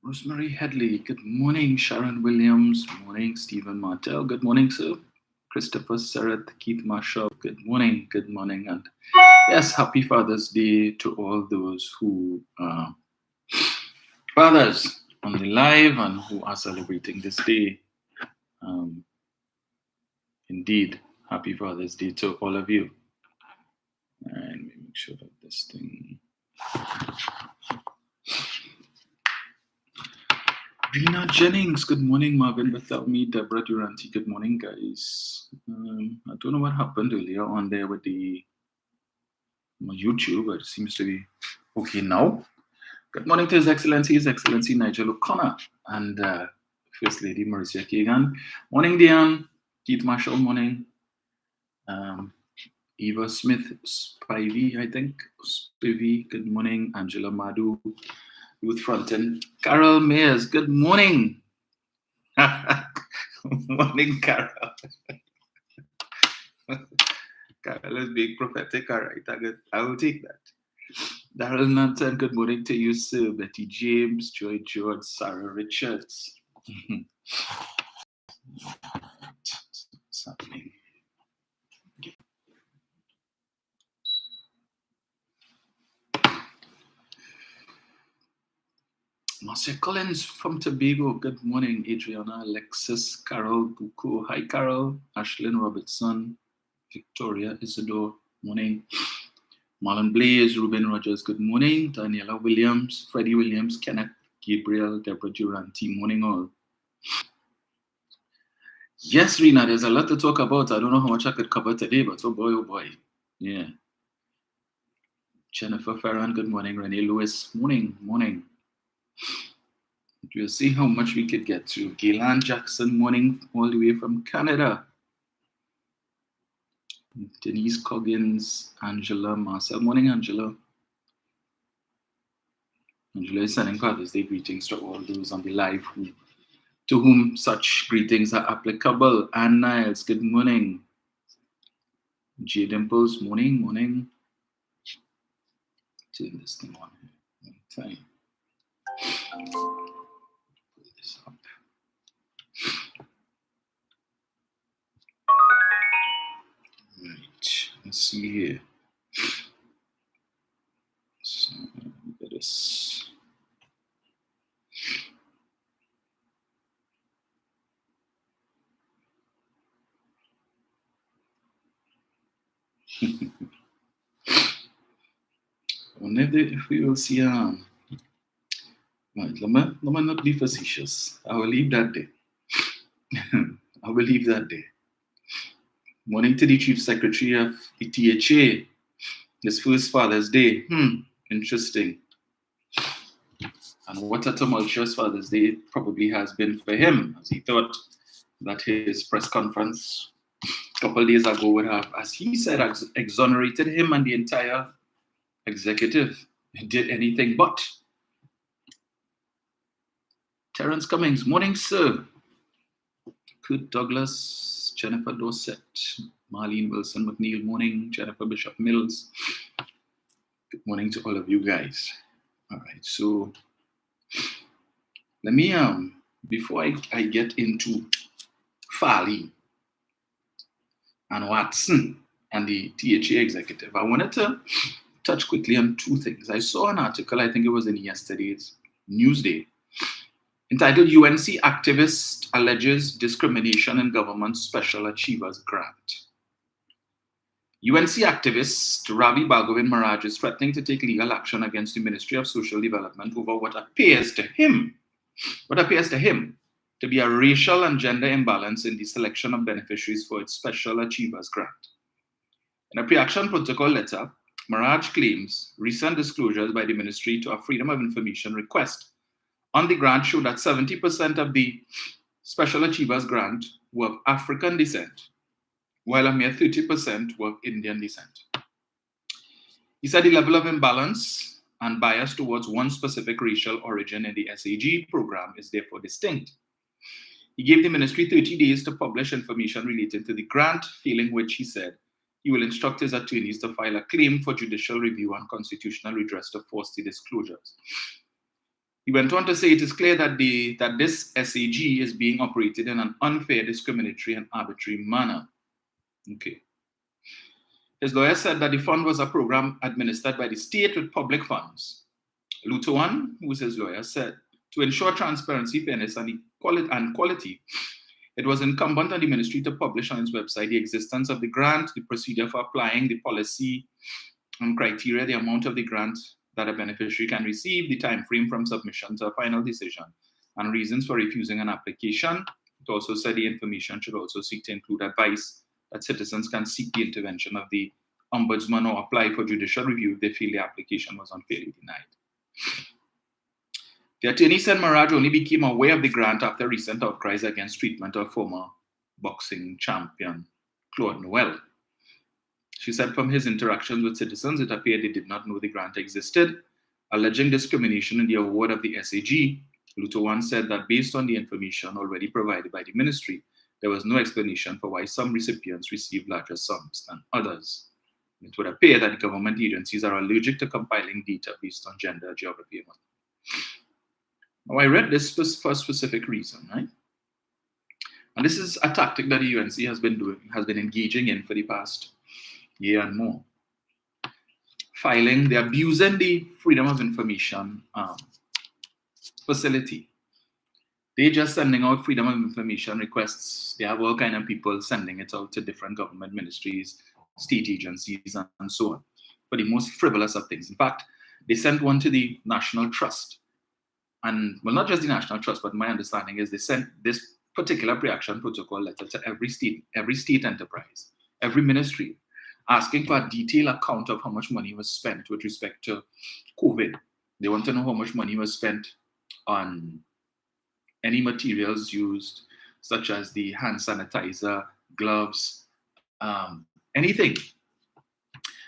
Rosemary Headley, good morning. Sharon Williams, morning. Stephen Martel, good morning, sir. Christopher Serret, Keith Marshall, good morning, good morning. And yes, happy Father's Day to all those who are fathers on the live and who are celebrating this day. Um, Indeed, happy Father's Day to all of you. And let me make sure that this thing. Rena Jennings, good morning. Marvin without me. Deborah Duranti, good morning, guys. I don't know what happened earlier on there with the YouTube, but it seems to be okay now. Good morning to His Excellency Nigel O'Connor and First Lady Marcia Kagan. Morning, Diane. Keith Marshall, morning. Eva Smith Spivey, I think. Spivey, good morning. Angela Madu, Ruth Fronten. Carol Mayers, good morning. Morning, Carol. Carol is being prophetic, all right. I will take that. Darrell Nanton, good morning to you, sir. Betty James, Joy George, Sarah Richards. What's happening? Marcia Collins from Tobago, good morning. Adriana, Alexis, Carol Buko, hi Carol. Ashlyn Robertson, Victoria Isidore, morning. Marlon Blaze, Ruben Rogers, good morning. Daniela Williams, Freddie Williams, Kenneth Gabriel, Deborah Duranti, morning all. Yes, Rena, there's a lot to talk about. I don't know how much I could cover today, but oh boy. Yeah. Jennifer Ferran, good morning. Renee Lewis, morning. We'll see how much we could get to. Gaylan Jackson, morning, all the way from Canada. Denise Coggins, Angela Marcel, morning, Angela. Angela is sending Father's Day greetings to all those on the live to whom such greetings are applicable. Ann Niles, good morning. J Dimples, morning. Turn this thing on here. Time. Pull this up. Right, let's see here. So, look at this. I wonder if we will see right, let me not be facetious. I will leave that day. I will leave that day. Morning to the Chief Secretary of the THA. His first Father's Day. Interesting. And what a tumultuous Father's Day it probably has been for him, as he thought that his press conference a couple of days ago would have, as he said, exonerated him and the entire executive. He did anything but. Terence Cummings, morning, sir. Kurt Douglas, Jennifer Dorset, Marlene Wilson McNeil, morning. Jennifer Bishop Mills. Good morning to all of you guys. All right, so let me, before I get into Farley and Watson and the THA executive, I wanted to touch quickly on two things. I saw an article, I think it was in yesterday's Newsday, entitled UNC Activist Alleges Discrimination in Government Special Achievers Grant. UNC activist Ravi Bhargavan Maharaj is threatening to take legal action against the Ministry of Social Development over what appears to him to be a racial and gender imbalance in the selection of beneficiaries for its Special Achievers Grant. In a pre-action protocol letter, Maharaj claims recent disclosures by the ministry to a Freedom of Information request on the grant show that 70% of the Special Achievers Grant were of African descent, while a mere 30% were of Indian descent. He said the level of imbalance and bias towards one specific racial origin in the SAG program is therefore distinct. He gave the ministry 30 days to publish information relating to the grant, failing which, he said, he will instruct his attorneys to file a claim for judicial review and constitutional redress to force the disclosures. He went on to say it is clear that this SAG is being operated in an unfair, discriminatory, and arbitrary manner. Okay. His lawyer said that the fund was a program administered by the state with public funds. Lutawan, who was his lawyer, said to ensure transparency, fairness, and quality, it was incumbent on the ministry to publish on its website the existence of the grant, the procedure for applying the policy and criteria, the amount of the grant that a beneficiary can receive, the time frame from submission to a final decision, and reasons for refusing an application. It also said the information should also seek to include advice that citizens can seek the intervention of the ombudsman or apply for judicial review if they feel the application was unfairly denied. The attorney said Maraj only became aware of the grant after recent outcries against treatment of former boxing champion Claude Noel. She said from his interactions with citizens, it appeared they did not know the grant existed. Alleging discrimination in the award of the SAG, Lutawan said that based on the information already provided by the ministry, there was no explanation for why some recipients received larger sums than others. It would appear that the government agencies are allergic to compiling data based on gender, geography, and whatnot. Now, I read this for a specific reason, right? And this is a tactic that the UNC has been engaging in for the past year and more. They're abusing the Freedom of Information facility. They're just sending out Freedom of Information requests. They have all kind of people sending it out to different government ministries, state agencies, and so on, for the most frivolous of things. In fact, they sent one to the National Trust. And, well, not just the National Trust, but my understanding is they sent this particular pre-action protocol letter to every state enterprise, every ministry, asking for a detailed account of how much money was spent with respect to COVID. They want to know how much money was spent on any materials used, such as the hand sanitizer, gloves, anything.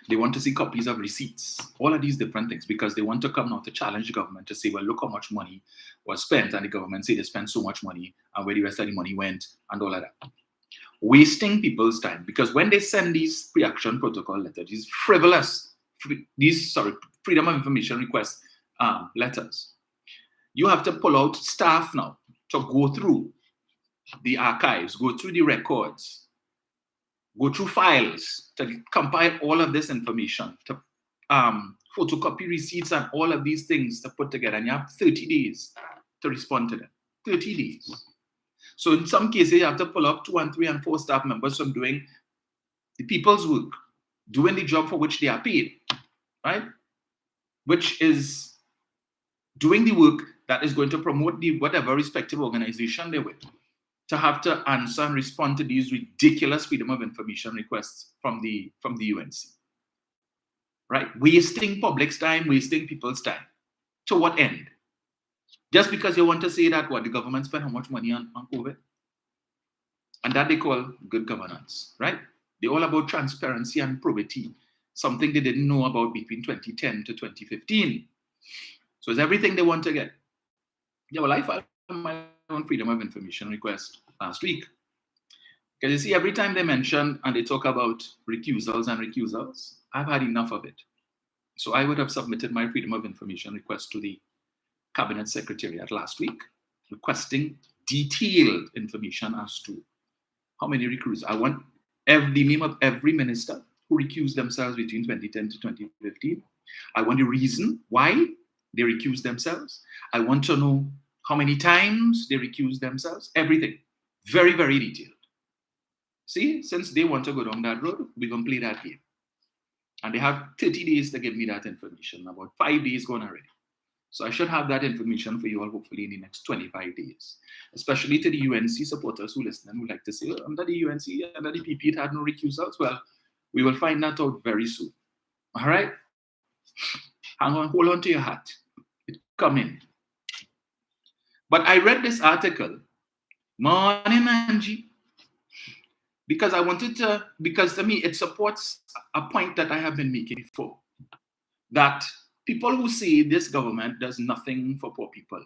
They want to see copies of receipts, all of these different things, because they want to come now to challenge the government to say, well, look how much money was spent, and the government say they spent so much money, and where the rest of the money went, and all of that. Wasting people's time, because when they send these pre-action protocol letters, these frivolous, Freedom of Information request letters, you have to pull out staff now to go through the archives, go through the records, go through files to compile all of this information, to photocopy receipts and all of these things to put together. And you have 30 days to respond to them. 30 days. So in some cases, you have to pull up 2 and 3 and 4 staff members from doing the people's work, doing the job for which they are paid, right? Which is doing the work that is going to promote the whatever respective organization they're with, to have to answer and respond to these ridiculous Freedom of Information requests from the UNC. Right? Wasting public's time, wasting people's time. To what end? Just because you want to say that the government spent how much money on COVID? And that they call good governance, right? They're all about transparency and probity, something they didn't know about between 2010 to 2015. So it's everything they want to get. Yeah, well, I filed my own Freedom of Information request last week. Because you see, every time they mention and they talk about recusals, I've had enough of it. So I would have submitted my Freedom of Information request to the Cabinet Secretariat last week, requesting detailed information as to how many recusals. I want the name of every minister who recused themselves between 2010 to 2015. I want the reason why they recused themselves. I want to know how many times they recused themselves, everything. Very, very detailed. See, since they want to go down that road, we're going to play that game. And they have 30 days to give me that information, about 5 days gone already. So I should have that information for you all, hopefully, in the next 25 days. Especially to the UNC supporters who listen and who like to say, under the UNC, under the PP, it had no recusals. Well, we will find that out very soon. All right? Hang on, hold on to your hat. It come in. But I read this article, morning, Angie, because to me, it supports a point that I have been making before, that people who say this government does nothing for poor people,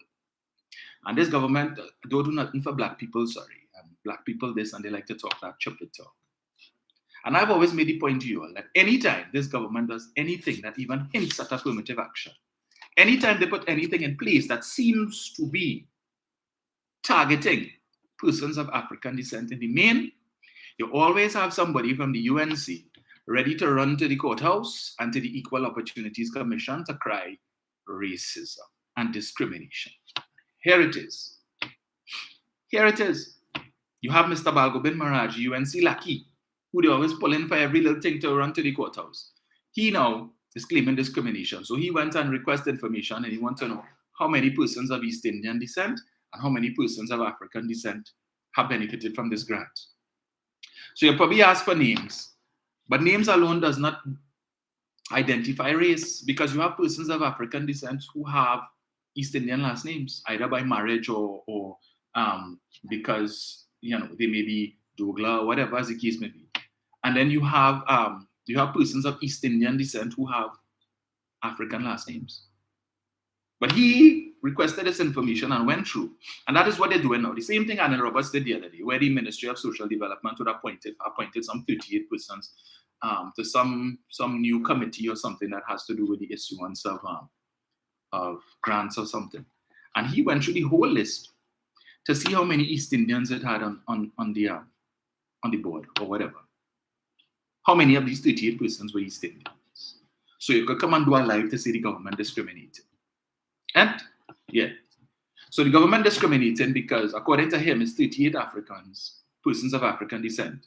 and this government don't do nothing for black people, and black people this, and they like to talk that stupid talk. And I've always made the point to you all that anytime this government does anything that even hints at affirmative action, anytime they put anything in place that seems to be targeting persons of African descent in the main, you always have somebody from the UNC ready to run to the courthouse and to the Equal Opportunities Commission to cry racism and discrimination. Here it is. Here it is. You have Mr. Balgo bin Maraji, UNC Laki, who they always pull in for every little thing to run to the courthouse. He now is claiming discrimination. So he went and requested information, and he wants to know how many persons of East Indian descent and how many persons of African descent have benefited from this grant. So you probably ask for names, but names alone does not identify race, because you have persons of African descent who have East Indian last names, either by marriage or because they may be Douglas or whatever as the case may be. And then you have persons of East Indian descent who have African last names. But he requested this information and went through. And that is what they're doing now. The same thing Anna Roberts did the other day, where the Ministry of Social Development would appointed some 38 persons to some new committee or something that has to do with the issuance of grants or something. And he went through the whole list to see how many East Indians it had on the board or whatever. How many of these 38 persons were East Indians? So you could come and do a live to say the government discriminated. And yeah, so the government discriminating because according to him, it's 38 Africans, persons of African descent,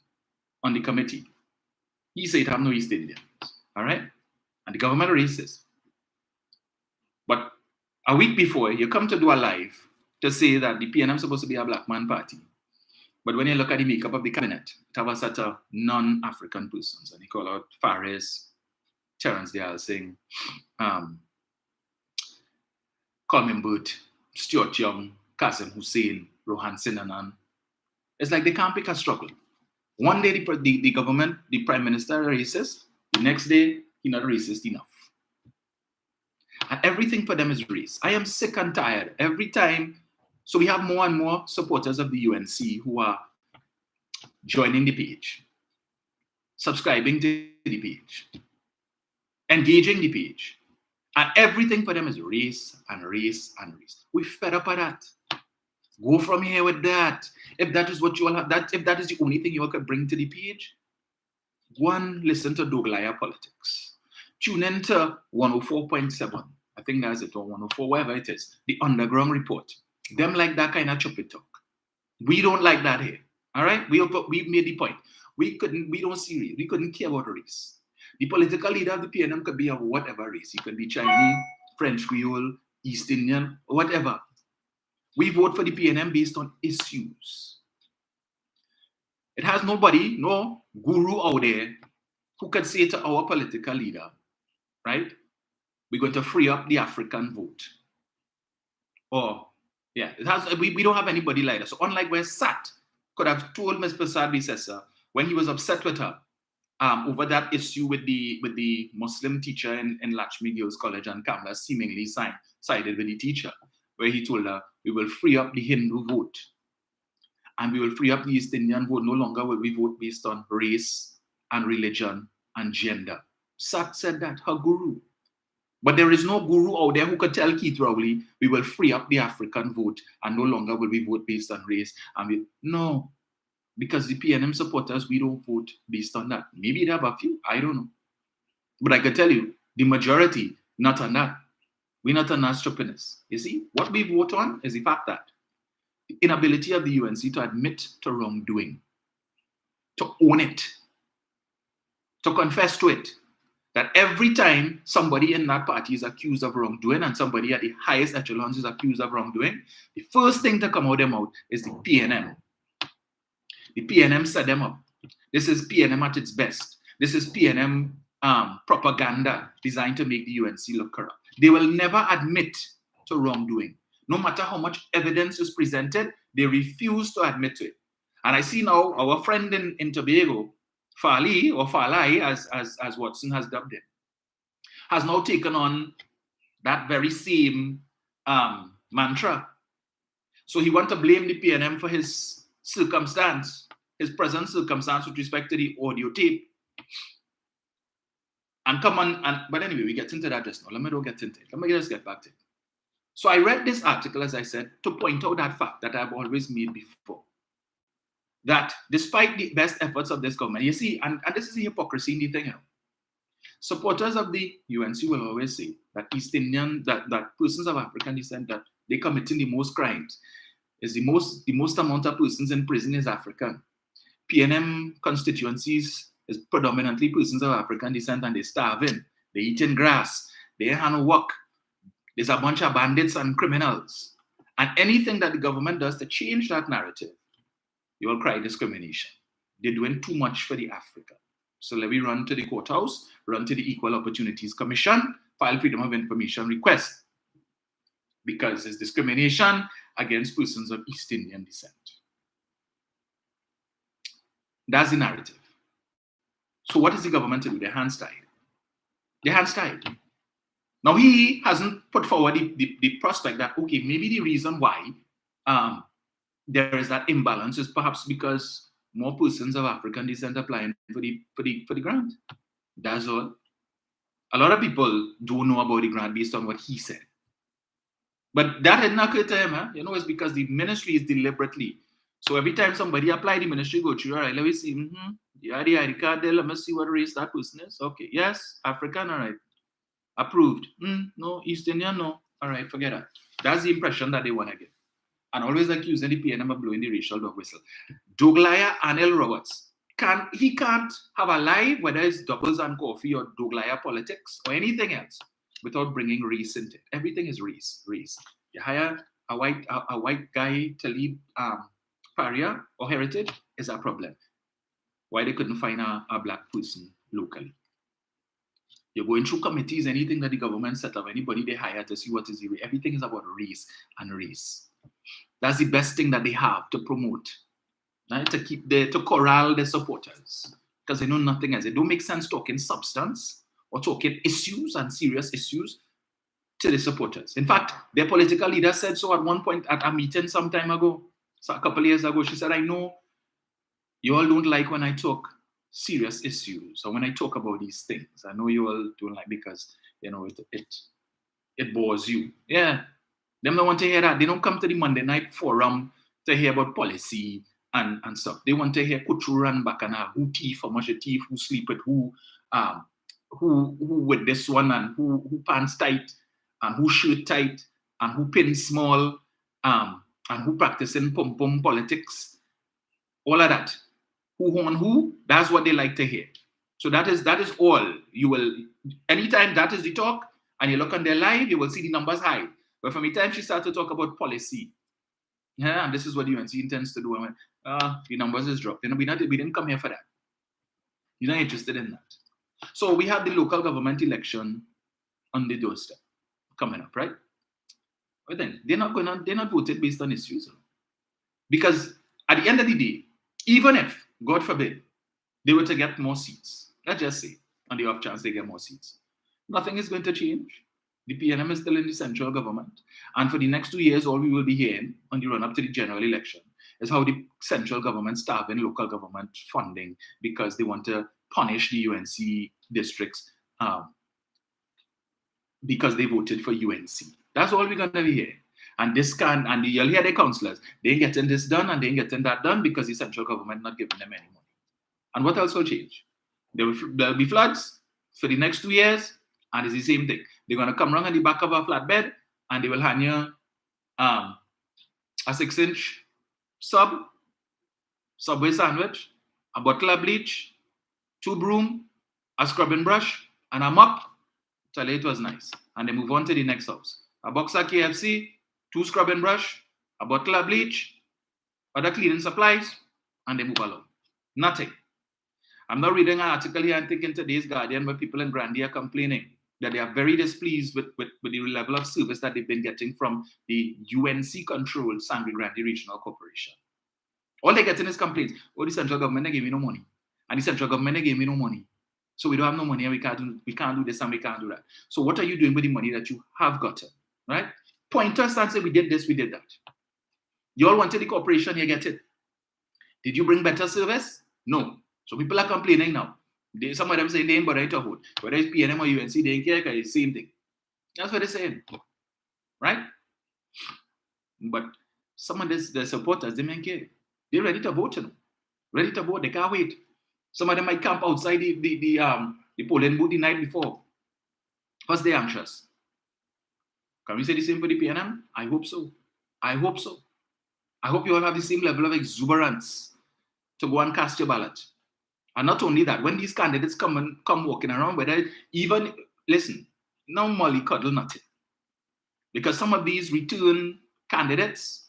on the committee. He said have no East Indians, all right? And the government racist. But a week before, you come to do a live to say that the PNM is supposed to be a black man party. But when you look at the makeup of the cabinet, it has a set of non-African persons. And they call out Faris, Terence Dial Singh, Colin Burt, Stuart Young, Qasim Hussein, Rohan Sinanan. It's like they can't pick a struggle. One day the government, the prime minister is racist. The next day, he's not racist enough. And everything for them is race. I am sick and tired every time. So we have more and more supporters of the UNC who are joining the page, subscribing to the page, engaging the page. And everything for them is race and race and race. We're fed up of that. Go from here with that. If that is what you all have, if that is the only thing you all could bring to the page, go and listen to Douglaya Politics. Tune in to 104.7. I think that's it, or 104, wherever it is. The Underground Report. Them like that kind of choppy talk. We don't like that here. All right? We made the point. We don't see race. We couldn't care about race. The political leader of the PNM could be of whatever race. He could be Chinese, French Creole, East Indian, whatever. We vote for the PNM based on issues. It has nobody, no guru out there who can say to our political leader, right, we're going to free up the African vote. Or, yeah, we don't have anybody like that. So unlike where Sat could have told Ms. Prasad Bisessa when he was upset with her over that issue with the Muslim teacher in Lakshmi Girls College, and Kamla seemingly sided with the teacher, where he told her, we will free up the Hindu vote and we will free up the East Indian vote. No longer will we vote based on race and religion and gender. Sat said that, her guru. But there is no guru out there who could tell Keith Rowley, we will free up the African vote and no longer will we vote based on race. No, because the PNM supporters, we don't vote based on that. Maybe there are a few, I don't know. But I can tell you, the majority, not on that. We're not on that stupidness. You see, what we vote on is the fact that the inability of the UNC to admit to wrongdoing, to own it, to confess to it, that every time somebody in that party is accused of wrongdoing and somebody at the highest echelons is accused of wrongdoing, the first thing to come out of their mouth is the PNM. The PNM set them up. This is PNM at its best. This is PNM propaganda designed to make the UNC look corrupt. They will never admit to wrongdoing. No matter how much evidence is presented, they refuse to admit to it. And I see now our friend in Tobago, Fali, or Falai, as Watson has dubbed him, has now taken on that very same mantra. So he wants to blame the PNM for his circumstance, his present circumstance with respect to the audio tape. And come on, but anyway, we get into that just now. Let me not get into it. Let me just get back to it. So I read this article, as I said, to point out that fact that I've always made before. That despite the best efforts of this government, you see, and this is the hypocrisy in the thing, supporters of the UNC will always say that East Indian, that persons of African descent, that they committing the most crimes, is the most amount of persons in prison is African. PNM constituencies is predominantly persons of African descent, and they're starving, they're eating grass, they ain't have no work. There's a bunch of bandits and criminals. And anything that the government does to change that narrative, you will cry discrimination. They're doing too much for the African. So let me run to the courthouse, run to the Equal Opportunities Commission, file Freedom of Information request. Because it's discrimination against persons of East Indian descent. That's the narrative. So what is the government to do? Their hands tied. Their hands tied. Now he hasn't put forward the prospect that, okay, maybe the reason why there is that imbalance is perhaps because more persons of African descent applying for the grant. That's all. A lot of people don't know about the grant based on what he said. But that had not occurred to him, it's because the ministry is deliberately. So every time somebody apply, the ministry go through, all right, let me see, yeah, the ID card there, let me see what race that person is. Okay, yes, African, all right. Approved. No, East Indian, no. All right, forget that. That's the impression that they want to get. And always accusing the PNM of blowing the racial dog whistle. Doglaya and L. Roberts, he can't have a life, whether it's doubles and coffee or Doglaya politics or anything else, without bringing race into it. Everything is race. You hire a white guy to lead Paria or Heritage is a problem. Why they couldn't find a black person locally? You're going through committees, anything that the government set up, anybody they hire to see what is the way. Everything is about race and race. That's the best thing that they have to promote, right? To corral their supporters, because they know nothing else. It don't make sense talking substance or talking issues and serious issues to the supporters. In fact, their political leader said so at one point at a meeting some time ago, so a couple of years ago. She said, I know you all don't like when I talk serious issues or when I talk about these things. I know you all don't like because it bores you. Yeah. Them don't want to hear that. They don't come to the Monday night forum to hear about policy and stuff. They want to hear Kutru and Bakana, who thief, how much a thief, who sleep with who with this one, and who pants tight, and who shirt tight, and who pin small, and who practicing pom-pom politics. All of that. Who on who, that's what they like to hear. So that is all. You will, anytime that is the talk, and you look on their live, you will see the numbers high. But from the time she started to talk about policy, and this is what the UNC intends to do, I went, the numbers is dropped. We didn't come here for that. You're not interested in that. So we have the local government election on the doorstep coming up, right? But then they're not voted based on issues. Because at the end of the day, even if, God forbid, they were to get more seats, let's just say, on the off chance they get more seats, nothing is going to change. The PNM is still in the central government. And for the next 2 years, all we will be hearing on the run-up to the general election is how the central government starving local government funding because they want to punish the UNC districts because they voted for UNC. That's all we're going to be hearing. And you'll hear the councillors, they ain't getting this done and they ain't getting that done because the central government not giving them any money. And what else will change? There'll be floods for the next 2 years, and it's the same thing. They're going to come around on the back of a flatbed, and they will hand you a 6-inch Subway sandwich, a bottle of bleach, 2 broom, a scrubbing brush, and a mop. Tell you it was nice. And they move on to the next house. A box of KFC, 2 scrubbing brush, a bottle of bleach, other cleaning supplies, and they move along. Nothing. I'm not reading an article here, I think in today's Guardian, where people in Grandy are complaining that they are very displeased with the level of service that they've been getting from the UNC-controlled Sangre Grande Regional Corporation. All they're getting is complaints. Oh, the central government, they gave me no money. And the central government, they gave me no money. So we don't have no money, and we can't do this and we can't do that. So what are you doing with the money that you have gotten, right? Point us and say, we did this, we did that. You all wanted the corporation, you get it. Did you bring better service? No. So people are complaining now. Some of them say they ain't bother to vote. Whether it's PNM or UNC, they ain't care because it's the same thing. That's what they're saying. Right? But some of the supporters, they ain't care. They're ready to vote, you know. Ready to vote. They can't wait. Some of them might camp outside the polling booth the night before. Because they're anxious. Can we say the same for the PNM? I hope so. I hope so. I hope you all have the same level of exuberance to go and cast your ballot. And not only that, when these candidates come walking around, whether even, listen, no mollycoddle nothing. Because some of these return candidates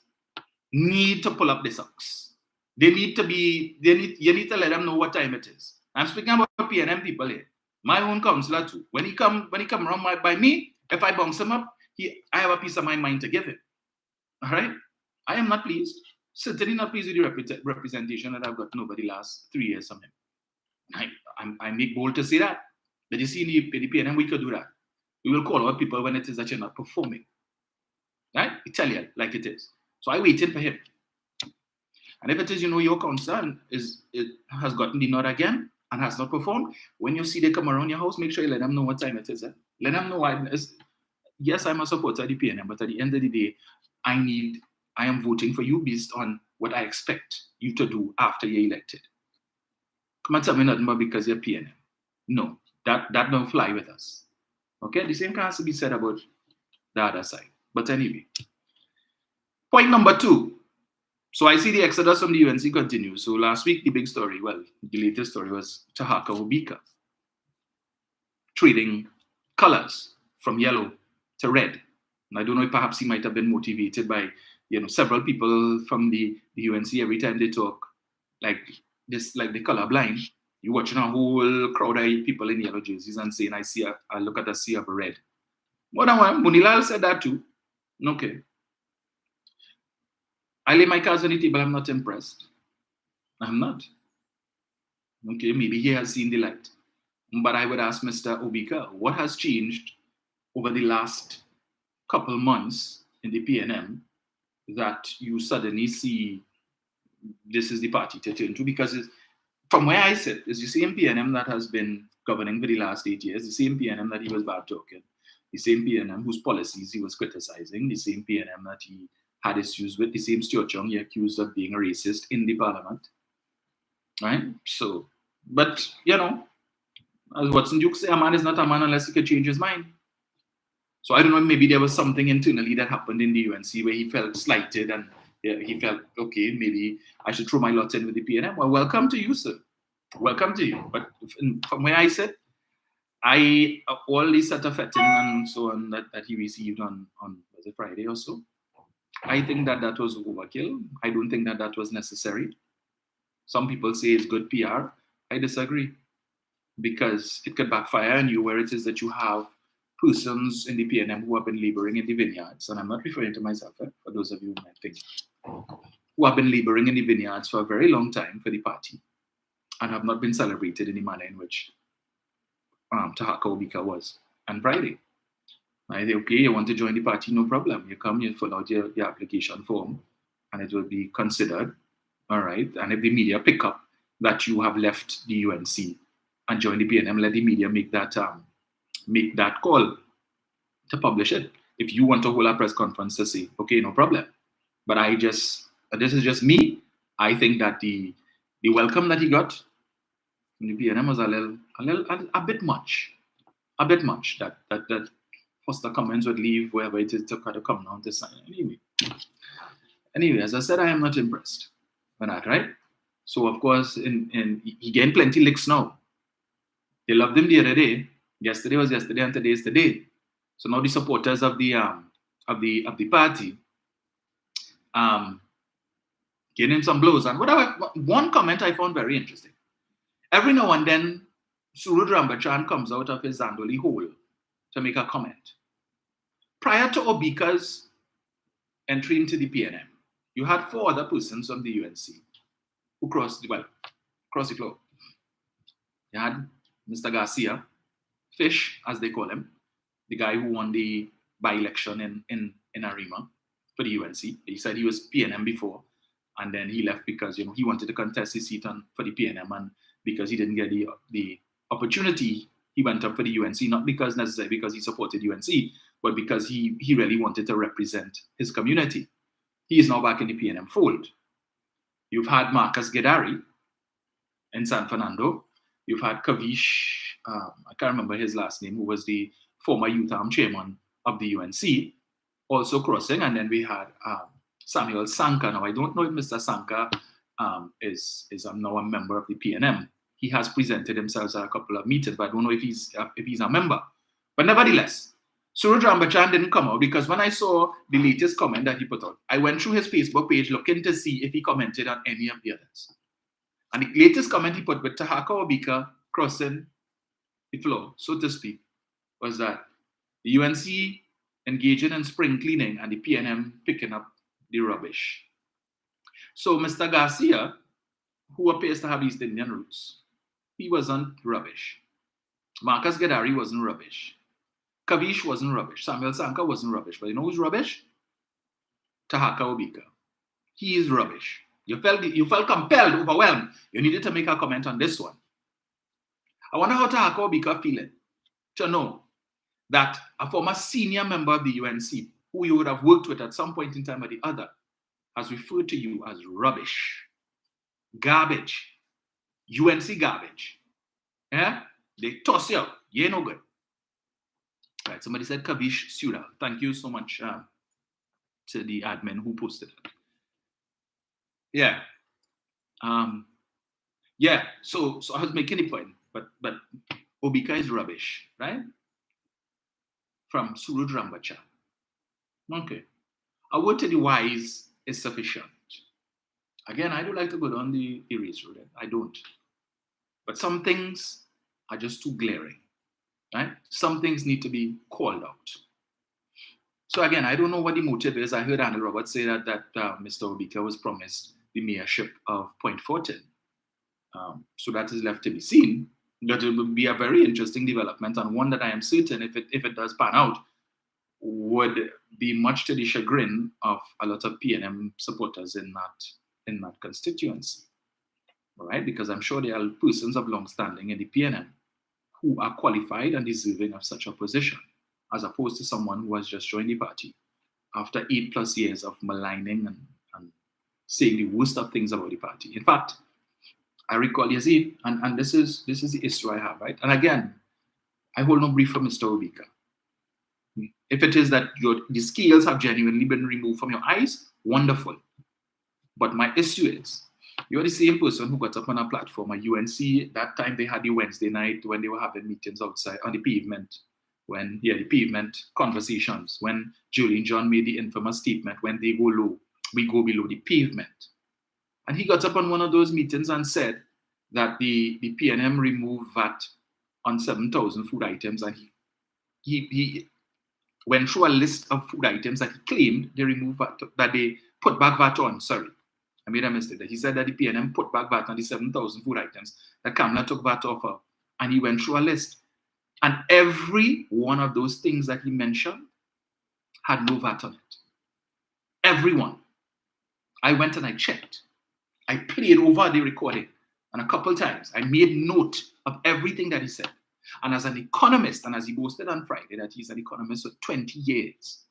need to pull up the socks. You need to let them know what time it is. I'm speaking about PNM people here. My own councillor too. When he come around by me, if I bounce him up, I have a piece of my mind to give him. All right? I am not pleased. Certainly not pleased with the representation that I've gotten over the last 3 years from him. I make bold to say that. But you see, in the PNM, we could do that. We will call out people when it is that you're not performing. Right? I tell you like it is. So I'm waiting for him. And if it is, your concern it has gotten the nod again and has not performed, when you see they come around your house, make sure you let them know what time it is. Let them know yes, I'm a supporter of the PNM, but at the end of the day, I am voting for you based on what I expect you to do after you're elected. Come and tell me nothing but because you're PNM. No, that don't fly with us. Okay, the same has to be said about the other side. But anyway, point number 2. So I see the exodus from the UNC continue. So last week, the big story, the latest story was Tahaka Obika trading colors from yellow to red. And I don't know if perhaps he might have been motivated by, several people from the UNC every time they talk, like the color blind. You're watching a whole crowd of people in yellow jerseys and saying, I look at a sea of red. But Munilal said that too. Okay. I lay my cards on the table, I'm not impressed. I'm not. Okay, maybe he has seen the light. But I would ask Mr. Obika, what has changed over the last couple months in the PNM that you suddenly see this is the party to turn to? Because from where I sit, it's the same PNM that has been governing for the last 8 years, the same PNM that he was bad talking, the same PNM whose policies he was criticizing, the same PNM that he had issues with, the same Stuart Young he accused of being a racist in the parliament. Right? So, but, as Watson Duke said, a man is not a man unless he can change his mind. So I don't know, maybe there was something internally that happened in the UNC where he felt slighted and he felt, okay, maybe I should throw my lot in with the PNM. Well, welcome to you, sir. Welcome to you. But from where I sit, all the set of fetting and so on that he received on was it Friday or so, I think that was overkill. I don't think that was necessary. Some people say it's good PR. I disagree because it could backfire on you where it is that you have persons in the PNM who have been laboring in the vineyards, and I'm not referring to myself, for those of you who might think, who have been laboring in the vineyards for a very long time for the party and have not been celebrated in the manner in which Tahaka Obika was on Friday. I say, okay, you want to join the party, no problem. You come, you fill out your application form, and it will be considered. All right. And if the media pick up that you have left the UNC and join the PNM, let the media make that call to publish it. If you want to hold a press conference to say, okay, no problem. But this is just me. I think that the welcome that he got from the PNM was a bit much. A bit much that Foster Cummins would leave wherever it is to come down to sign. Anyway, as I said, I am not impressed with that, right? So of course, he gained plenty licks now. They loved him the other day. Yesterday was yesterday, and today is today. So now the supporters of the party giving him some blows. And whatever. One comment I found very interesting. Every now and then, Surud Rambachan comes out of his Zandoli hole to make a comment. Prior to Obika's entry into the PNM, you had 4 other persons from the UNC who crossed the floor. You had Mr. Garcia, Fish, as they call him, the guy who won the by-election in Arima for the UNC. He said he was PNM before, and then he left because he wanted to contest his seat for the PNM, and because he didn't get the opportunity, he went up for the UNC, not because necessarily because he supported UNC, but because he really wanted to represent his community. He is now back in the PNM fold. You've had Marcus Gedari in San Fernando. You've had Kavish, I can't remember his last name, who was the former youth arm chairman of the UNC, also crossing. And then we had Samuel Sanka. Now, I don't know if Mr. Sanka is now a member of the PNM. He has presented himself at a couple of meetings, but I don't know if he's a member. But nevertheless, Suraj Rambachan didn't come out because when I saw the latest comment that he put out, I went through his Facebook page looking to see if he commented on any of the others. And the latest comment he put with Tahaka Obika crossing the floor, so to speak, was that the UNC engaging in spring cleaning and the PNM picking up the rubbish. So Mr. Garcia, who appears to have East Indian roots, he wasn't rubbish. Marcus Gedari wasn't rubbish. Kavish wasn't rubbish. Samuel Sanka wasn't rubbish. But you know who's rubbish? Tahaka Obika. He is rubbish. You felt compelled, overwhelmed. You needed to make a comment on this one. I wonder how Tahaka Obika feeling to know that a former senior member of the UNC, who you would have worked with at some point in time or the other, has referred to you as rubbish, garbage, UNC garbage. Yeah? They toss you out. You ain't no good. Right, somebody said Kavish Sura. Thank you so much to the admin who posted it. Yeah. Yeah, so I was making a point, but Obika is rubbish, right? From Suraj Rambacha. Okay. A word to the wise is sufficient. Again, I don't like to go down the erase road. I don't. But some things are just too glaring. Right? Some things need to be called out. So again, I don't know what the motive is. I heard Andy Roberts say that Mr. Obika was promised the mayorship of Point Fortin. So that is left to be seen. But it will be a very interesting development, and one that I am certain, if it does pan out, would be much to the chagrin of a lot of PNM supporters in that constituency. All right? Because I'm sure there are persons of long standing in the PNM who are qualified and deserving of such a position, as opposed to someone who has just joined the party after 8+ years of maligning and saying the worst of things about the party. In fact, I recall, you see, and this is the issue I have, right? And again, I hold no brief for Mr. Obika. If it is that the scales have genuinely been removed from your eyes, wonderful. But my issue is, you're the same person who got up on a platform at UNC. That time they had the Wednesday night when they were having meetings outside on the pavement, the pavement conversations, when Julian John made the infamous statement, when they go low, we go below the pavement. And he got up on one of those meetings and said that the PNM removed VAT on 7,000 food items, and he went through a list of food items that he claimed they removed VAT, that they put back VAT on. Sorry, I made a mistake. He said that the PNM put back VAT on the 7,000 food items that Kamala took VAT off of, and he went through a list. And every one of those things that he mentioned had no VAT on it. Every one. I went and I checked. I played over the recording, and a couple times I made note of everything that he said. And as an economist, and as he boasted on Friday that he's an economist for 20 years,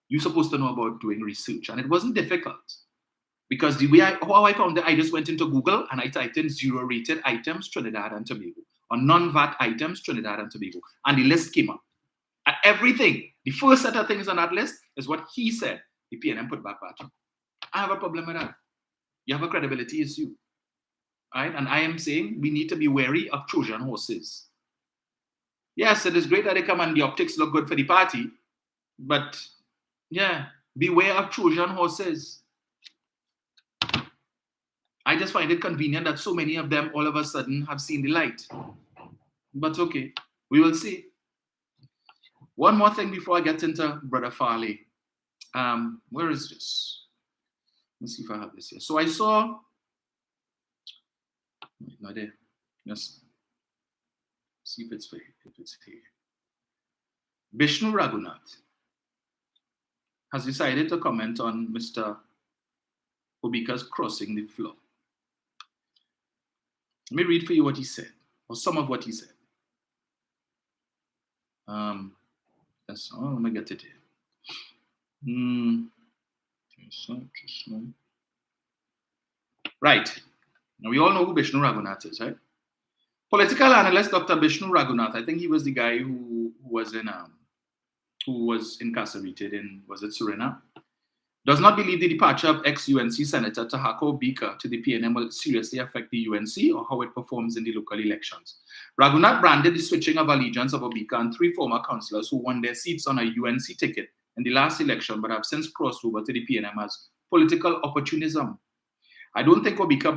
you're supposed to know about doing research. And it wasn't difficult, because the way how I found it, I just went into Google and I typed in 0-rated items, Trinidad and Tobago, or non-VAT items, Trinidad and Tobago. And the list came up. And everything, the first set of things on that list is what he said the PNM put back VAT on. I have a problem with that. You have a credibility issue. Right? And I am saying we need to be wary of Trojan horses. Yes, it is great that they come and the optics look good for the party, but yeah, beware of Trojan horses. I just find it convenient that so many of them all of a sudden have seen the light. But okay, we will see. One more thing before I get into Brother Farley. Where is this? Let's see if I have this here. So I saw, not there. Yes. See if it's here. Vishnu Raghunath has decided to comment on Mr. Obika's crossing the floor. Let me read for you what he said, or some of what he said. Yes, let me get it here. Right. Now we all know who Bishnu Raghunath is, right? Political analyst Dr. Bishnu Raghunath. I think he was the guy who was incarcerated in, was it Suriname? Does not believe the departure of ex-UNC Senator Tobago to the PNM will seriously affect the UNC or how it performs in the local elections. Raghunath branded the switching of allegiance of Obika and 3 former councillors who won their seats on a UNC ticket in the last election but have since crossed over to the PNM as political opportunism. I don't think Obika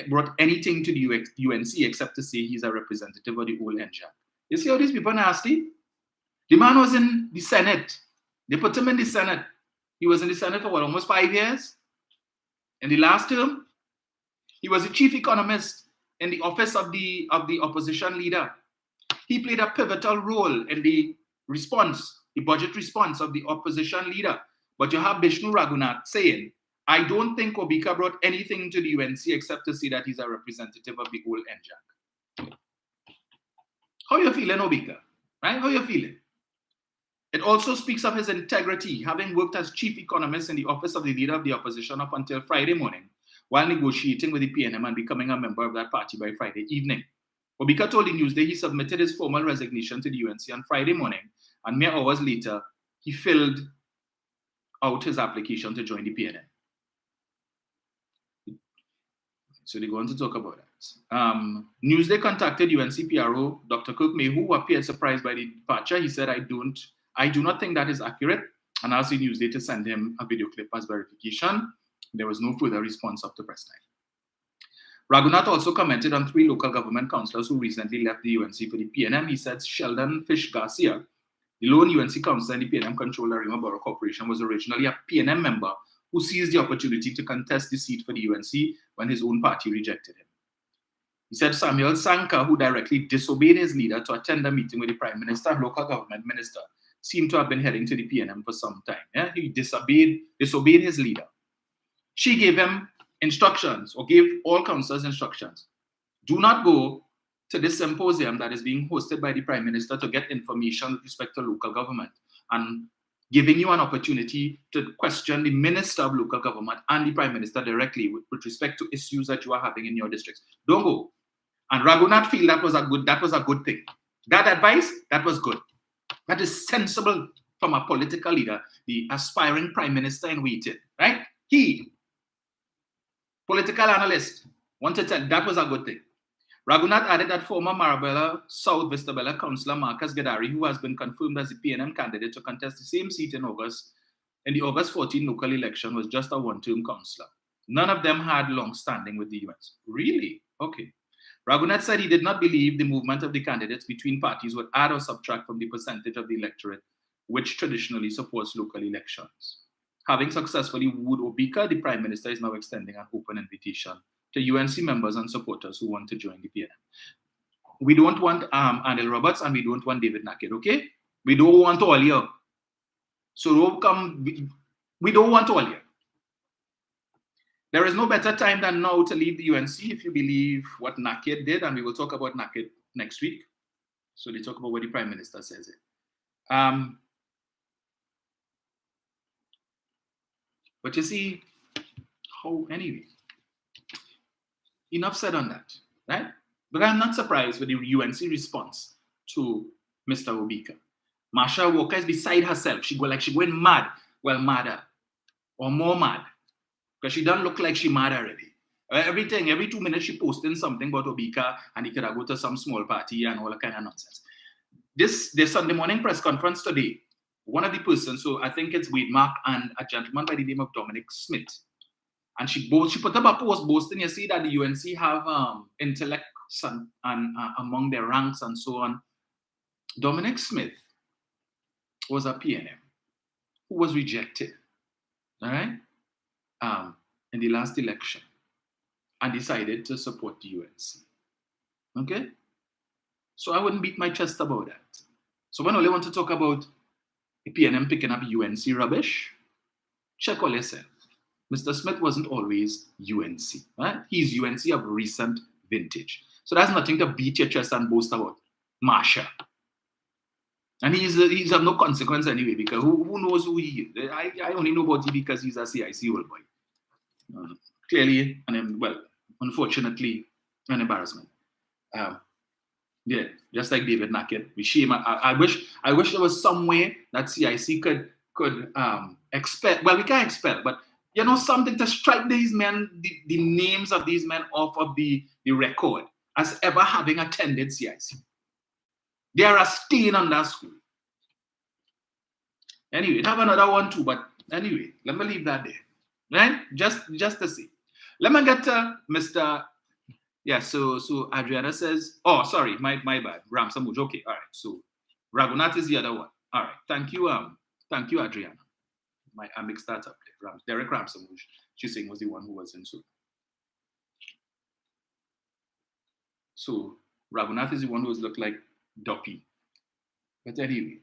brought anything to the UNC except to say he's a representative of the old NJAC. You see how these people are nasty? The man was in the Senate. They put him in the Senate. He was in the Senate for what, almost 5 years? In the last term, he was the chief economist in the office of the opposition leader. He played a pivotal role in the response, the budget response of the opposition leader. But you have Bishnu Raghunath saying, I don't think Obika brought anything to the UNC except to say that he's a representative of the old NJAC. How you feeling, Obika? Right? How you feeling? It also speaks of his integrity, having worked as chief economist in the office of the leader of the opposition up until Friday morning, while negotiating with the PNM and becoming a member of that party by Friday evening. Obika told the Newsday he submitted his formal resignation to the UNC on Friday morning, and mere hours later, he filled out his application to join the PNM. So they're going to talk about that. Newsday contacted UNC PRO Dr. Kirk Mayhew, who appeared surprised by the departure. He said, I do not think that is accurate, and asked the Newsday to send him a video clip as verification. There was no further response up to press time. Raghunath also commented on 3 local government councillors who recently left the UNC for the PNM. He said Sheldon Fish Garcia, the lone UNC councillor in the PNM controlled Arima Borough Corporation, was originally a PNM member who seized the opportunity to contest the seat for the UNC when his own party rejected him. He said Samuel Sanka, who directly disobeyed his leader to attend a meeting with the Prime Minister and local government minister, seemed to have been heading to the PNM for some time. Yeah? He disobeyed his leader. She gave him instructions, or gave all councillors instructions. Do not go to this symposium that is being hosted by the Prime Minister to get information with respect to local government, and giving you an opportunity to question the Minister of Local Government and the Prime Minister directly with respect to issues that you are having in your districts. Don't go. And Raghunath feel that was a good thing. That advice, that was good. That is sensible from a political leader, the aspiring Prime Minister in waiting, right? He, political analyst, wanted to tell that was a good thing. Raghunath added that former Marabella South Vista Bella councillor Marcus Gadari, who has been confirmed as the PNM candidate to contest the same seat in the August 14 local election, was just a one-term councillor. None of them had long standing with the US. Really? Okay. Raghunath said he did not believe the movement of the candidates between parties would add or subtract from the percentage of the electorate which traditionally supports local elections. Having successfully wooed Obika, the Prime Minister is now extending an open invitation to UNC members and supporters who want to join the PNM. We don't want Anil Roberts and we don't want David Naked, okay? We don't want all here. So don't come, we don't want all here. There is no better time than now to leave the UNC if you believe what Naked did, and we will talk about Naked next week. So they talk about what the Prime Minister says it. But you see, anyway, enough said on that, right? But I'm not surprised with the UNC response to Mr. Obika. Marsha Walker is beside herself. She going mad. Well, madder. Or more mad. Because she doesn't look like she mad already. Every 2 minutes she posting something about Obika, and he could have go to some small party and all that kind of nonsense. This Sunday morning press conference today, one of the persons, so I think it's Wade Mark and a gentleman by the name of Dominic Smith, and she put up a post boasting, you see, that the UNC have intellects and among their ranks and so on. Dominic Smith was a PNM who was rejected, all right, in the last election, and decided to support the UNC. Okay? So I wouldn't beat my chest about that. So when I only want to talk about the PNM picking up UNC rubbish, check all yourself. Mr. Smith wasn't always UNC, right? He's UNC of recent vintage. So that's nothing to beat your chest and boast about. Marsha. And he's of no consequence anyway, because who knows who he is? I only know about him because he's a CIC old boy. Clearly, unfortunately, an embarrassment. Yeah, just like David Nackett. We shame. I wish there was some way that CIC could expel. Well, we can't expel, but something to strike these men, the names of these men off of the record as ever having attended CIC. They are a stain on that school. Anyway, we have another one too, but anyway, let me leave that there. Right? Just to see. Let me get to Mr. Yeah, so Adriana says, oh, sorry, my bad. Ram Samuj. Okay, all right. So Raghunath is the other one. All right. Thank you, Adriana. I mixed that up there. Derek Ram Samuj, she's saying, was the one who was in. So Raghunath is the one who was looked like Duppy. But anyway,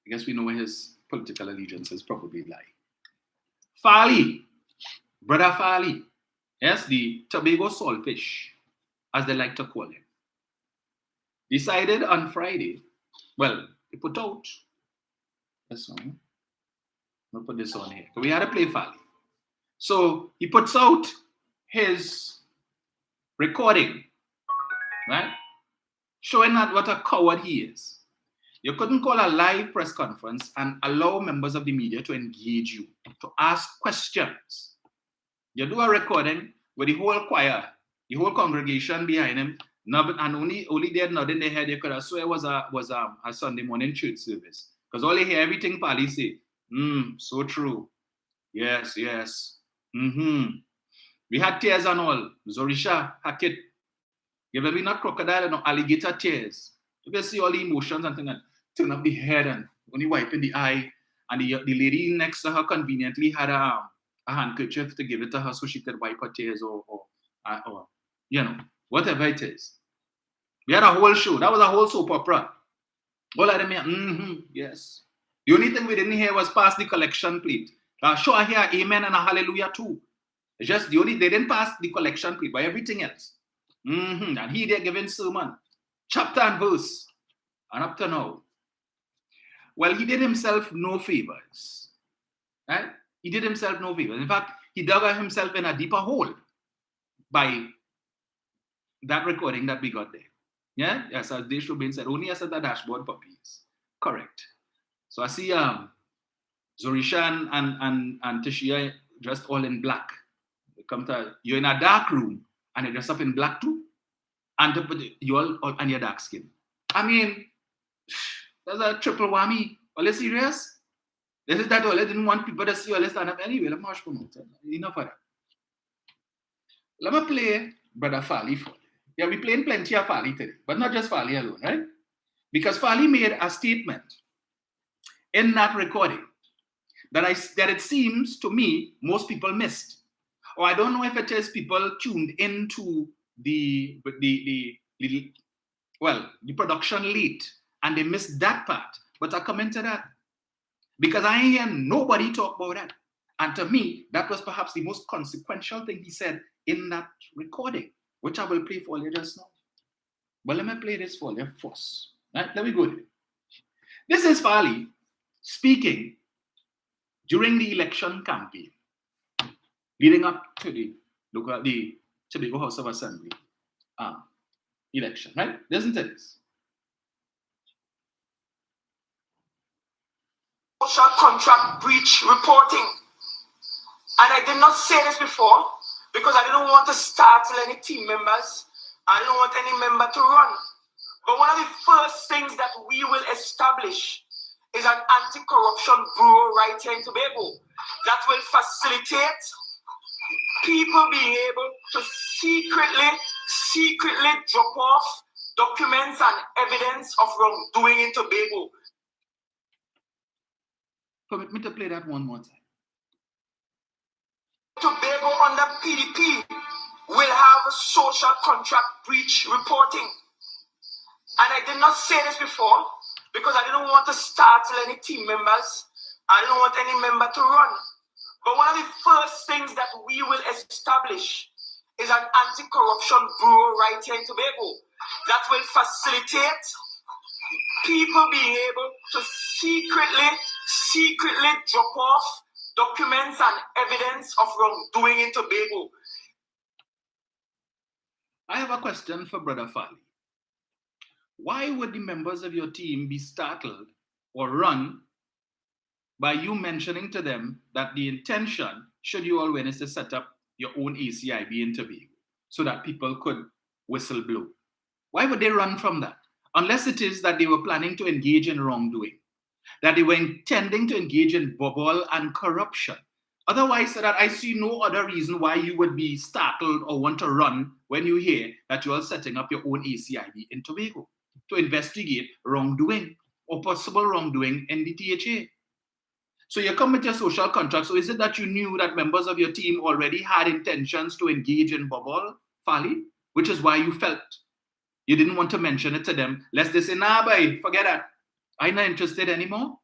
I guess we know where his political allegiances probably lie. Farley, Brother Farley. Yes, the Tobago Saltfish, as they like to call him, decided on Friday, well, he put out this one. I'll put this on here. We had to play Farley. So he puts out his recording, right? Showing that what a coward he is. You couldn't call a live press conference and allow members of the media to engage you, to ask questions. You do a recording with the whole choir, the whole congregation behind him, and only they had nodding their head. You could have swear it was a Sunday morning church service. Because all they hear everything Pali say, so true. Yes. We had tears and all. Zorisha, Hackett. You ever been not crocodile and alligator tears. You can see all the emotions and things, and turn up the head and only wiping the eye. And the lady next to her conveniently had a handkerchief to give it to her so she could wipe her tears or whatever it is. We had a whole show. That was a whole soap opera. All of them here, yes. The only thing we didn't hear was pass the collection plate. Sure, I hear amen and a hallelujah too. It's just they didn't pass the collection plate, but everything else. And he there giving sermon, chapter and verse, and up to now. Well, he did himself no favors. Right? He did himself no favors. In fact, he dug himself in a deeper hole by that recording that we got there. Yeah? Yes, as Desh Rubin said, only as a dashboard puppies. Correct. So I see Zorisha and Tishia dressed all in black. They come to you're in a dark room and you dress up in black too. And you all and your dark skin. I mean, that's a triple whammy. Are you serious? This is that all. I didn't want people to see all stand up anyway. Let me promote it. Enough of that. Let me play Brother Farley for you. Yeah, we're playing plenty of Farley today, but not just Farley alone, right? Because Farley made a statement in that recording that it seems to me most people missed. Or I don't know if it is people tuned into the production late and they missed that part. But I comment to that. Because I ain't hear nobody talk about that. And to me, that was perhaps the most consequential thing he said in that recording, which I will play for you just now. But let me play this for you first. Right? Let me go there. This is Farley speaking during the election campaign, leading up to the Tobago House of Assembly election. Right? Listen to this. Social contract breach reporting. And I did not say this before because I didn't want to startle any team members. I didn't want any member to run. But one of the first things that we will establish is an anti-corruption bureau right here in Tobago that will facilitate people being able to secretly drop off documents and evidence of wrongdoing in Tobago. Permit me to play that one more time. Tobago under PDP will have a social contract breach reporting. And I did not say this before because I didn't want to startle any team members. I didn't want any member to run. But one of the first things that we will establish is an anti-corruption bureau right here in Tobago that will facilitate people being able to secretly drop off documents and evidence of wrongdoing in Tobago. I have a question for Brother Fali. Why would the members of your team be startled or run by you mentioning to them that the intention, should you all win, is to set up your own ACIB in Tobago so that people could whistleblow? Why would they run from that? Unless it is that they were planning to engage in wrongdoing, that they were intending to engage in bubble and corruption. Otherwise, that I see no other reason why you would be startled or want to run when you hear that you are setting up your own ACIB in Tobago to investigate wrongdoing or possible wrongdoing in the THA. So you come with your social contract. So is it that you knew that members of your team already had intentions to engage in bubble, Fali, which is why you felt you didn't want to mention it to them, lest they say, nah, boy, forget that. I'm not interested anymore.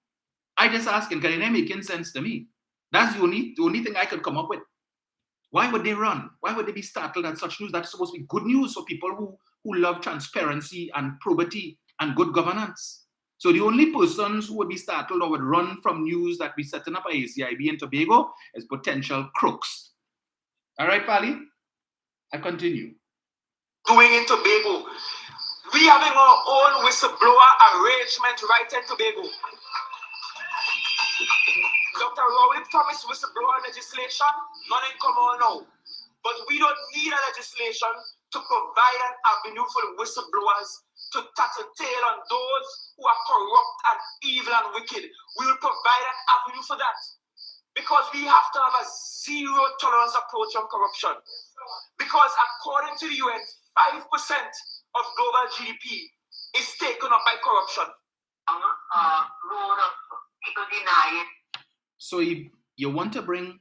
I just asking, because it ain't making sense to me. That's the only thing I could come up with. Why would they run? Why would they be startled at such news? That's supposed to be good news for people who love transparency and probity and good governance. So the only persons who would be startled or would run from news that we're setting up a ACIB in Tobago is potential crooks. All right, Pali? I continue. Doing in Tobago. We having our own whistleblower arrangement right in Tobago. Dr. Rowley promised whistleblower legislation, nothing come on now. But we don't need a legislation to provide an avenue for the whistleblowers to tattletale on those who are corrupt and evil and wicked. We will provide an avenue for that. Because we have to have a zero tolerance approach on corruption. Because according to the UN, 5% of global GDP is taken up by corruption. So you want to bring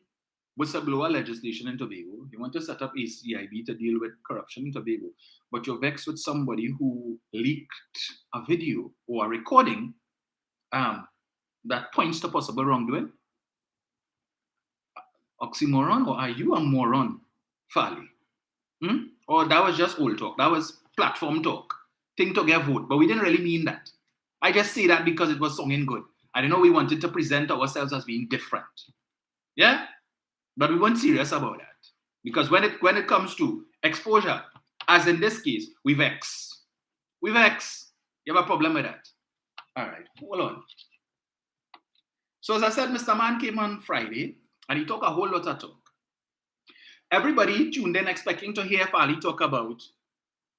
whistleblower legislation in Tobago, you want to set up ACIB to deal with corruption in Tobago, but you're vexed with somebody who leaked a video or a recording that points to possible wrongdoing? Oxymoron, or are you a moron, Fali? Or that was just old talk, that was platform talk, thing to get vote, but we didn't really mean that. I just say that because it was sounding good. I don't know, we wanted to present ourselves as being different. Yeah? But we weren't serious about that. Because when it comes to exposure, as in this case, we vex. We vex. You have a problem with that? All right, hold on. So as I said, Mr. Man came on Friday, and he talked a whole lot of talk. Everybody tuned in expecting to hear Fali talk about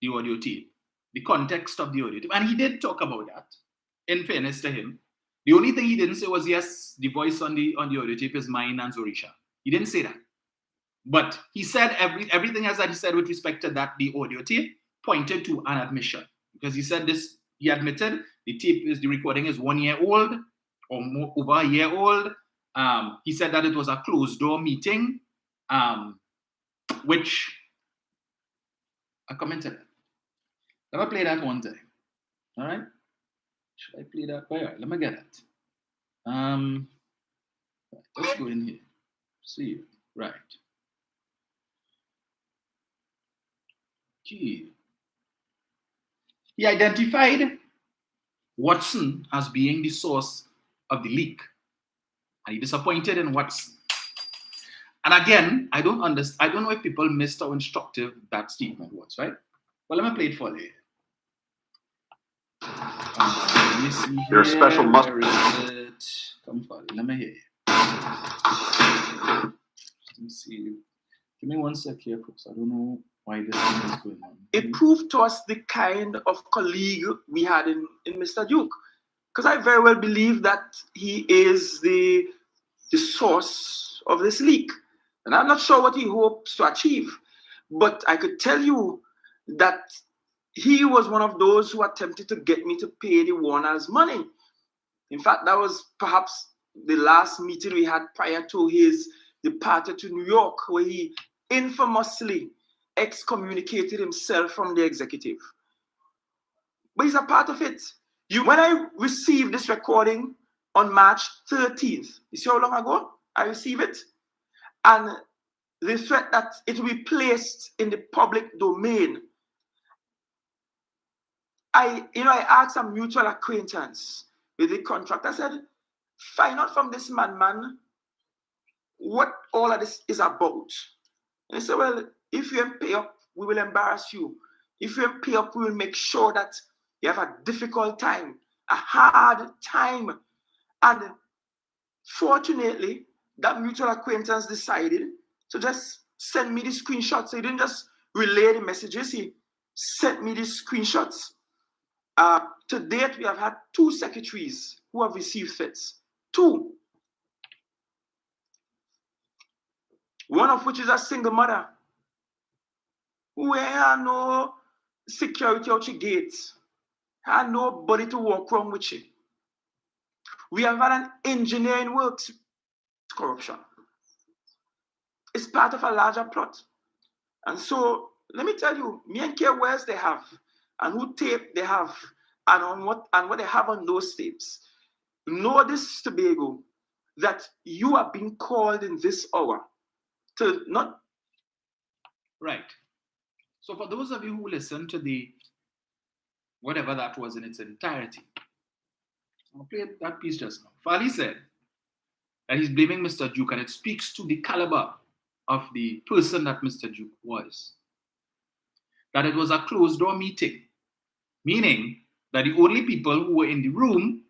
the audio tape, the context of the audio tape. And he did talk about that, in fairness to him. The only thing he didn't say was, yes, the voice on the audio tape is mine and Zorisha. He didn't say that. But he said everything else that he said with respect to that, the audio tape, pointed to an admission. Because he said this, he admitted the recording is 1 year old or more, over a year old. He said that it was a closed door meeting, which I commented on. Let me play that one time. All right? Should I play that? All right, let me get it. Let's go in here. See, right. Gee. He identified Watson as being the source of the leak. And he disappointed in Watson. And again, I don't know if people missed how instructive that statement was, right? Well, let me play it for you. Let me see here. Your special must. Where is it? Come for it. Let me hear. Let me see. Give me 1 sec here, folks. I don't know why this thing is going on. It proved to us the kind of colleague we had in Mr. Duke. Because I very well believe that he is the source of this leak. And I'm not sure what he hopes to achieve. But I could tell you that he was one of those who attempted to get me to pay the Warners money. In fact, that was perhaps the last meeting we had prior to his departure to New York, where he infamously excommunicated himself from the executive. But he's a part of it. When I received this recording on March 13th, you see how long ago I received it? And the threat that it will be placed in the public domain, I asked a mutual acquaintance with the contract. I said, find out from this man, what all of this is about. And he said, well, if you don't pay up, we will embarrass you. If you don't pay up, we will make sure that you have a difficult time, a hard time. And fortunately, that mutual acquaintance decided to just send me the screenshots. So he didn't just relay the messages, he sent me the screenshots. To date, we have had 2 secretaries who have received fits. 2. One of which is a single mother who had no security out your gates, had nobody to walk around with you. We have had an engineer in works corruption. It's part of a larger plot. And so, let me tell you, me and care where's they have, and who tape they have, and on what they have on those tapes. Know this, Tobago, that you are being called in this hour to not. Right. So for those of you who listened to the whatever that was in its entirety, I'll play that piece just now. Fali said that he's blaming Mr. Duke, and it speaks to the caliber of the person that Mr. Duke was. That it was a closed door meeting, meaning that the only people who were in the room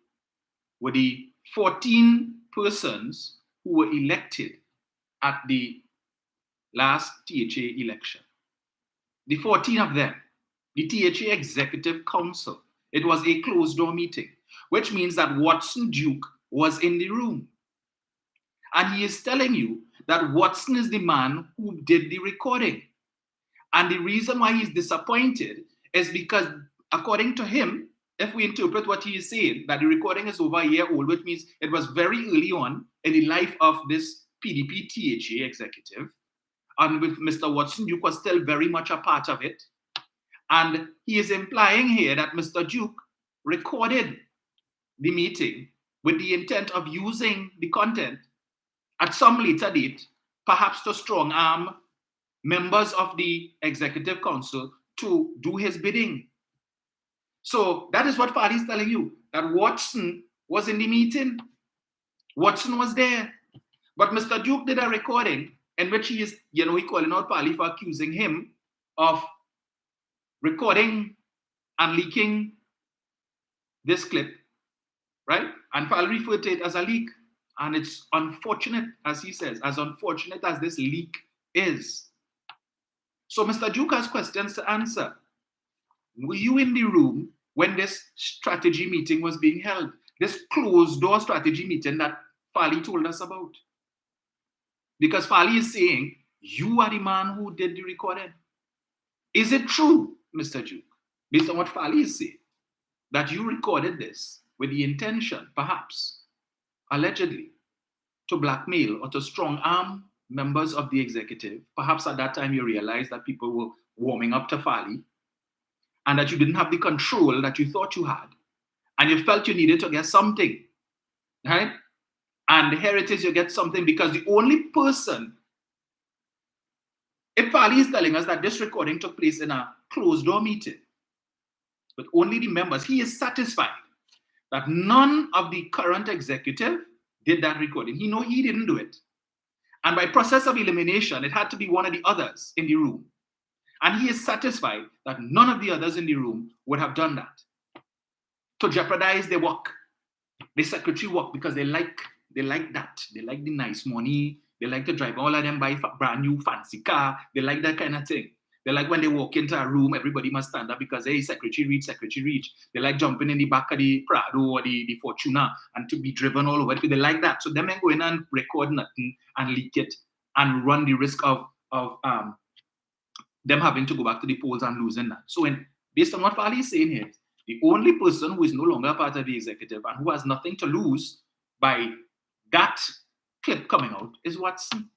were the 14 persons who were elected at the last THA election. The 14 of them, the THA Executive Council. It was a closed door meeting, which means that Watson Duke was in the room. And he is telling you that Watson is the man who did the recording. And the reason why he's disappointed is because, according to him, if we interpret what he is saying, that the recording is over a year old, which means it was very early on in the life of this PDP THA executive, and with Mr. Watson Duke was still very much a part of it. And he is implying here that Mr. Duke recorded the meeting with the intent of using the content at some later date, perhaps to strong arm members of the Executive Council to do his bidding. So that is what Fali is telling you, that Watson was in the meeting. Watson was there. But Mr. Duke did a recording in which he is, he calling out Fali for accusing him of recording and leaking this clip, right? And Fali referred to it as a leak. And it's unfortunate, as he says, as unfortunate as this leak is. So Mr. Duke has questions to answer. Were you in the room when this strategy meeting was being held? This closed door strategy meeting that Fali told us about? Because Fali is saying, you are the man who did the recording. Is it true, Mr. Duke, based on what Fali is saying, that you recorded this with the intention, perhaps, allegedly, to blackmail or to strong arm members of the executive? Perhaps at that time you realized that people were warming up to Fali and that you didn't have the control that you thought you had, and you felt you needed to get something, right? And here it is, you get something because the only person, if Fali is telling us that this recording took place in a closed door meeting, but only the members, he is satisfied that none of the current executive did that recording. He know he didn't do it. And by process of elimination, it had to be one of the others in the room. And he is satisfied that none of the others in the room would have done that to jeopardize their work, the secretary work, because they like that. They like the nice money. They like to drive. All of them buy brand new fancy car. They like that kind of thing. They like when they walk into a room, everybody must stand up because, hey, secretary reach, secretary reach. They like jumping in the back of the Prado or the Fortuna and to be driven all over. They like that. So them ain't going and record nothing and leak it and run the risk of them having to go back to the polls and losing that. So based on what Fali is saying here, the only person who is no longer part of the executive and who has nothing to lose by that clip coming out is Watson.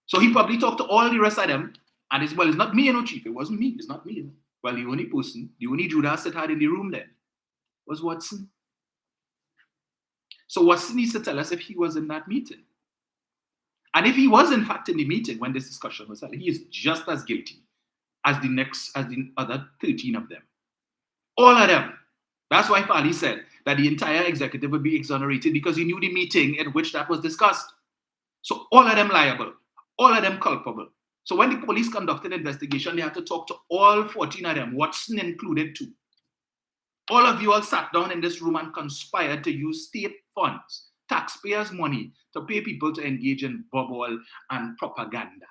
So he probably talked to all the rest of them, and it's not me, Chief. It wasn't me. It's not me. Well, the only person, the only Judas that had in the room then was Watson. So Watson needs to tell us if he was in that meeting. And if he was, in fact, in the meeting when this discussion was held, he is just as guilty as the other 13 of them. All of them. That's why Fali said that the entire executive would be exonerated, because he knew the meeting in which that was discussed. So all of them liable, all of them culpable. So when the police conducted an investigation, they had to talk to all 14 of them, Watson included too. All of you all sat down in this room and conspired to use state funds, taxpayers' money, to pay people to engage in bubble and propaganda.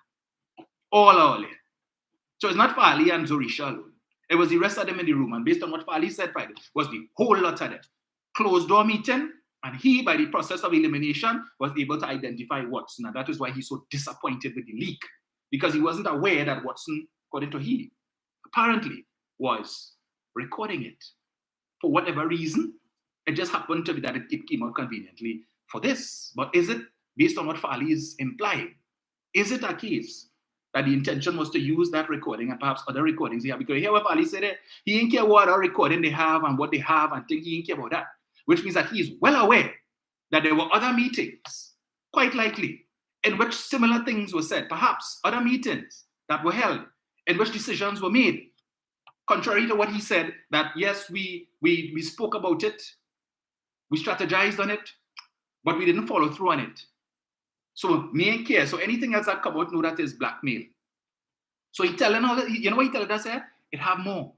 All. So it's not Fali and Zorisha alone. It was the rest of them in the room. And based on what Fali said Friday, was the whole lot of them. Closed door meeting, and he, by the process of elimination, was able to identify Watson. And that is why he's so disappointed with the leak, because he wasn't aware that Watson, according to he, apparently was recording it. For whatever reason, it just happened to be that it came out conveniently for this. But is it, based on what Fali is implying, is it a case that the intention was to use that recording and perhaps other recordings he have? Because you hear what Fali said, he didn't care what other recording they have and what they have, and think he didn't care about that. Which means that he is well aware that there were other meetings, quite likely, in which similar things were said, perhaps other meetings that were held, in which decisions were made. Contrary to what he said, that yes, we spoke about it, we strategized on it, but we didn't follow through on it. So me ain't care. So anything else that come out, know that is blackmail. So he telling all that, you know what he telling us here? It have more.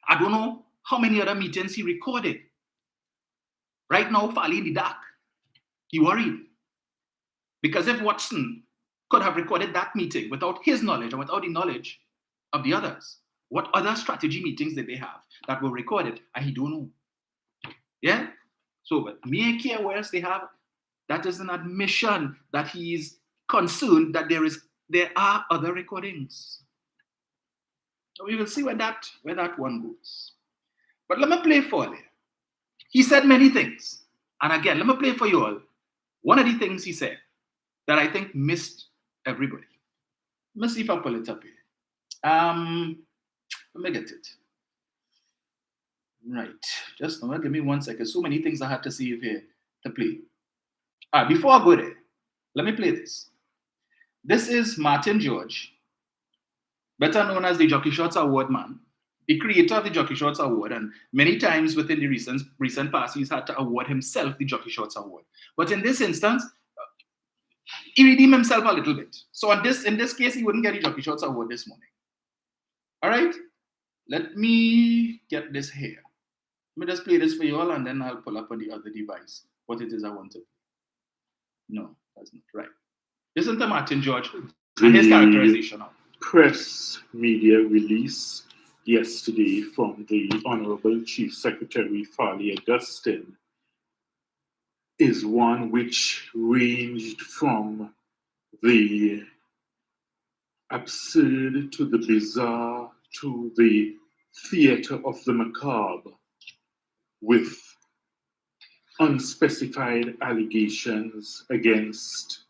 I don't know how many other meetings he recorded. Right now, Fali in the dark. He worried. Because if Watson could have recorded that meeting without his knowledge and without the knowledge of the others, what other strategy meetings did they have that were recorded and he don't know? Yeah? So, but me care where else they have, that is an admission that he is concerned that there are other recordings. So we will see where that one goes. But let me play for you. He said many things. And again, let me play for you all. One of the things he said that I think missed everybody. Let me see if I pull it up here. Let me get it. Right. Just give me 1 second. So many things I have to see here to play. Before I go there, let me play this. This is Martin George, better known as the Jockey Shorts Award man, the creator of the Jockey Shorts Award, and many times within the recent past, he's had to award himself the Jockey Shorts Award. But in this instance, he redeemed himself a little bit. So in this case, he wouldn't get the Jockey Shorts Award this morning. All right? Let me get this here. Let me just play this for you all, and then I'll pull up on the other device what it is I want to play. No, that's not right. Listen to Martin George and his characterization of press media release yesterday from the Honorable Chief Secretary Fali Augustine is one which ranged from the absurd to the bizarre to the theater of the macabre, with unspecified allegations against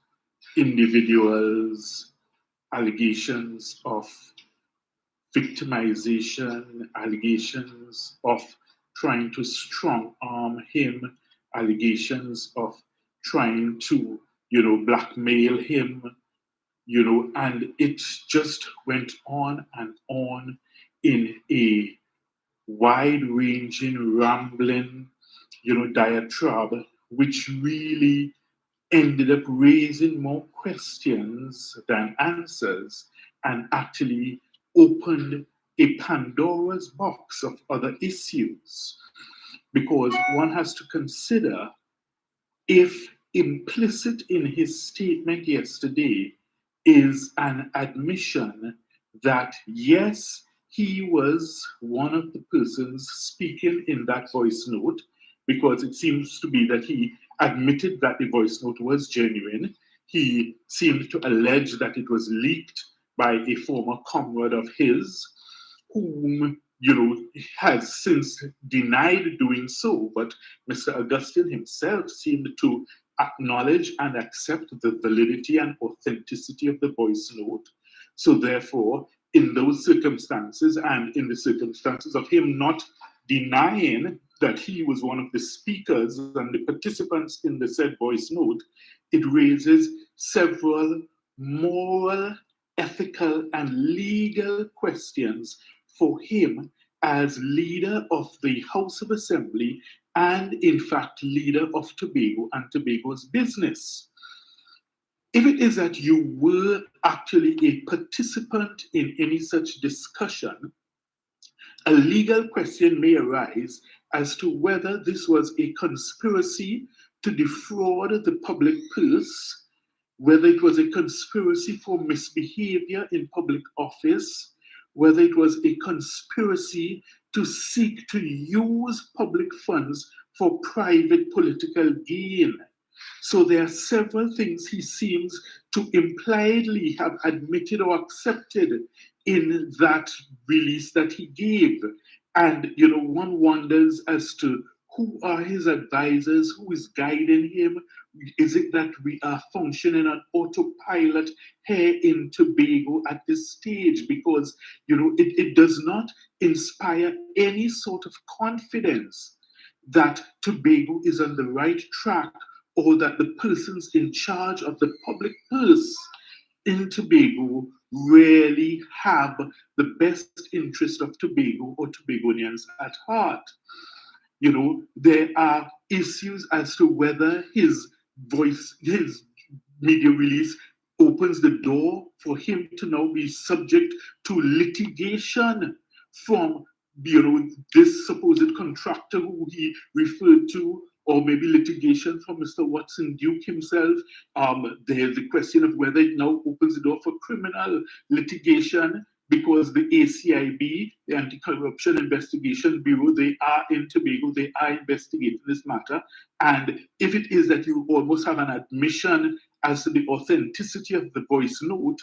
individuals, allegations of victimization, allegations of trying to strong arm him, allegations of trying to, blackmail him, and it just went on and on in a wide-ranging, rambling, diatribe, which really ended up raising more questions than answers, and actually opened a Pandora's box of other issues. Because one has to consider if implicit in his statement yesterday is an admission that, yes, he was one of the persons speaking in that voice note, because it seems to be that he admitted that the voice note was genuine. He seemed to allege that it was leaked by a former comrade of his, whom, has since denied doing so. But Mr. Augustine himself seemed to acknowledge and accept the validity and authenticity of the voice note. So therefore, in those circumstances, and in the circumstances of him not denying that he was one of the speakers and the participants in the said voice note, it raises several moral ethical and legal questions for him as leader of the House of Assembly and, in fact, leader of Tobago and Tobago's business. If it is that you were actually a participant in any such discussion, a legal question may arise as to whether this was a conspiracy to defraud the public purse, whether it was a conspiracy for misbehavior in public office, whether it was a conspiracy to seek to use public funds for private political gain. So there are several things he seems to impliedly have admitted or accepted in that release that he gave. And, one wonders as to who are his advisors, who is guiding him. Is it that we are functioning on autopilot here in Tobago at this stage? Because, it does not inspire any sort of confidence that Tobago is on the right track, or that the persons in charge of the public purse in Tobago really have the best interest of Tobago or Tobagonians at heart. There are issues as to whether his media release opens the door for him to now be subject to litigation from this supposed contractor who he referred to, or maybe litigation from Mr. Watson Duke himself. There's the question of whether it now opens the door for criminal litigation, because the ACIB, the Anti-Corruption Investigation Bureau, they are in Tobago, they are investigating this matter. And if it is that you almost have an admission as to the authenticity of the voice note,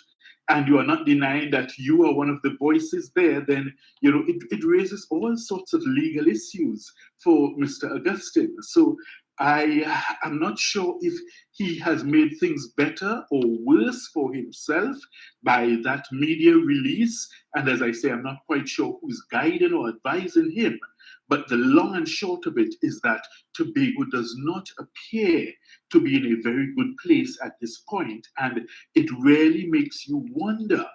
and you are not denying that you are one of the voices there, then it raises all sorts of legal issues for Mr. Augustine. So I am not sure if he has made things better or worse for himself by that media release. And as I say, I'm not quite sure who's guiding or advising him. But the long and short of it is that Tobago does not appear to be in a very good place at this point. And it really makes you wonder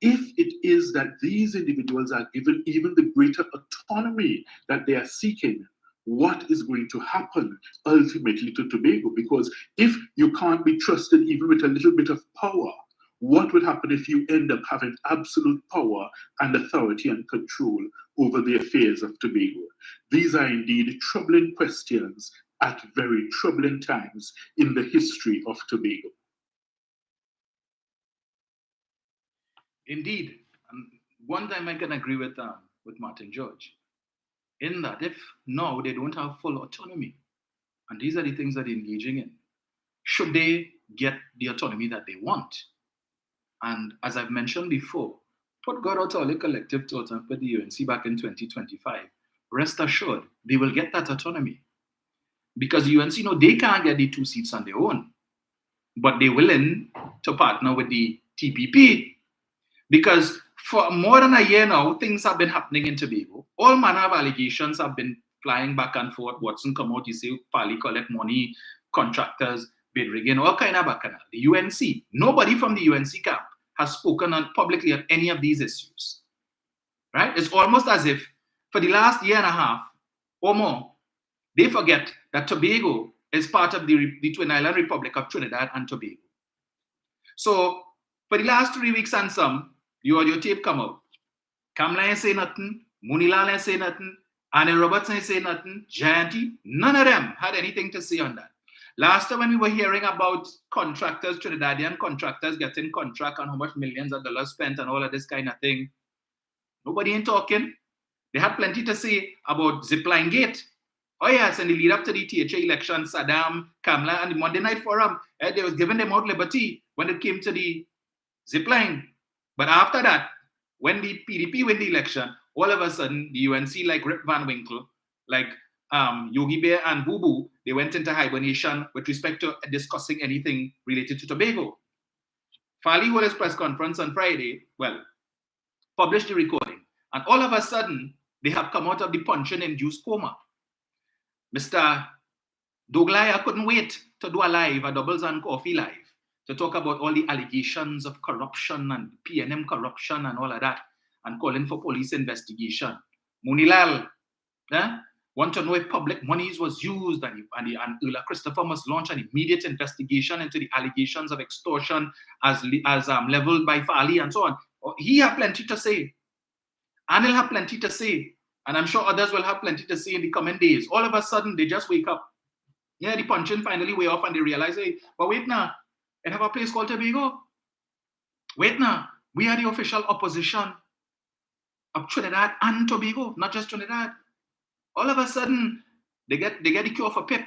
if it is that these individuals are given even the greater autonomy that they are seeking, what is going to happen ultimately to Tobago? Because if you can't be trusted even with a little bit of power, what would happen if you end up having absolute power and authority and control over the affairs of Tobago? These are indeed troubling questions at very troubling times in the history of Tobago. Indeed. One time I can agree with Martin George, in that if now they don't have full autonomy, and these are the things that they're engaging in, should they get the autonomy that they want? And as I've mentioned before, put God out all the collective thought and put the UNC back in 2025. Rest assured, they will get that autonomy. Because the UNC, they can't get the 2 seats on their own, but they're willing to partner with the TPP. Because for more than a year now, things have been happening in Tobago. All manner of allegations have been flying back and forth. Watson come out, you say, Pali collect money, contractors, bid rigging, all kind of bacchanal. The UNC, nobody from the UNC camp has spoken on publicly on any of these issues. Right? It's almost as if for the last year and a half or more, they forget that Tobago is part of the Twin Island Republic of Trinidad and Tobago. So for the last 3 weeks and some, the audio tape come out. Kamla ain't say nothing, Munilal ain't say nothing, Annie Roberts ain't say nothing, Jayanti, none of them had anything to say on that. Last time when we were hearing about contractors, Trinidadian contractors getting contract and how much millions of dollars spent and all of this kind of thing, nobody ain't talking. They had plenty to say about Zipline Gate. Oh yes, and the lead up to the THA election, Saddam, Kamla, and the Monday Night Forum, they was giving them out liberty when it came to the Zipline. But after that, when the PDP win the election, all of a sudden, the UNC, like Rip Van Winkle, like Yogi Bear and Boo Boo, they went into hibernation with respect to discussing anything related to Tobago. Fali held his press conference on Friday, published the recording, and all of a sudden, they have come out of the punching-induced coma. Mr. Doglaya couldn't wait to do a Doubles and Coffee live. to talk about all the allegations of corruption and PNM corruption and all of that, and calling for police investigation. Munilal, want to know if public monies was used, and Ula Christopher must launch an immediate investigation into the allegations of extortion as leveled by Fali and so on. He have plenty to say. And he'll have plenty to say. And I'm sure others will have plenty to say in the coming days. All of a sudden, they just wake up. Yeah, the punching finally way off and they realize, hey, but wait now, it have a place called Tobago. Wait now, we are the official opposition of Trinidad and Tobago, not just Trinidad. All of a sudden, they get the cure for PIP.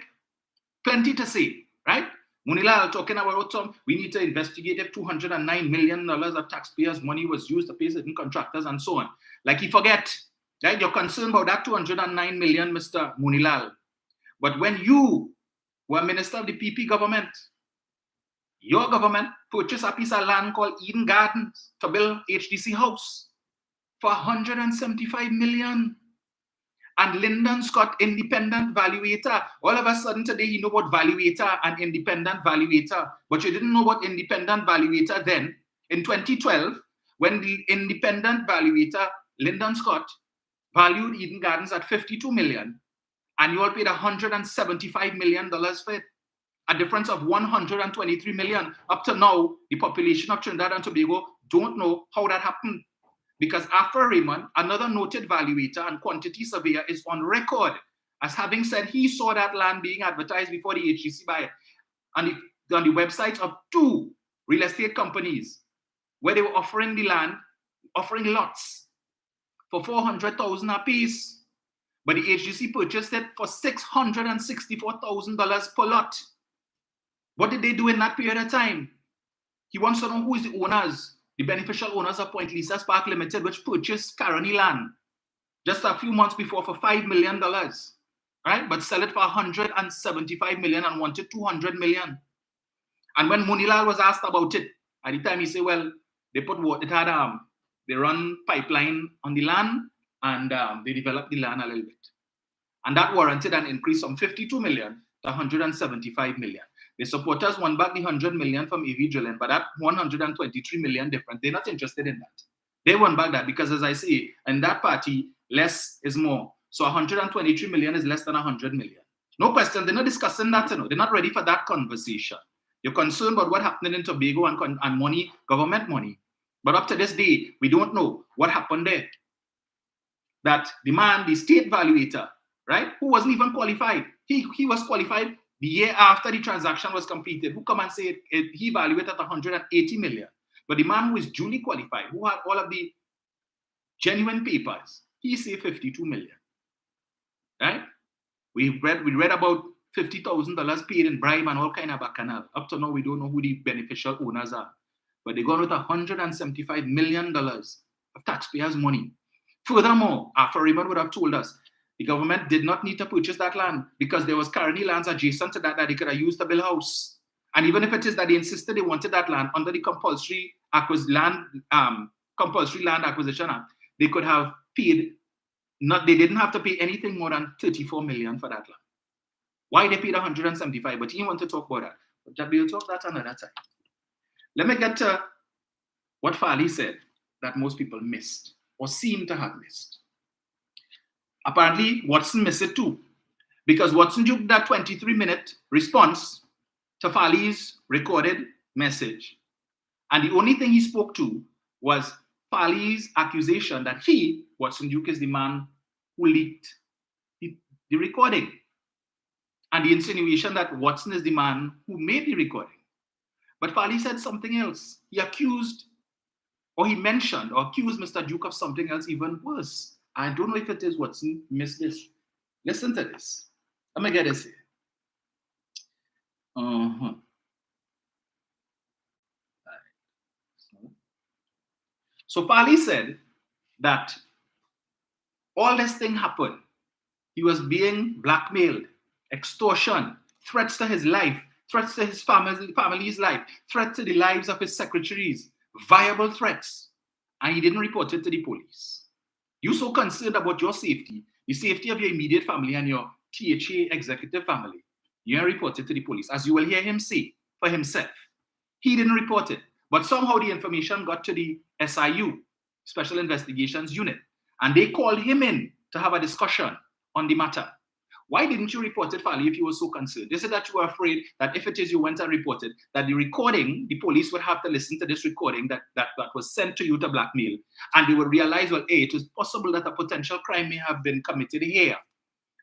Plenty to say, right? Munilal talking about some, we need to investigate if $209 million of taxpayers' money was used to pay certain contractors and so on. Like you forget, right? You're concerned about that $209 million, Mr. Munilal. But when you were Minister of the PP government, your government purchased a piece of land called Eden Gardens to build HDC House for $175 million. And Lyndon Scott, independent valuator. All of a sudden today, you know about valuator and independent valuator. But you didn't know about independent valuator then. In 2012, when the independent valuator, Lyndon Scott, valued Eden Gardens at $52 million, and you all paid $175 million for it. A difference of $123 million. Up to now, the population of Trinidad and Tobago don't know how that happened. Because after Raymond, another noted valuator and quantity surveyor is on record as having said he saw that land being advertised before the HGC by it on the websites of 2 real estate companies where they were offering the land, offering lots for $400,000 a piece. But the HGC purchased it for $664,000 per lot. What did they do in that period of time? He wants to know who is the owners. The beneficial owners of Point Lisa Park Limited, which purchased Caroni land just a few months before for $5 million, right? But sell it for $175 million and wanted $200 million. And when Munilal was asked about it, at the time he said, well, they put water, it had they run pipeline on the land and they developed the land a little bit. And that warranted an increase from $52 million to $175 million. The supporters won back the $100 million from AV Drilling, but that $123 million different. They're not interested in that. They won back that because, as I say, in that party, less is more. So $123 million is less than $100 million. No question. They're not discussing that. They're not ready for that conversation. You're concerned about what happened in Tobago and money, government money. But up to this day, we don't know what happened there. That the man, the state valuator, right, who wasn't even qualified. He was qualified the year after the transaction was completed, who come and say he valued at $180 million. But the man who is duly qualified, who had all of the genuine papers, he say $52 million. Right? We read about $50,000 paid in bribe and all kind of bacchanal. Up to now, we don't know who the beneficial owners are. But they gone with $175 million of taxpayers' money. Furthermore, after Raymond would have told us, the government did not need to purchase that land because there was currently lands adjacent to that they could have used to build a house. And even if it is that they insisted they wanted that land under the compulsory land acquisition act, they could have paid, they didn't have to pay anything more than $34 million for that land. Why they paid $175? But he want to talk about that. But we'll talk that another time. Let me get to what Fali said that most people missed or seem to have missed. Apparently, Watson missed it too, because Watson took that 23-minute response to Fali's recorded message. And the only thing he spoke to was Fali's accusation that he, Watson Duke, is the man who leaked the recording. And the insinuation that Watson is the man who made the recording. But Fali said something else. He accused, or he mentioned, or accused Mr. Duke of something else even worse. I don't know if it is Watson missed this. Listen to this. Let me get this here. So Fali said that all this thing happened. He was being blackmailed, extortion, threats to his life, threats to his family's life, threats to the lives of his secretaries, viable threats. And he didn't report it to the police. You're so concerned about your safety, the safety of your immediate family and your THA executive family. You don't report it to the police, as you will hear him say for himself. He didn't report it. But somehow the information got to the SIU, Special Investigations Unit, and they called him in to have a discussion on the matter. Why didn't you report it, Fali, if you were so concerned? They said that you were afraid that if it is you went and reported, that the recording, the police would have to listen to this recording that was sent to you to blackmail, and they would realize, well, it is possible that a potential crime may have been committed here,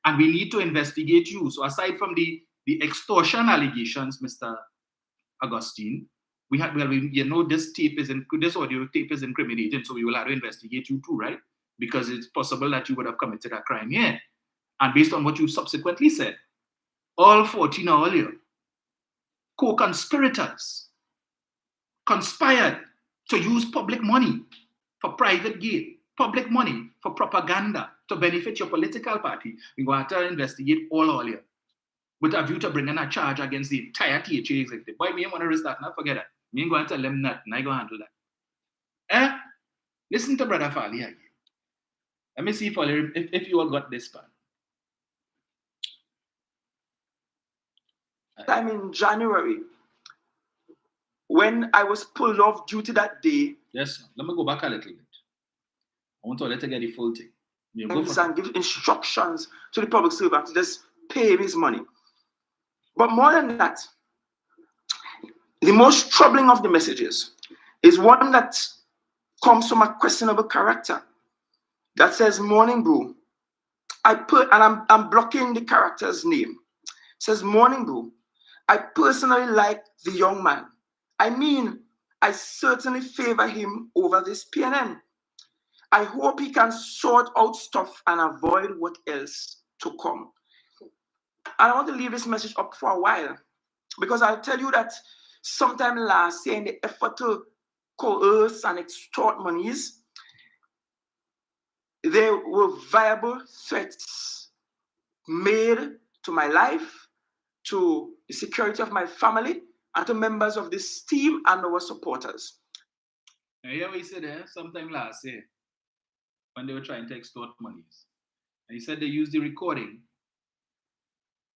and we need to investigate you. So aside from the extortion allegations, Mr. Augustine, we had, well, this audio tape is incriminating, so we will have to investigate you too, right? Because it's possible that you would have committed a crime here. And based on what you subsequently said, all 14 earlier co-conspirators conspired to use public money for private gain, public money for propaganda to benefit your political party. We will have to investigate all earlier with a view to bringing a charge against the entire THA executive. Boy, me ain't want to risk that, not forget that. Me ain't going to tell them that, and I go handle that. Listen to Brother Fali again. Let me see if you all got this part. Time in January, when I was pulled off duty that day. Yes, let me go back a little bit. I want to let her get the full thing. And give instructions to the public servant to just pay him his money. But more than that, the most troubling of the messages is one that comes from a questionable character that says, "Morning, bro." I'm blocking the character's name. It says, "Morning, bro. I personally like the young man. I mean, I certainly favor him over this PNN. I hope he can sort out stuff and avoid what else to come." And I want to leave this message up for a while, because I'll tell you that sometime last year, in the effort to coerce and extort monies, there were viable threats made to my life, to the security of my family, and to members of this team and our supporters. Now, here we said sometime last year, when they were trying to extort monies. And he said they used the recording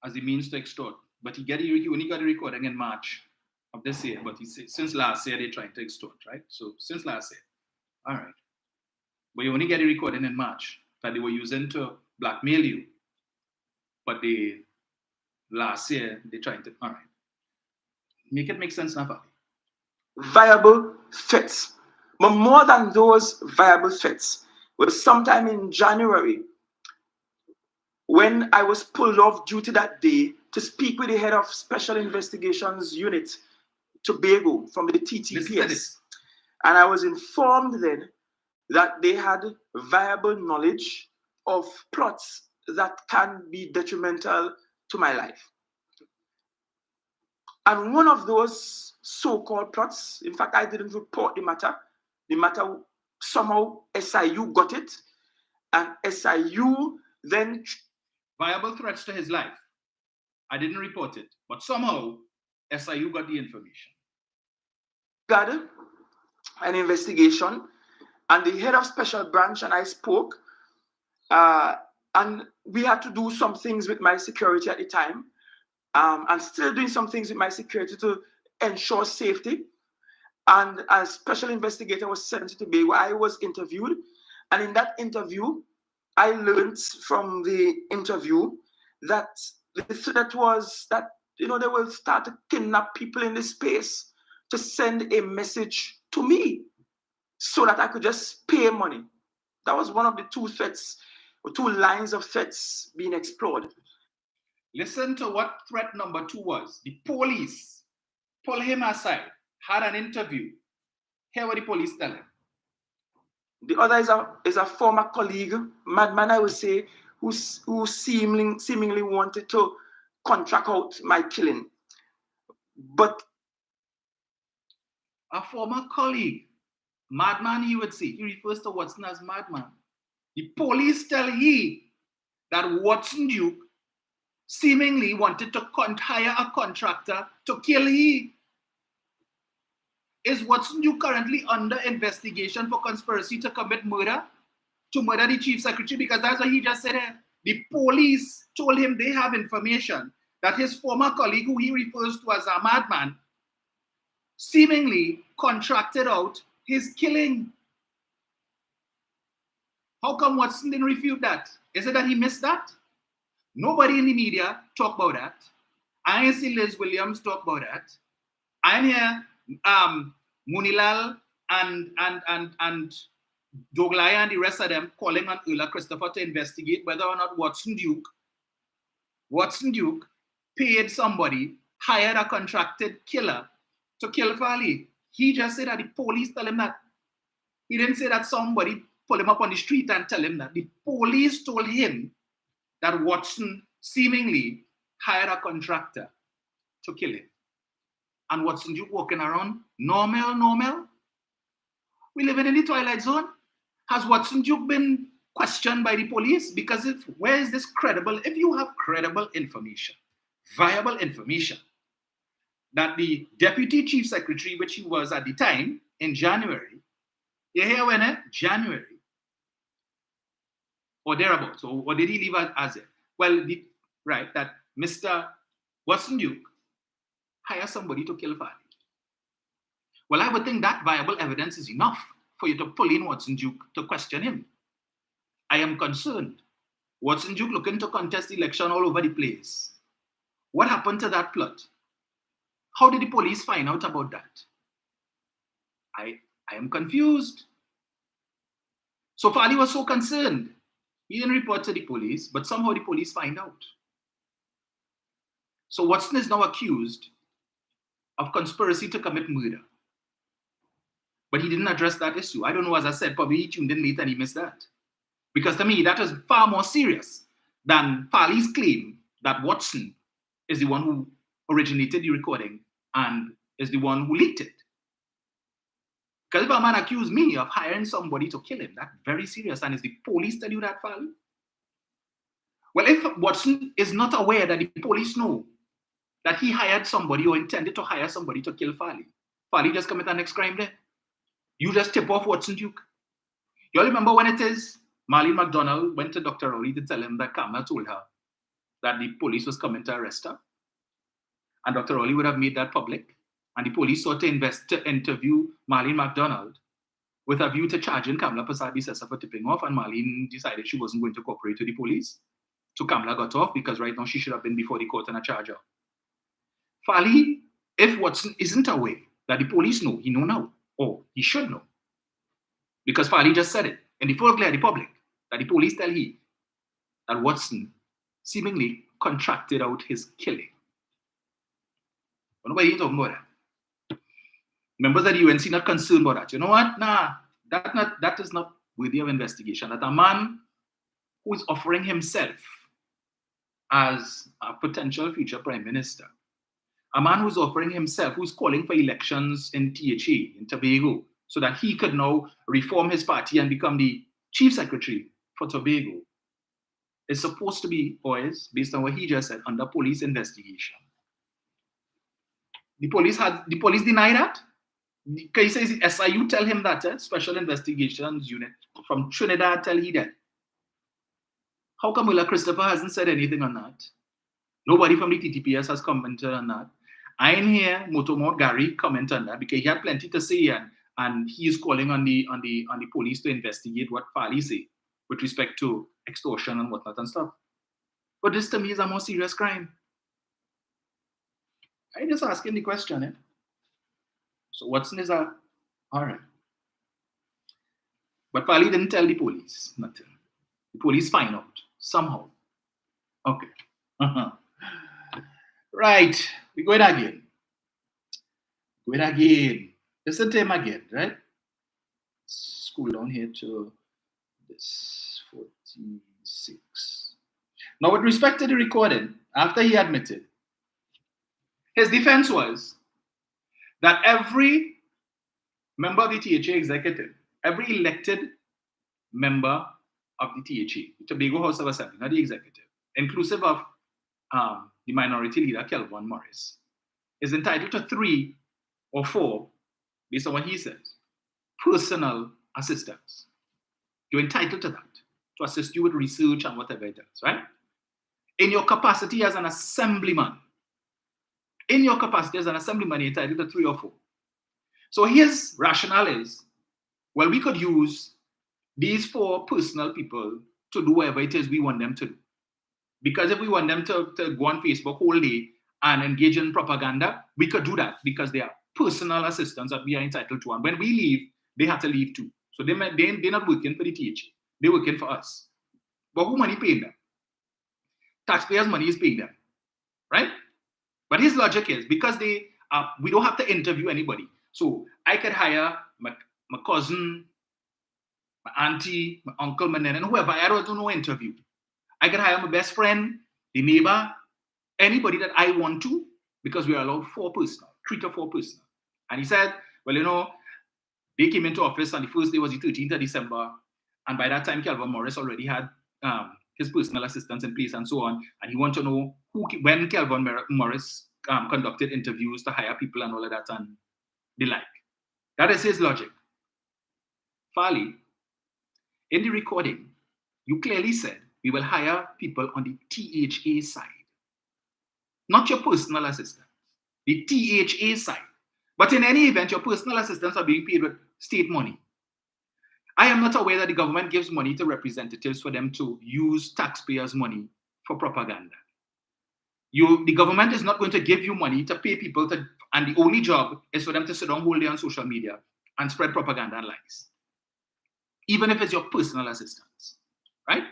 as the means to extort. But he only got the recording in March of this year. But he said since last year they're trying to extort, right? So since last year. All right. But you only get the recording in March that they were using to blackmail you. But last year they're trying to, all right. Make it make sense now. Viable threats. But more than those viable threats, was sometime in January, when I was pulled off duty that day to speak with the head of Special Investigations Unit, Tobago, from the TTPS. And I was informed then that they had viable knowledge of plots that can be detrimental to my life. And one of those so-called plots, in fact, I didn't report the matter. The matter, somehow SIU got it, and SIU then... Viable threats to his life. I didn't report it, but somehow SIU got the information. Got an investigation, and the head of special branch and I spoke, and we had to do some things with my security at the time, and still doing some things with my security to ensure safety. And a special investigator was sent to Tobago. I was interviewed, and in that interview, I learned from the interview that the threat was that, they will start to kidnap people in this space to send a message to me so that I could just pay money. That was one of the two threats, or two lines of threats being explored. Listen to what threat number 2 was. The police pull him aside, had an interview. Hear what the police tell him. The other is a former colleague, madman, I would say, who seemingly wanted to contract out my killing. But a former colleague, madman, he would say. He refers to Watson as madman. The police tell he that Watson Duke seemingly wanted to hire a contractor to kill he. Is Watson Duke currently under investigation for conspiracy to commit murder? To murder the chief secretary? Because that's what he just said here. The police told him they have information that his former colleague, who he refers to as a madman, seemingly contracted out his killing. How come Watson didn't refute that? Is it that he missed that? Nobody in the media talk about that. I ain't see Liz Williams talk about that. I ain't hear Munilal and Doglaya and the rest of them calling on Ulla Christopher to investigate whether or not Watson Duke paid somebody, hired a contracted killer to kill Farley. He just said that the police tell him that. He didn't say that somebody pull him up on the street and tell him that. The police told him that Watson seemingly hired a contractor to kill him. And Watson Duke walking around normal. We living in the Twilight Zone. Has Watson Duke been questioned by the police? Because where is this credible? If you have credible information, viable information, that the Deputy Chief Secretary, which he was at the time, in January, you hear when January, or thereabouts, or did he leave as it? Well, that Mr. Watson Duke hired somebody to kill Farley. Well, I would think that viable evidence is enough for you to pull in Watson Duke to question him. I am concerned. Watson Duke looking to contest election all over the place. What happened to that plot? How did the police find out about that? I am confused. So Farley was so concerned. He didn't report to the police, but somehow the police find out. So Watson is now accused of conspiracy to commit murder. But he didn't address that issue. I don't know, as I said, probably he tuned in late and he missed that. Because to me, that is far more serious than Farley's claim that Watson is the one who originated the recording and is the one who leaked it. Because if a man accused me of hiring somebody to kill him, that's very serious. And is the police tell you that, Farley? Well, if Watson is not aware that the police know that he hired somebody or intended to hire somebody to kill Farley, Farley just commit the next crime there. You just tip off Watson Duke. You all remember when it is Marlene McDonald went to Dr. Rowley to tell him that Kamala told her that the police was coming to arrest her. And Dr. Rowley would have made that public. And the police sought to interview Marlene McDonald with a view to charging Kamala Persad-Bissessar for tipping off. And Marlene decided she wasn't going to cooperate with the police. So Kamala got off because right now she should have been before the court on a charge. Farley, if Watson isn't aware that the police know, he know now. Or he should know. Because Farley just said it in the full glare of the public that the police tell him that Watson seemingly contracted out his killing. But nobody ain't talking about that. Members of the UNC not concerned about that. You know what? Nah, that is not worthy of investigation. That a man who is offering himself as a potential future prime minister, a man who's offering himself, who's calling for elections in THA, in Tobago, so that he could now reform his party and become the chief secretary for Tobago, is supposed to be, or is, based on what he just said, under police investigation. The police deny that. He says SIU tell him that, Special Investigations Unit from Trinidad tell he that. How come Ulla Christopher hasn't said anything on that? Nobody from the TTPS has commented on that. I ain't hear Motomort Gary comment on that because he had plenty to say and he is calling on the police to investigate what Farley say with respect to extortion and whatnot and stuff. But this to me is a more serious crime. I just asking the question, So Watson is all right. But Farley didn't tell the police nothing. The police find out somehow. Okay. Right. We go it again. It's the time again, right? Scroll down here to this 46. Now, with respect to the recording, after he admitted, his defense was that every member of the THA executive, every elected member of the THA, the Tobago House of Assembly, not the executive, inclusive of the minority leader, Kelvin Morris, is entitled to 3 or 4, based on what he says, personal assistance. You're entitled to that, to assist you with research and whatever it does, right? In your capacity as an assemblyman, you're entitled to 3 or 4. So his rationale is, well, we could use these 4 personal people to do whatever it is we want them to do. Because if we want them to go on Facebook whole day and engage in propaganda, we could do that because they are personal assistants that we are entitled to. And when we leave, they have to leave too. So they're not working for the THA. They're working for us. But who money paying them? Taxpayers' money is paying them, right? But his logic is because we don't have to interview anybody. So I could hire my cousin, my auntie, my uncle, my nan, and whoever. I don't do no interview. I could hire my best friend, the neighbor, anybody that I want to, because we are allowed 4 personal, 3 to 4 personal. And he said, well, they came into office and the first day was the 13th of December. And by that time, Kelvin Morris already had his personal assistants in place and so on. And he wanted to know when Kelvin Morris conducted interviews to hire people and all of that and the like. That is his logic. Farley, in the recording, you clearly said we will hire people on the THA side, not your personal assistants, the THA side. But in any event, your personal assistants are being paid with state money. I am not aware that the government gives money to representatives for them to use taxpayers' money for propaganda. The government is not going to give you money to pay people and the only job is for them to sit down whole day on social media and spread propaganda and lies. Even if it's your personal assistants, right?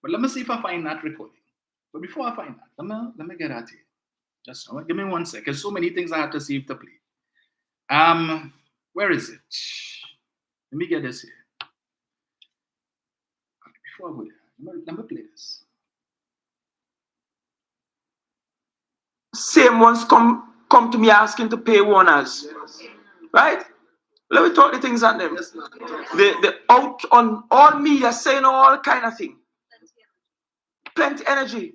But let me see if I find that recording. But before I find that, let me get at it. Just give me 1 second. There's so many things I have to save to play. Where is it? Let me get this here. Before I go there, let me play this. Same ones come to me asking to pay warners, right? Let me talk the things at them. They out on all media saying all kind of thing. Plenty energy.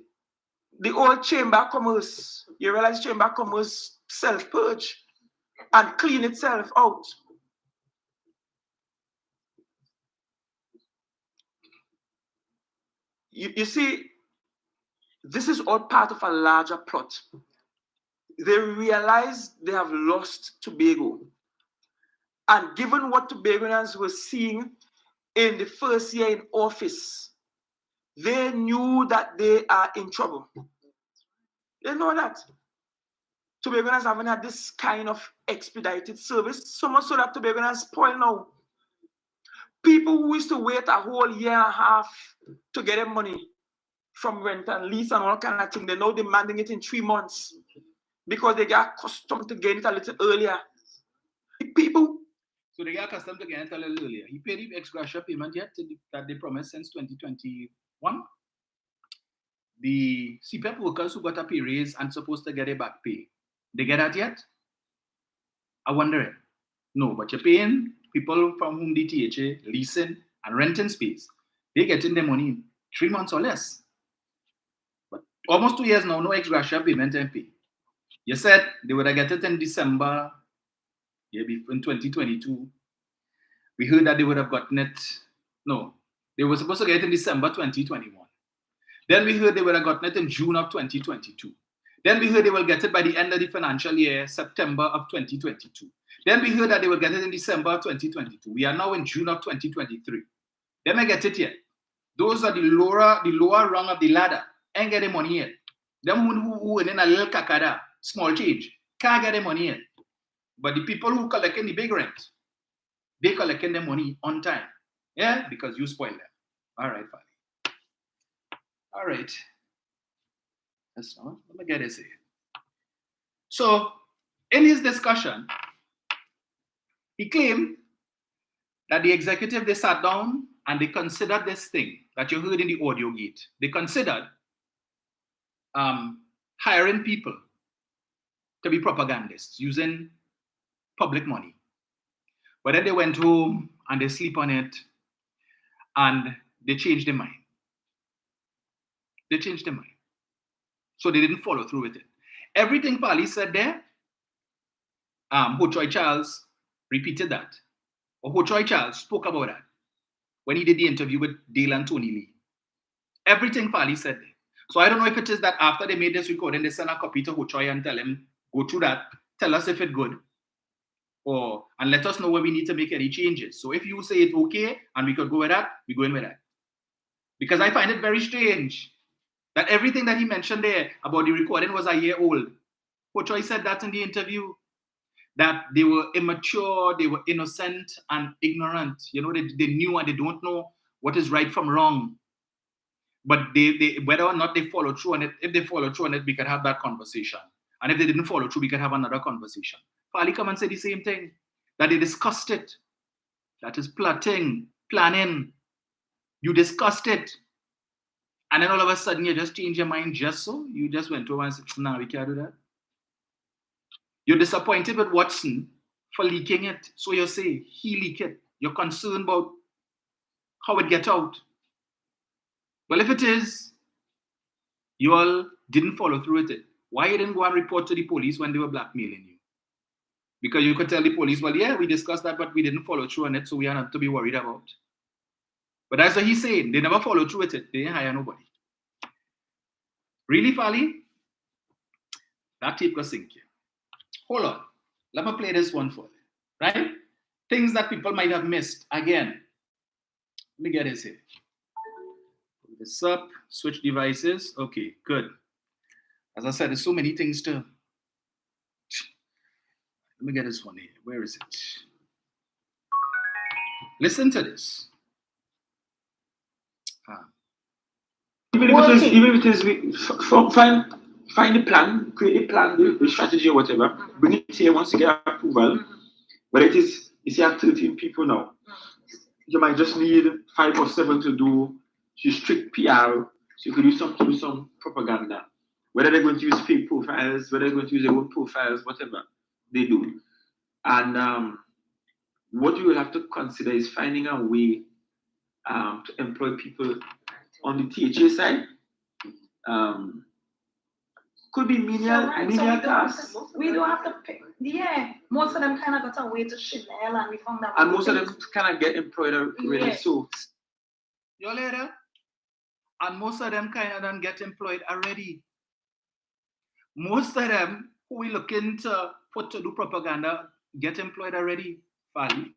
The old chamber of commerce. You realize chamber of commerce self-purge and clean itself out. You see, this is all part of a larger plot. They realize they have lost Tobago. And given what Tobagonians were seeing in the first year in office, they knew that they are in trouble. They know that. Tobagonians haven't had this kind of expedited service, so much so that Tobagonians spoil now. People who used to wait a whole year and a half to get their money from rent and lease and all kind of thing, they're now demanding it in 3 months because they got accustomed to getting it a little earlier. So they got accustomed to getting it a little earlier. He paid the ex gratia payment yet that they promised since 2021. The CPEP workers who got a pay raise and supposed to get a back pay, they get that yet? I wonder. No, but you're paying people from whom the THA leasing and renting space. They're getting their money in 3 months or less. But almost 2 years now, no ex gratia payment and pay. You said they would have get it in December, maybe in 2022. We heard that they would have gotten it. No, they were supposed to get it in December 2021. Then we heard they would have gotten it in June of 2022. Then we heard they will get it by the end of the financial year, September of 2022. Then we heard that they will get it in December of 2022. We are now in June of 2023. They may get it yet. Those are the lower rung of the ladder. Ain't getting money yet. Them who in a little kakada, small change, can't get their money yet. But the people who collecting the big rent, they collecting their money on time. Yeah, because you spoil them. All right, fine. All right. That's not. Let me get this here. So, in his discussion, he claimed that the executive, they sat down and they considered this thing that you heard in the audio gate. They considered hiring people to be propagandists using public money. But then they went home and they sleep on it and they changed their mind. They changed their mind. So they didn't follow through with it. Everything Farley said there, Ho Choi Charles repeated that. Or Ho Choi Charles spoke about that when he did the interview with Dale and Tony Lee. Everything Farley said there. So I don't know if it is that after they made this recording, they sent a copy to Ho Choi and tell him, go through that, tell us if it's good. and let us know where we need to make any changes. So if you say it's okay and we could go with that, we go in with that. Because I find it very strange that everything that he mentioned there about the recording was a year old. Pochoy said that in the interview, that they were immature, they were innocent and ignorant. You know, they knew and they don't know what is right from wrong. But they whether or not they follow through on it, if they follow through on it, we can have that conversation. And if they didn't follow through, we can have another conversation. Fali come and say the same thing, that they discussed it. That is plotting, planning. You discussed it. And then all of a sudden, you just change your mind just so. You just went over and said, nah, we can't do that. You're disappointed with Watson for leaking it. So you say, he leaked it. You're concerned about how it gets out. Well, if it is, you all didn't follow through with it. Why you didn't go and report to the police when they were blackmailing you? Because you could tell the police, well, yeah, we discussed that, but we didn't follow through on it, so we are not to be worried about. But that's what he's saying. They never followed through with it. They didn't hire nobody. Really, Fali? That tape was sinking. Hold on. Let me play this one for you. Right? Things that people might have missed. Again, let me get this here. Put this up. Switch devices. Okay, good. As I said, there's so many things to... Let me get this one here. Where is it? Listen to this. Even if it is, find the plan, create a plan, the strategy or whatever, bring it here once you get approval. But it is, you have 13 people now. You might just need 5 or 7 to do strict PR, so you could do some propaganda. Whether they're going to use fake profiles, whether they're going to use their own profiles, whatever they do. And what you will have to consider is finding a way to employ people on the THA side. Could be media tasks. We don't have to pick. Yeah, most of them kind of got away to Chanel, and we found that. And most of them kind of get employed already. Yeah. So, you later. And most of them kind of don't get employed already. Most of them who we looking to put to do propaganda get employed already. Fali.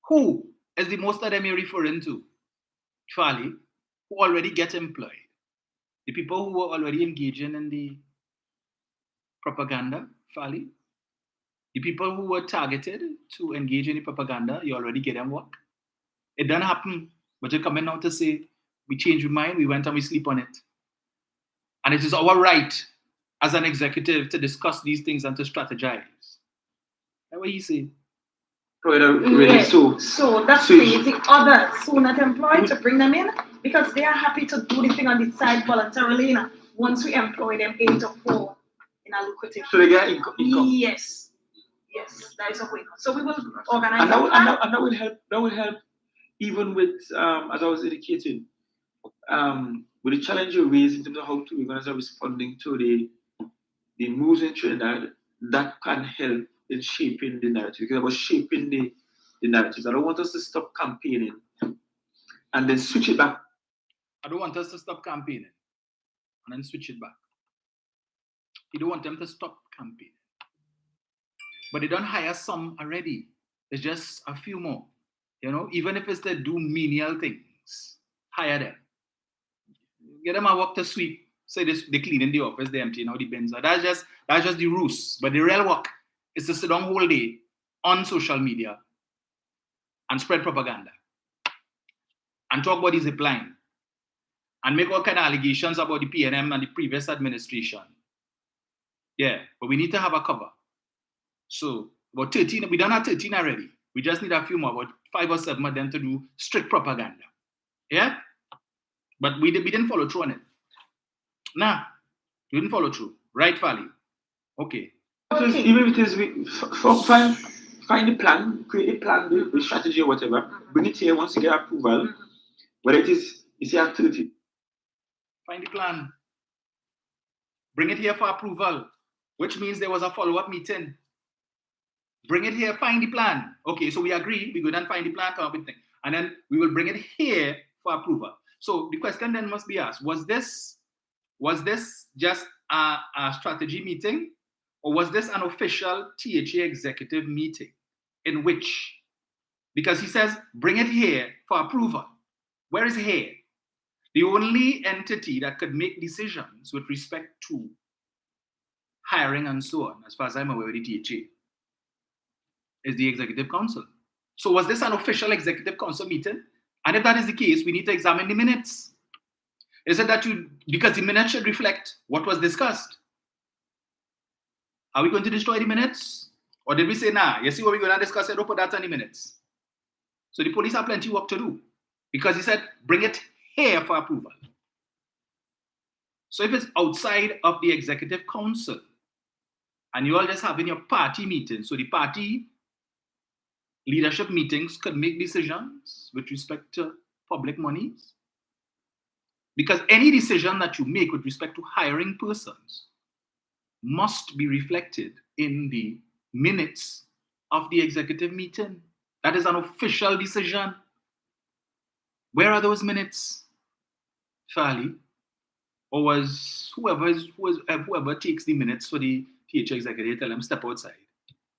Who is the most of them you're referring to? Fali, who already get employed. The people who were already engaging in the propaganda, Fali. The people who were targeted to engage in the propaganda, you already get them work. It doesn't happen, but you're coming out to say, we changed our mind, we went and we sleep on it. And it is our right as an executive to discuss these things and to strategize. That's what you say. Yeah. So that's phasing others who are not employed to bring them in because they are happy to do the thing on the side voluntarily. You know, once we employ them 8 or 4 in a lucrative. So they get income. Yes, that is a way. So we will organize. And that will help. That will help even with as I was indicating, with the challenge you raised in terms of how to organize responding to the moves in Trinidad, that can help in shaping the narrative. Because about shaping the narratives. I don't want us to stop campaigning and then switch it back. I don't want us to stop campaigning and then switch it back. You don't want them to stop campaigning. But they don't hire some already. There's just a few more. You know, even if it's to do menial things, hire them. Get them a work to sweep. Say this, they clean in the office, they empty out the bins. That's just the ruse. But the real work is to sit down whole day on social media and spread propaganda and talk about the zip line and make all kind of allegations about the PNM and the previous administration. Yeah, but we need to have a cover. So about 13, we don't have 13 already. We just need a few more, about 5 or 7 of them to do strict propaganda. Yeah? But we didn't follow through on it. Nah, we didn't follow through. Right, Fali? Okay. Even if it is, find the plan, create a plan, the strategy or whatever, bring it here once you get approval. Whether it is, you have 30. Find the plan. Bring it here for approval, which means there was a follow-up meeting. Bring it here, find the plan. Okay, so we agree, we go and find the plan, come up with things. And then we will bring it here for approval. So the question then must be asked, was this just a strategy meeting? Or was this an official THA executive meeting in which, because he says, bring it here for approval. Where is here? The only entity that could make decisions with respect to hiring and so on, as far as I'm aware with the THA, is the Executive Council. So was this an official Executive Council meeting? And if that is the case, we need to examine the minutes. Is it that because the minutes should reflect what was discussed? Are we going to destroy the minutes? Or did we say, nah, you see what we're going to discuss, don't put that on the minutes? So the police have plenty of work to do. Because he said, bring it here for approval. So if it's outside of the Executive Council, and you all just having your party meetings, so the party leadership meetings could make decisions with respect to public monies. Because any decision that you make with respect to hiring persons must be reflected in the minutes of the executive meeting. That is an official decision. Where are those minutes, Farley? Or was whoever takes the minutes for the THA executive, tell them step outside.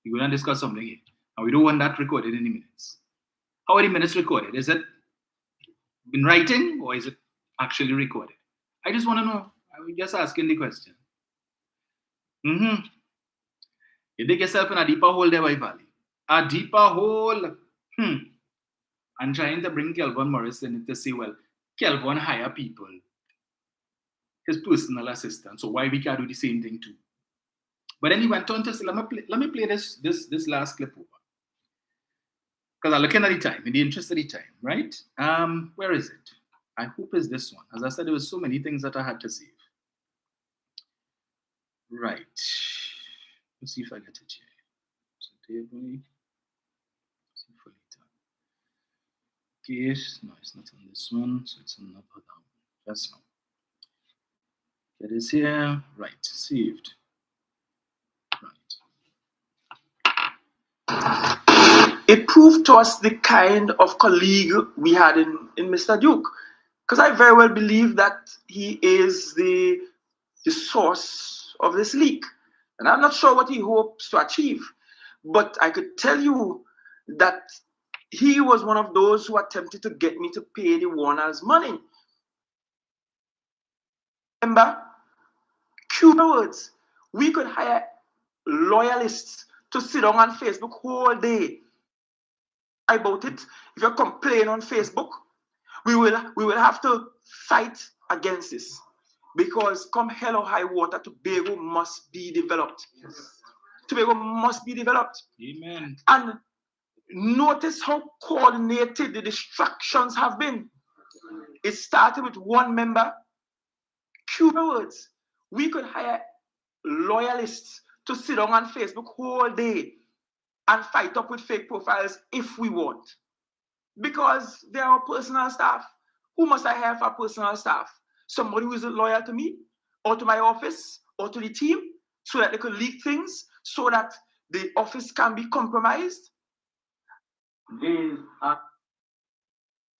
We're going to discuss something here. And we don't want that recorded in the minutes. How are the minutes recorded? Is it in writing or is it actually recorded? I just want to know. I'm just asking the question. You dig yourself in a deeper hole there, Valley. A deeper hole. And trying to bring Kelvin Morrison to say, well, Kelvin hire people, his personal assistant. So why we can't do the same thing too? But then he went on to say, let me play this last clip over. Because I'm looking at the time, in the interest of the time, right? Where is it? I hope it's this one. As I said, there were so many things that I had to save. Right. Let's see if I get it here. So table. See for later. Okay, no, it's not on this one, so it's on another one. Just now. Get this here. Right, saved. Right. It proved to us the kind of colleague we had in Mr. Duke. Because I very well believe that he is the source of this leak. And I'm not sure what he hopes to achieve. But I could tell you that he was one of those who attempted to get me to pay the Warners money. Remember, Cuba words, we could hire loyalists to sit down on Facebook all day. About it, if you complain on Facebook, we will have to fight against this, because come hell or high water, Tobago must be developed. Yes. Tobago must be developed. Amen. And notice how coordinated the distractions have been. It started with one member. Cuba words, we could hire loyalists to sit down on Facebook all day and fight up with fake profiles if we want. Because they are our personal staff. Who must I hire for personal staff? Somebody who is loyal to me, or to my office, or to the team, so that they could leak things, so that the office can be compromised? But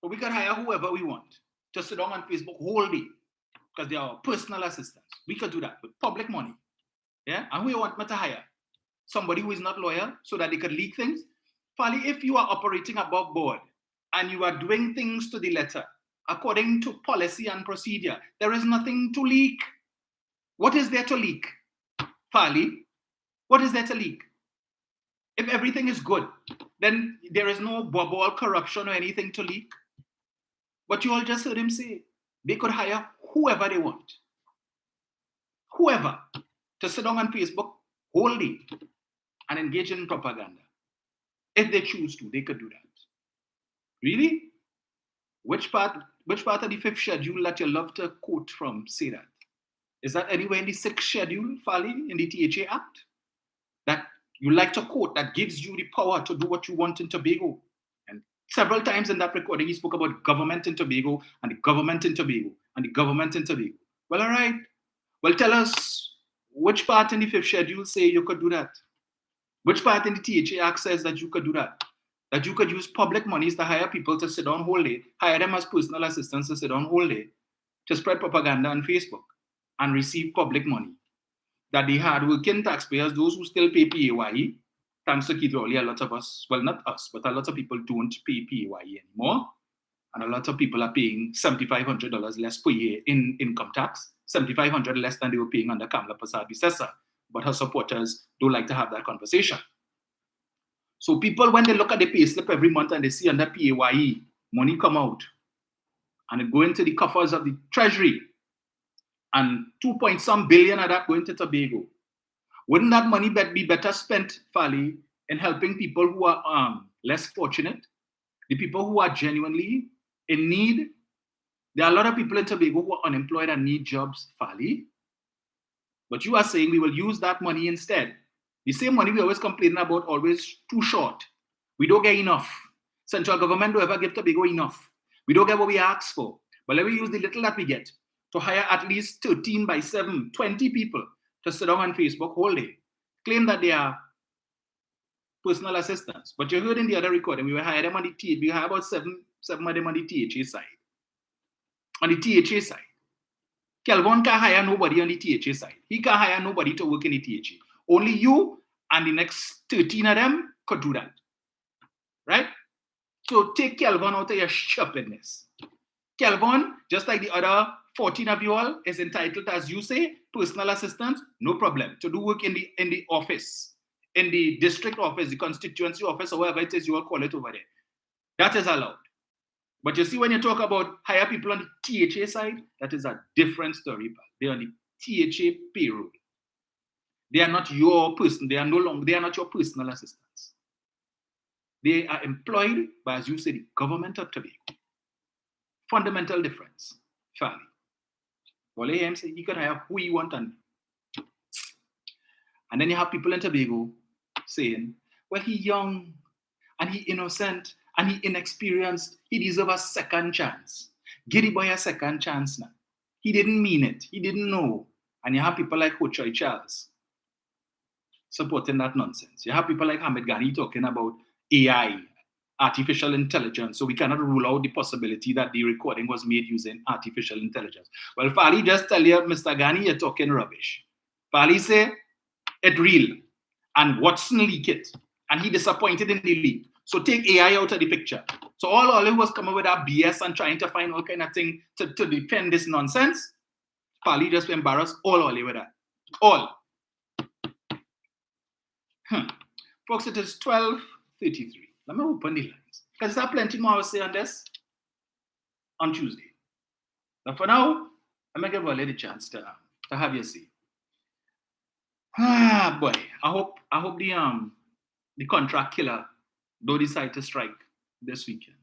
we can hire whoever we want to sit down on Facebook whole day, because they are our personal assistants. We could do that with public money. Yeah? And we want to hire somebody who is not loyal so that they could leak things. Finally, if you are operating above board and you are doing things to the letter according to policy and procedure, there is nothing to leak. What is there to leak? Farley, what is there to leak? If everything is good, then there is no bubble corruption or anything to leak. But you all just heard him say they could hire whoever they want. Whoever, to sit down on Facebook whole day and engage in propaganda. If they choose to, they could do that. Really? Which part of the 5th schedule that you love to quote from say that? Is that anywhere in the 6th schedule, Farley, in the THA Act? That you like to quote, that gives you the power to do what you want in Tobago? And several times in that recording, he spoke about government in Tobago, and the government in Tobago, and the government in Tobago. Well, all right. Well, tell us which part in the 5th schedule say you could do that? Which part in the THA Act says that you could do that? That you could use public monies to hire people to sit down whole day, hire them as personal assistants to sit down whole day, to spread propaganda on Facebook and receive public money. that the hard-working taxpayers, those who still pay PAYE, thanks to Keith Rowley, a lot of us, well, not us, but a lot of people don't pay PAYE anymore. And a lot of people are paying $7,500 less per year in income tax, $7,500 less than they were paying under Kamala Prasad-Visesa. But her supporters don't like to have that conversation. So people, when they look at the pay slip every month and they see under PAYE, money come out and it go into the coffers of the treasury, and 2-point-some billion of that going to Tobago. Wouldn't that money be better spent, Fali, in helping people who are less fortunate, the people who are genuinely in need? There are a lot of people in Tobago who are unemployed and need jobs, Fali. But you are saying we will use that money instead. The same money we always complaining about, always too short. We don't get enough. Central government don't ever give Tobago enough. We don't get what we ask for. But let me use the little that we get to hire at least 13 by 7, 20 people to sit down on Facebook whole day, claim that they are personal assistants. But you heard in the other recording, we will hire them on the THA. We hire about seven of them on the THA side. On the THA side. Kelvin can't hire nobody on the THA side. He can't hire nobody to work in the THA. Only you and the next 13 of them could do that. Right? So take Kelvin out of your stupidness. Kelvin, just like the other 14 of you all, is entitled, as you say, personal assistance, no problem, to do work in the office, in the district office, the constituency office, or whatever it is you all call it over there. That is allowed. But you see, when you talk about hire people on the THA side, that is a different story. They're on the THA payroll. They are not your person. They are not your personal assistants. They are employed by, as you say, the government of Tobago. Fundamental difference, Fali. Well, him say he can hire who he want, and then you have people in Tobago saying, well, he young and he innocent and he inexperienced. He deserves a second chance. Give the boy a second chance now. He didn't mean it. He didn't know. And you have people like Hochoy Charles supporting that nonsense. You have people like Hamid Ghani talking about AI, artificial intelligence, so we cannot rule out the possibility that the recording was made using artificial intelligence. Well, Fali just tell you, Mr. Ghani, you're talking rubbish. Fali say, it's real. And Watson leak it. And he disappointed in the leak. So take AI out of the picture. So all who was coming with that BS and trying to find all kind of thing to defend this nonsense, Fali just embarrassed all with that. All. Folks, it is 12:33. Let me open the lines. Because there's plenty more I will say on this on Tuesday. But for now, I'm going to give Wale the chance to have your say. Boy, I hope the contract killer don't decide to strike this weekend.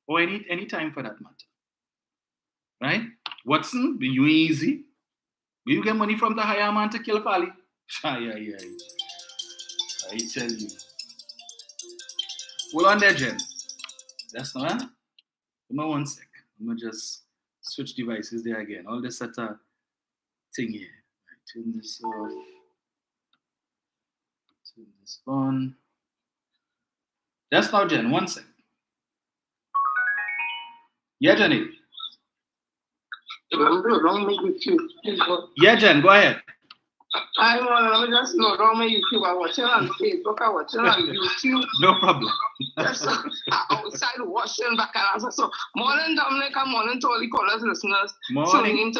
Or any time for that matter. Right? Watson, be you easy. Will you get money from the higher man to kill Fali? Yeah. I tell you. Hold on there, Jen. That's not, huh? Give me 1 sec. I'm going to just switch devices there again. All this set of thing here. I turn this off. Turn this on. That's now, Jen. 1 sec. Yeah, Jenny. Yeah, Jen, go ahead. I want to just know how many YouTube I watch on Facebook, I watch on YouTube. No problem. Just outside watching back and so morning Dominic and morning to all the callers, listeners tuning into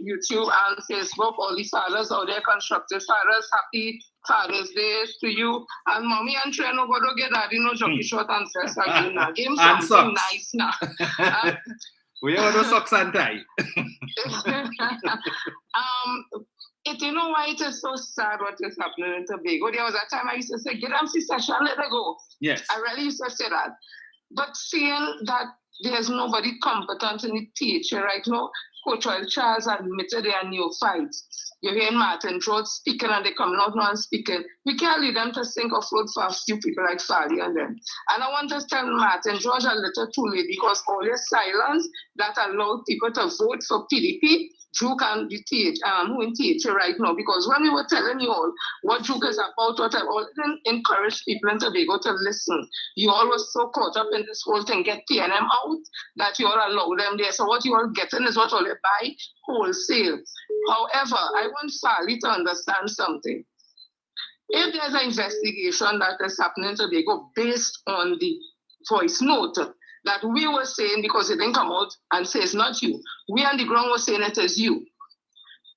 YouTube and Facebook. All the fathers out there, constructive fathers, happy Father's Day to you. And mommy and Trey no go to get daddy no jockey short and first again now. Give him something nice now. We have no socks and tie. You know why it is so sad what is happening in Tobago? There was a time I used to say, get them secession, let it go. Yes. I really used to say that. But seeing that there's nobody competent in the THA right now, Coach Charles admitted there are new fights. You're hearing Martin George speaking and they coming out now and speaking. We can't leave them to sink afloat for a few people like Fali and them. And I want to tell Martin George a little too late because all your silence that allowed people to vote for PDP, Juke and the who in THA right now, because when we were telling you all what Juke is about, whatever, all didn't encourage people in Tobago to listen. You all were so caught up in this whole thing, get PNM out, that you all allow them there. So what you all getting is what all they buy wholesale. However, I want Sally to understand something. If there's an investigation that is happening in Tobago based on the voice note that we were saying, because it didn't come out and say it's not you, we on the ground were saying it is you.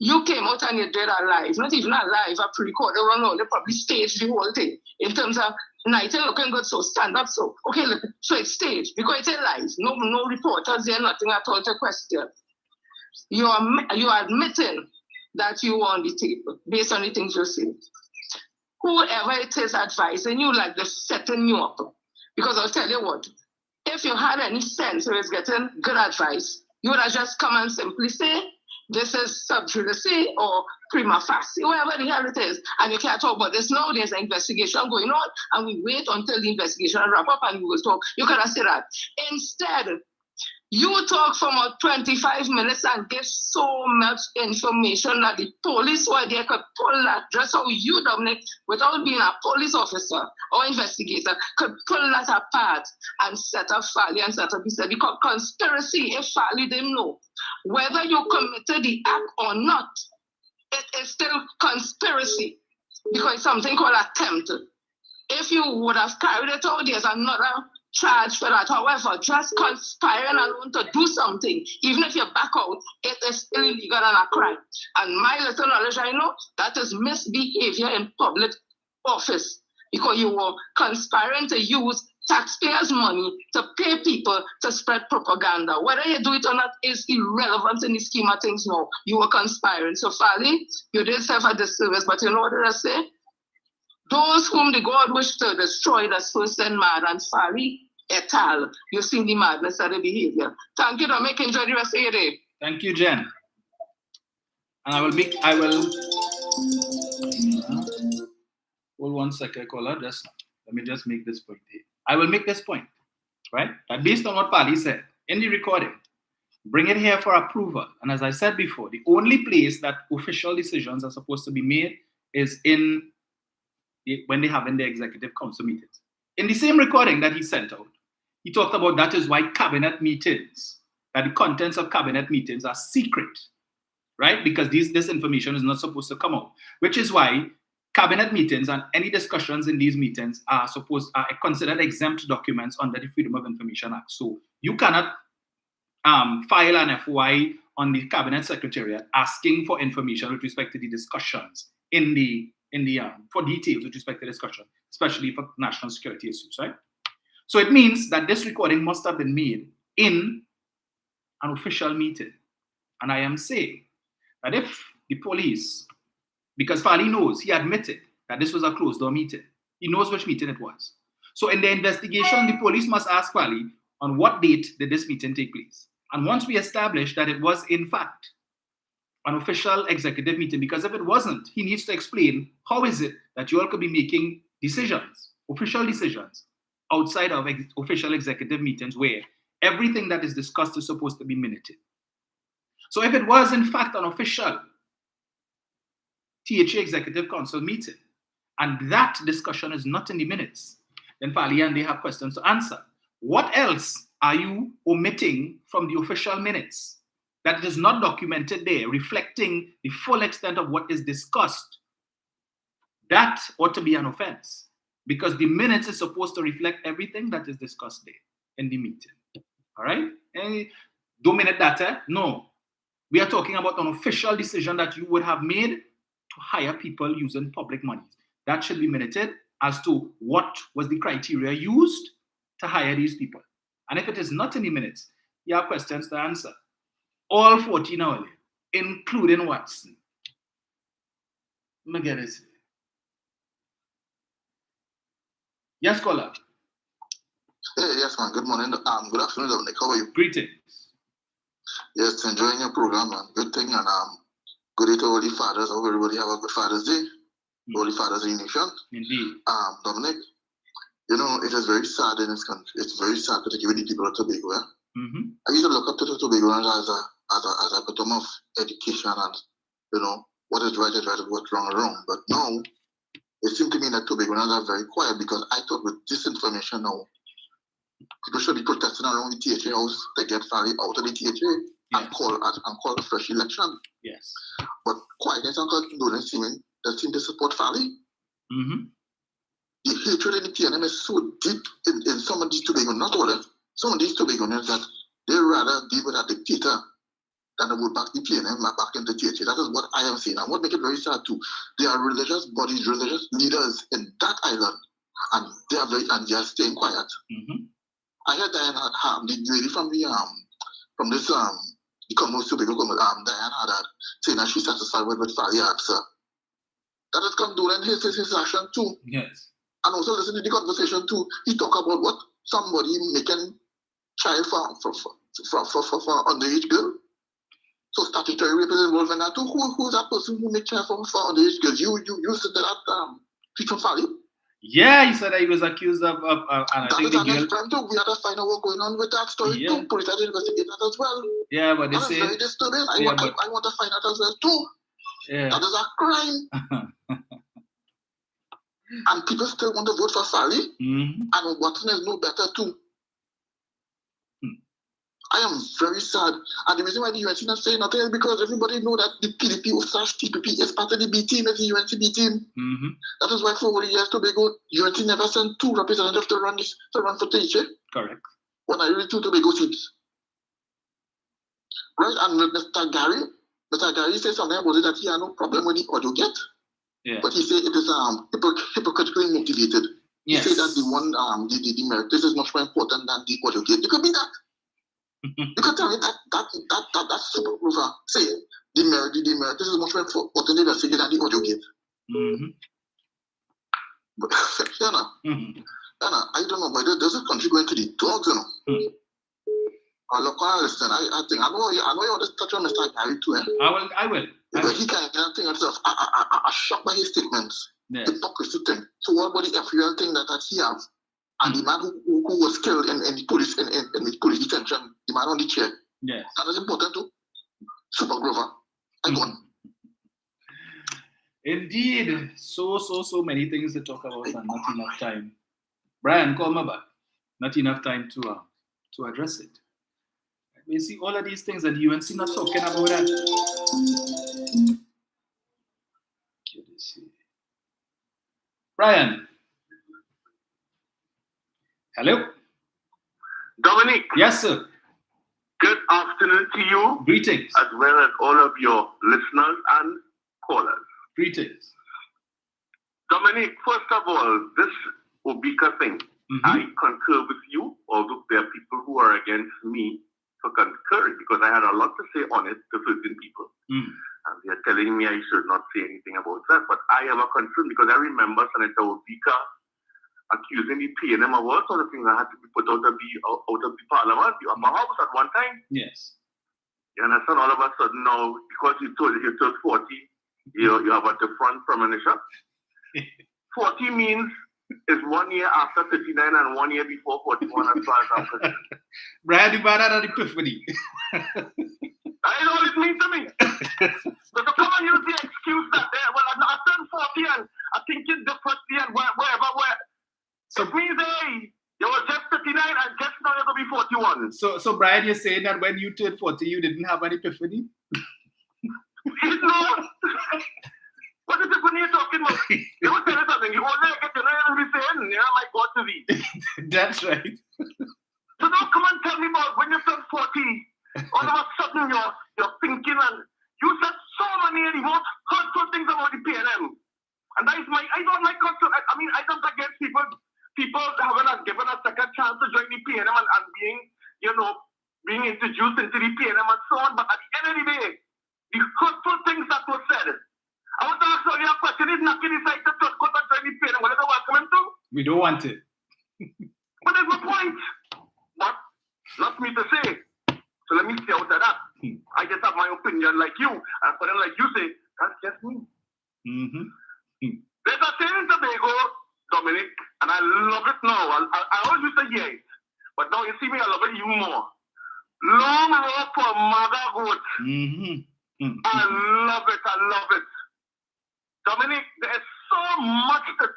You came out and you did a live, not even a live, a pre-recorded one, no, they probably staged the whole thing in terms of night looking good, so stand up, so okay, look, so it's staged because it's a live, no reporters there, nothing at all to question. You are admitting that you were on the tape based on the things you said. Whoever it is advising you, like they're setting you up. Because I'll tell you what, if you had any sense or is getting good advice, you would have just come and simply say, this is sub judice or prima facie, whatever the hell it is. And you can't talk about this now, there's an investigation going on, and we wait until the investigation wrap up and we will talk. You cannot say that. Instead, you talk for about 25 minutes and give so much information that the police were there could pull that, just how you, Dominic, without being a police officer or investigator, could pull that apart and set up Fally and set up the because conspiracy, if Fally didn't know whether you committed the act or not, it is still conspiracy because it's something called attempt. If you would have carried it out, there's another charge for that. However, just conspiring alone to do something, even if you back out, it is still illegal and a crime. And my little knowledge, I know that is misbehavior in public office because you were conspiring to use taxpayers' money to pay people to spread propaganda. Whether you do it or not is irrelevant in the scheme of things now. You were conspiring. So, Fally, you did yourself a disservice, but you know what did I say? Those whom the God wished to destroy, that's first and mad, and Fally et al. You've seen the madness of the behavior. Thank you, Dominic. Enjoy the rest of your day. Thank you, Jen. And hold 1 second, caller. Let me just make this point here. I will make this point, right? That based on what Fally said in the recording, bring it here for approval. And as I said before, the only place that official decisions are supposed to be made is when they have in the executive council meetings. In the same recording that he sent out, he talked about that is why cabinet meetings, that the contents of cabinet meetings are secret, right? Because this information is not supposed to come out, which is why cabinet meetings and any discussions in these meetings are considered exempt documents under the Freedom of Information Act. So you cannot file an FOI on the cabinet secretariat asking for information with respect to the discussions for details with respect to discussion, especially for national security issues, right? So it means that this recording must have been made in an official meeting. And I am saying that if the police, because Fally knows, he admitted that this was a closed-door meeting. He knows which meeting it was. So in the investigation, the police must ask Fally on what date did this meeting take place. And once we establish that it was, in fact, an official executive meeting, because if it wasn't, he needs to explain how is it that you all could be making decisions, official decisions, outside of official executive meetings where everything that is discussed is supposed to be minuted. So if it was in fact an official THA Executive Council meeting, and that discussion is not in the minutes, then Fally and they have questions to answer. What else are you omitting from the official minutes that is not documented there, reflecting the full extent of what is discussed? That ought to be an offense, because the minutes is supposed to reflect everything that is discussed there in the meeting. All right? Any 2-minute data? No. We are talking about an official decision that you would have made to hire people using public money. That should be minuted as to what was the criteria used to hire these people. And if it is not in the minutes, you have questions to answer. All 14 hours, including Watson. Let me get this. Yes, caller. Hey, yes, man. Good morning. Good afternoon, Dominic. How are you? Greetings. Yes, enjoying your program, man. Good thing, and good day to all the fathers. I hope everybody have a good Father's Day. All the fathers in the nation. Indeed. Dominic, you know, it is very sad in this country. It's very sad, particularly the people of Tobago. Yeah? Mm-hmm. I used to look up to the Tobagoans as as a bottom of education and, you know, what is right, what's wrong, wrong. But now, it seemed to me that Tobagonians are very quiet because I thought with this information now, people should be protesting around the THA house to get Fally out of the THA and call a fresh election. Yes. But quietness and condolence seem to support Fally. Mm-hmm. The hatred in the PNM is so deep in some of these Tobagonians, not all of them, some of these Tobagonians that they rather be with a dictator than to vote back the PNM back into THA. That is what I am saying. And what makes it very sad too, there are religious bodies, religious leaders in that island, and they are staying quiet. Mm-hmm. I heard Diane had the lady from the Commonwealth Tobago, Diane had saying that she's satisfied with Fally answer. That is condolent his action too. Yes. And also listen to the conversation too. He talk about what somebody making child for underage girl. So statutory rape is involved in that too. Who's that person who make child for underage girls? You said that Peter Fally? Yeah, he said that he was accused of and I that think is the our girl. next time too. We had to find out what's going on with that story too. Police had to investigate that as well. Yeah, but they that say is very disturbing. I want to find out as well too. Yeah. That is a crime. And people still want to vote for Fally. Mm-hmm. And Watson is no better too. I am very sad. And the reason why the UNC not saying nothing is because everybody know that the PDP/TPP is part of the B team, it's the UNC B team. Mm-hmm. That is why for over the years Tobago, UNC never sent 2 representatives to run for THA. Correct. When I read 2 Tobago seats. Right, and with Mr. Gary said something about it that he had no problem with the audio get. Yeah. But he said it is hypocritically motivated. Yes. He said that the merit, this is much more important than the audio get. You could be that. You could tell me that's super over. Say the merit, this is much more important than the audio get. Mm-hmm. But Anna, I don't know, but there's a country going to the dogs, you know. Mm-hmm. Look, listen, I know you want to touch on Mr. Gary too, eh? I will. But he can't think himself. I shocked by his statements. Yes. The hypocrisy thing. So what about the FUL thing that he has? And the man who was killed in the police in the police detention, the man on the chair. Yes. That is important too. Super Grover. I go on. Indeed. So many things to talk about and not enough time. Brian, call me back. Not enough time to address it. We see all of these things and the UNC not talking about that. Brian. Hello. Dominic. Yes, sir. Good afternoon to you. Greetings. As well as all of your listeners and callers. Greetings. Dominic, first of all, this Obika thing, I concur with you, although there are people who are against me for concurring, because I had a lot to say on it to certain people. And they are telling me I should not say anything about that. But I am a concern because I remember Senator Obika accusing the PNM of all sort of things that had to be put out of the parliament, the upper house at one time. Yes. You understand? All of a sudden now, because you turned 40, you have at the front premonition. 40 means is 1 year after 39 and 1 year before 41 as far as I'm concerned. Brad, you better not epiphany. That is all it means to me. So to come and use the excuse that, well, I turned 40 and I think it's the first year and wherever. So it means, hey, you were just 39 and just now you're going to be 41. So Brian, you're saying that when you turned 40, you didn't have an epiphany? No. What epiphany are you talking about? You will tell you something. You only get to know you'll be saying, my God to thee. That's right. So don't come and tell me about when you turn 40, all of a sudden you're thinking and you said so many of the most hurtful things about the PNM. And that is I don't like concern. I mean, I don't against people having given a second chance to join the PNM and being introduced into the PNM and so on. But at the end of the day, the hurtful things that were said, I want to ask you a question. Is Naki decide to go and join the PNM? What is the welcome him to? We don't want it. But there's no point. But not me to say. So let me see out of that. I just have my opinion like you. And for them, like you say, that's just me. There's a thing in Tobago, Dominic, and I love it now. I always used to hear it. But now you see me, I love it even more. Long road for mother goat. I love it. I love it. Dominic, there's so much that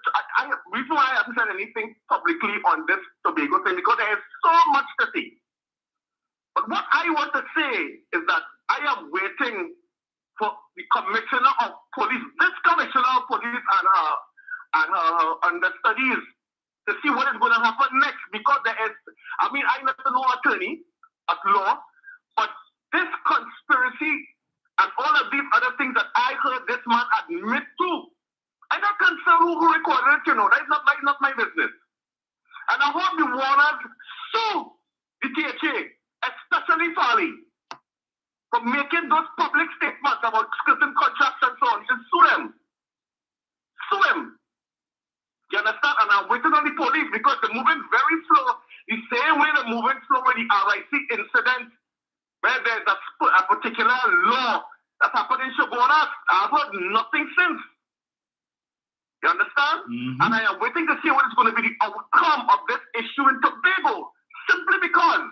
reason why I haven't said anything publicly on this Tobago thing, because there is so much to say. But what I want to say is that I am waiting for the commissioner of police, this commissioner of police and her understudies to see what is going to happen next, because there is, I mean, I'm not a law attorney at law, but this conspiracy and all of these other things that I heard this man admit to, I'm not concerned who recorded it, you know, that's not my business. And I hope the Warners sue the THA, especially Farley, for making those public statements about certain contracts and so on. Just sue them. Sue them. You understand? And I'm waiting on the police because they're moving very slow. The same way they're moving slow with the RIC incident, where there's a particular law that happened in Shogunas. I've heard nothing since. You understand? And I am waiting to see what is going to be the outcome of this issue in Tobago. Simply because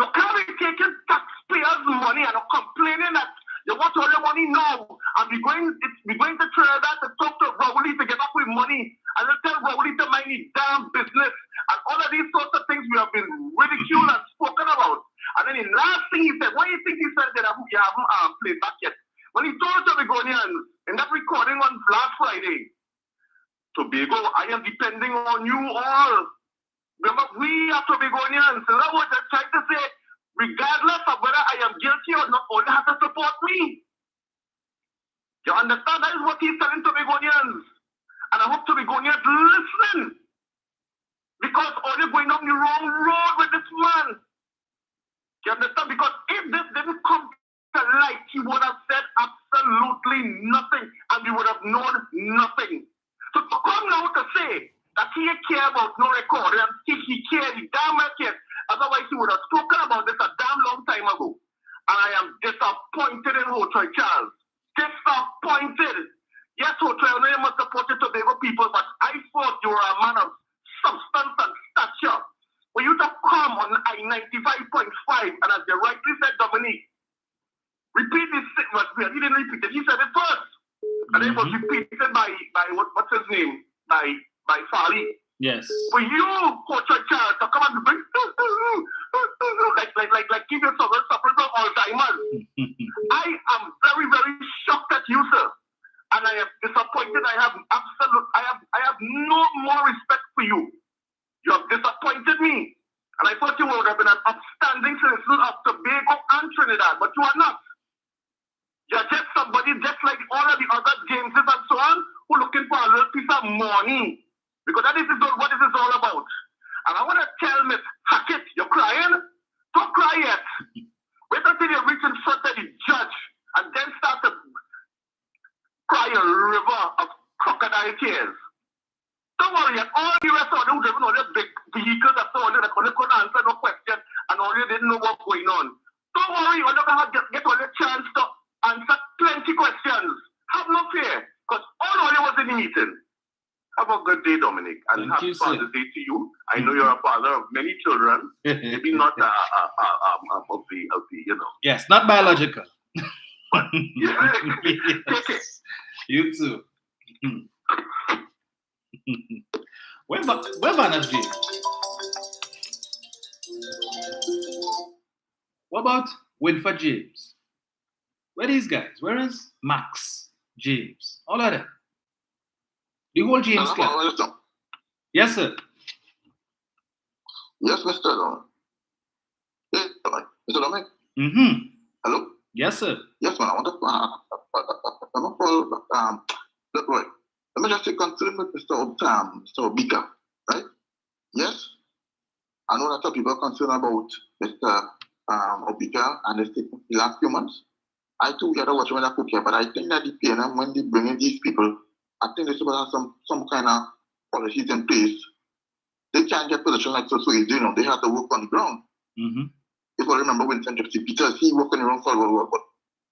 you can't be taking taxpayers' money and complaining that you want all your money now. And we're going to try that to talk to Rowley to get up with money. And then tell Rowley to mind his damn business. And all of these sorts of things we have been ridiculed and spoken about. And then the last thing he said, what do you think he said that you haven't played back yet? When he told Tobagonians in that recording on last Friday, Tobago, I am depending on you all. Remember, we are Tobagonians. In other words, they're trying to say, regardless of whether I am guilty or not, all they have to support me. You understand? That is what he's telling Tobagonians. And I hope Tobagonians listen. Because all you're going down the wrong road with this man. You understand? Because if this didn't come to light, he would have said absolutely nothing. And we would have known nothing. So to come now to say that he care about no record, and if he cares, he damn well cares. Otherwise, he would have spoken about this a damn long time ago. And I am disappointed in Hotroy Charles. Disappointed. Yes, Hotroy, I know you must support the Tobago people, but I thought you were a man of substance and stature. For you to come on I-95.5, and as you rightly said, Dominique, repeat this, but he didn't repeat it, he said it first. And it was repeated by what's his name? By Farley. Yes. For you, Hotroy Charles, to come and bring like give yourself suffering from Alzheimer's. I am very, very shocked at you, sir. And I am disappointed. I have no more respect for you. You have disappointed me. And I thought you would have been an upstanding citizen of Tobago and Trinidad, but you are not. You're just somebody just like all of the other Jameses and so on who are looking for a little piece of money. Because that is what this is all about. And I want to tell Miss Hackett, you're crying? Don't cry yet. Wait until you reach in front of the judge and then start to cry a river of crocodile tears. Don't worry, all the rest of them driving all the big vehicles and so on, that only couldn't answer no question and all you didn't know what's going on. Don't worry, you're not going to get all the chance to answer plenty questions. Have no fear, because all you was in the meeting. Have a good day, Dominic, and Thank you, happy Father's Day to you. I know you're a father of many children, maybe not of the you know. Yes, not biological. But yeah, take it. You too. Where Banner's James? What about Winford James? Where are these guys? Where is Max James? All of them. The whole James clan. Yes, sir. Yes, Mr. Yes, Mr. Dominic. Hello? Yes, sir. Yes, man. I want to right. Let me just say, concern with Mr. Obika, right? Yes? I know that some people are concerned about Mr. Obika and his statement the last few months. I too gather watch when I cook here, but I think that the PNM, when they bring in these people, I think they should have some kind of policies in place. They can't get position like so easy, you know, they have to work on the ground. If I remember when Senator Peters, he worked on the ground for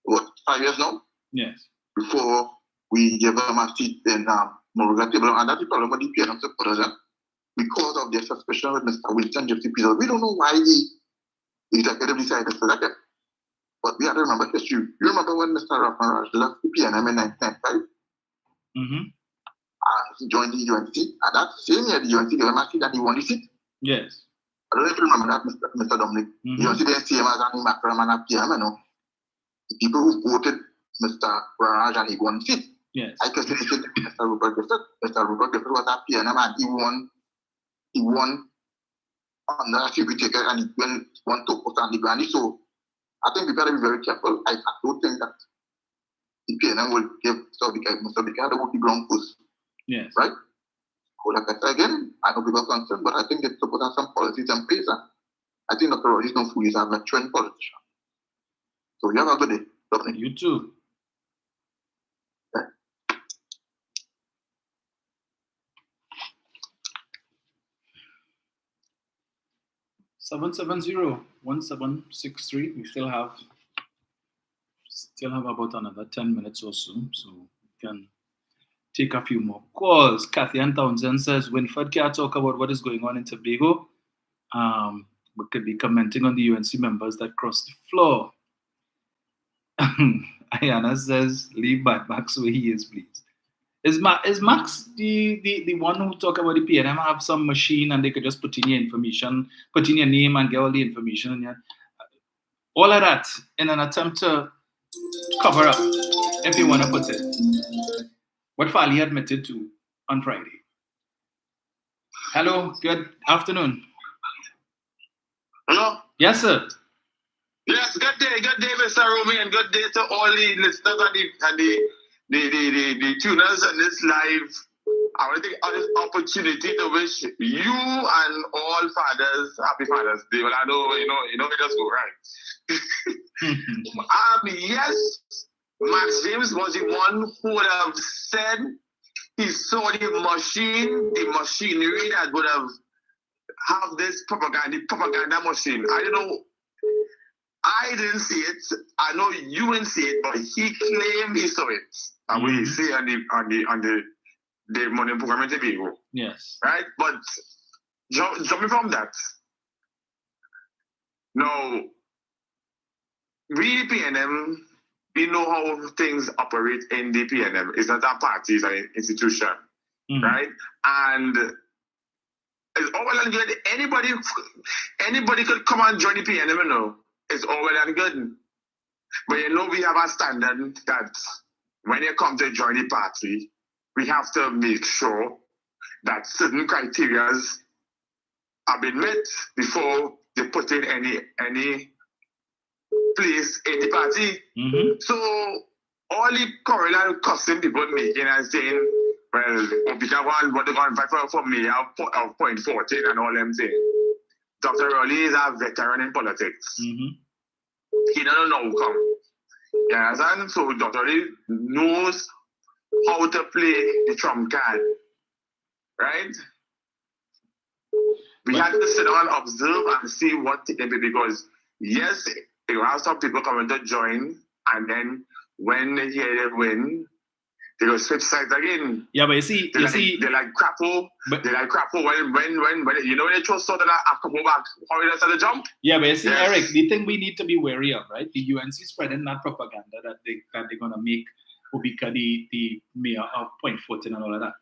what, 5 years now? Yes. Before we gave him a seat in Moruga table, and that's the problem with the PNM supporters. Because of their suspicion with Mr. Winston Gypsy Peters, we don't know why The executive decided to select him. But we have to remember history. You remember when Mr. Rafaraj left the PNM in 1995? He joined the UNC. And that same year, the UNC gave him a seat and he won the seat. Yes. I don't know if you remember that, Mr. Dominic. The UNC didn't see him as an Macron and a PM, you know. The people who voted Mr. Rafaraj and he won the seat. Yes. I question Mr. Rupert Griffith. Mr. Rupert Griffith was at PNM and he won on the attribute taker and he won to post on the granny. So I think we gotta be very careful. I don't think that the PNM will give Mr. Bicard would be wrong post. Yes. Right? So like I said again, I know people are concerned, but I think they're supposed to have some policies in place. I think Dr. Roddy's no fool, he's a veteran politician. So you have a good day. Dominic. You too. 770-1763. We still have about another 10 minutes or so we can take a few more calls. Kathy Ann Townsend says, Winfred can't talk about what is going on in Tobago, but could be commenting on the UNC members that crossed the floor. Ayana says, leave Bad Max where he is, please. Is Max the one who talk about the PNM have some machine and they could just put in your information, put in your name and get all the information in here? All of that in an attempt to cover up, if you want to put it, what Fali admitted to on Friday. Hello, good afternoon. Hello? Yes, sir. Yes, good day, Mr. Romy, and good day to all the listeners and the tuners on this live. I want to take this opportunity to wish you and all fathers happy Father's Day. Well, I know, it just go right. Yes, Max James was the one who would have said he saw the machinery that would have this propaganda machine. I didn't see it. I know you didn't see it, but he claimed he saw it. And we see on the morning program in Tobago. Yes. Right? But jumping from that. Now, we PNM, we know how things operate in the PNM. It's not a party, it's an institution. Right? And it's all well and good. Anybody could come and join the PNM, It's all well and good. But we have a standard that when you come to join the party, we have to make sure that certain criteria have been met before they put in any place in the party. So all the quarrel and cussing people making and saying, well, what they're going to fight for me of point 14 and all them saying. Dr. Rowley is a veteran in politics. He doesn't know how come. You understand? So Dr. Rowley knows how to play the trump card. Right? We had to sit down and observe and see what it be, because yes, you have some people coming to join, and then when they hear they win, they go switch sides again. Yeah, but you see, they like crapo. They like crapo when when they throw sort of a couple back, how they start to jump. Yeah, but you see, yes. Eric, the thing we need to be wary of, right? The UNC spreading that propaganda that they're gonna make Obika the mayor of Point 14 and all of that.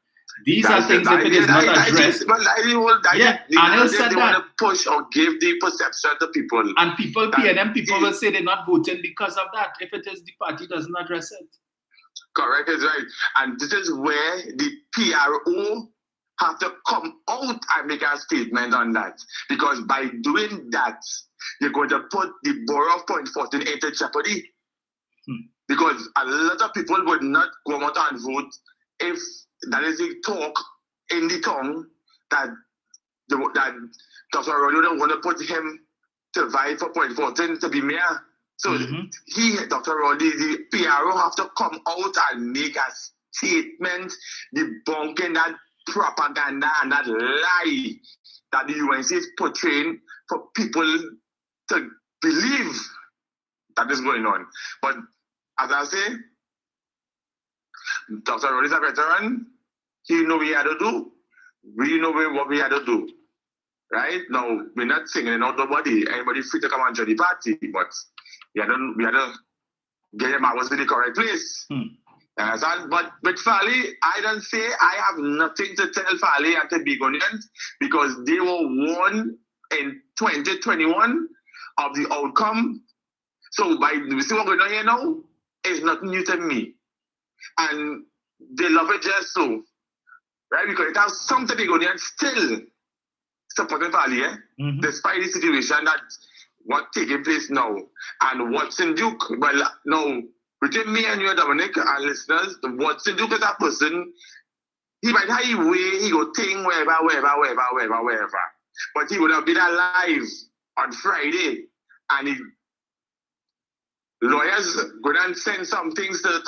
These are things if it is not addressed. Anil said they want to push or give the perception to people. And PNM people will say they're not voting because of that, if it is the party doesn't address it. Correct, is right. And this is where the PRO have to come out and make a statement on that. Because by doing that, you're going to put the borough of Point 14 into jeopardy. Because a lot of people would not go out and vote if that is the talk in the tongue that Dr. Roddy don't want to put him to vie for Point 14 to be mayor. So Dr. Roddy, the PRO have to come out and make a statement debunking that propaganda and that lie that the UNC is portraying for people to believe that is going on. But as I say, Dr. Roddy is a veteran. He knew what he had to do. We know what we had to do. right? Now, we're not singling out nobody. Anybody free to come and join the party, but we had to get them out in the correct place. But with Fali, I don't say I have nothing to tell Fali and Tobagonians because they were warned in 2021 of the outcome. So by the see what going on here now is not new to me. And they love it just so. Right? Because it has some Tobagonians still supporting Fali, despite the situation that what's taking place now. And Watson Duke, well, now, between me and you, Dominic, and listeners, Watson Duke is a person, he might have a way, he go think wherever. But he would have been alive on Friday, and he, lawyers go and send some things to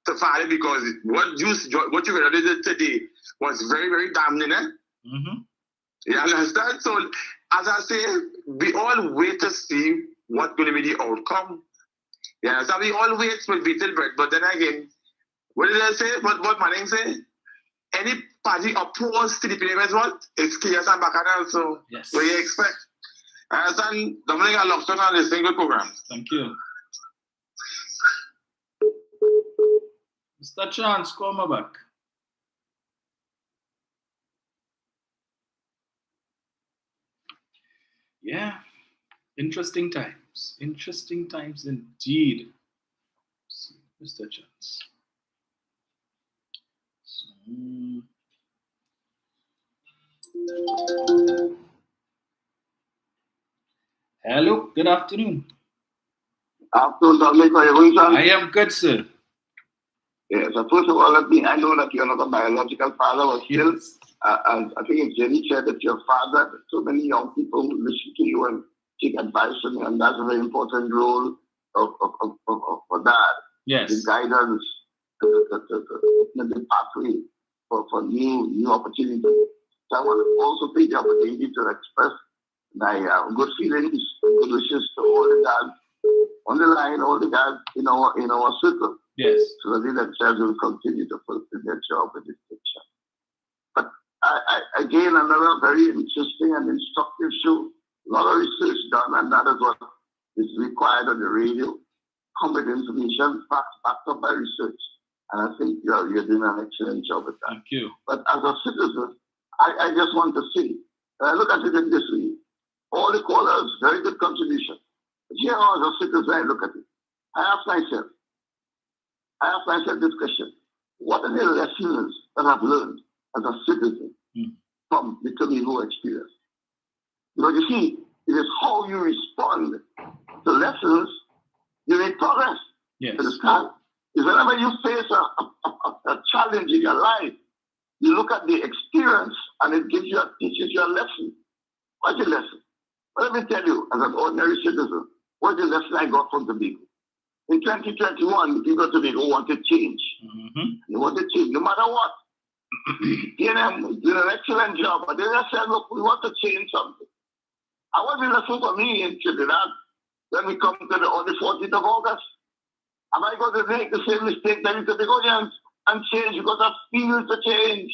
Fali because what you read today was very, very damning, You understand? So, as I say, we all wait to see what's going to be the outcome. Yeah, so we all wait with bated breath. But then again, what did I say? What Manning say? Any party opposed to the payments, what? It's chaos and bacchanal. So, yes. What do you expect? Understand? Dominic, I locked on this single program. Thank you. Mr. Chance, come back. Yeah, interesting times. Interesting times indeed. Let's see, Mr. Chance. Hello, good afternoon. Afternoon, Dominic. How are you going, son? I am good, sir. Yeah, so first of all, I know that you're not a biological father, but still, Yes. I think it's very clear that your father, so many young people listen to you and take advice from you, and that's a very important role for that. Yes. The guidance, the pathway for new opportunities. So I want to also take the opportunity to express my good feelings, good wishes to all the dads on the line, all the dads in our circle. Yes. So that they themselves will continue to fulfill their job with distinction. But again, another very interesting and instructive show. A lot of research done, and that is what is required on the radio. Come with information, backed up by research. And I think you're doing an excellent job with that. Thank you. But as a citizen, I just want to say, look at it in this way. All the callers, very good contribution. But here, as a citizen, I look at it. I ask myself this question. What are the lessons that I've learned as a citizen from the Tobago experience? Because you see, it is how you respond to lessons you make progress. Yes. Understand? Is whenever you face a challenge in your life, you look at the experience and it teaches you a lesson. What's the lesson? Well, let me tell you, as an ordinary citizen, what's the lesson I got from Tobago? In 2021, the people of Tobago wanted change. They wanted change, no matter what. PNM did an excellent job, but they just said, look, we want to change something. And what's the lesson for me in Trinidad when we come to on the 14th of August? Am I going to make the same mistake that the Tobagonians and change because I feel to change?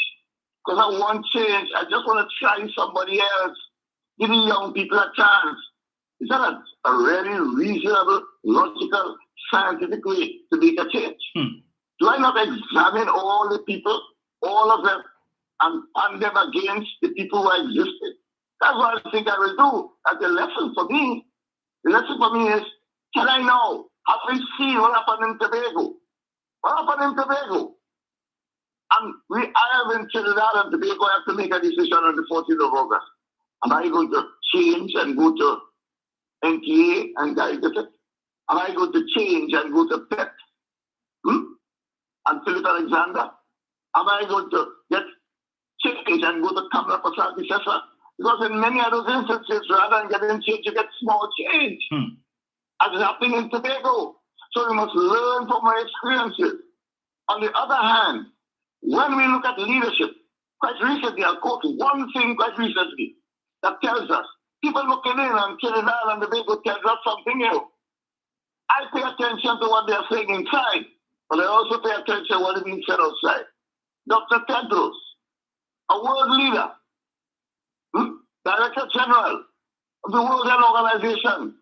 Because I want change. I just want to try somebody else. Giving young people a chance. Is that a really reasonable, logical, scientific way to make a change? Do I not examine all the people, all of them, and pan them against the people who existed? That's what I think I will do. And the lesson for me is, can I know? Have we seen what happened in Tobago? What happened in Tobago? And I have in Trinidad and Tobago, I have to make a decision on the 14th of August. Am I going to change and go to NTA and guide it? Am I going to change and go to PEP? And Philip Alexander? Am I going to get change and go to Kamala Prasad Sessa? Because in many of those instances, rather than getting change, you get small change. As is happening in Tobago. So we must learn from our experiences. On the other hand, when we look at leadership, quite recently, I'll quote one thing quite recently that tells us, people looking in on Trinidad and Tobago tells us something new. I pay attention to what they're saying inside, but I also pay attention to what is being said outside. Dr. Tedros, a world leader, Director General of the World Health Organization,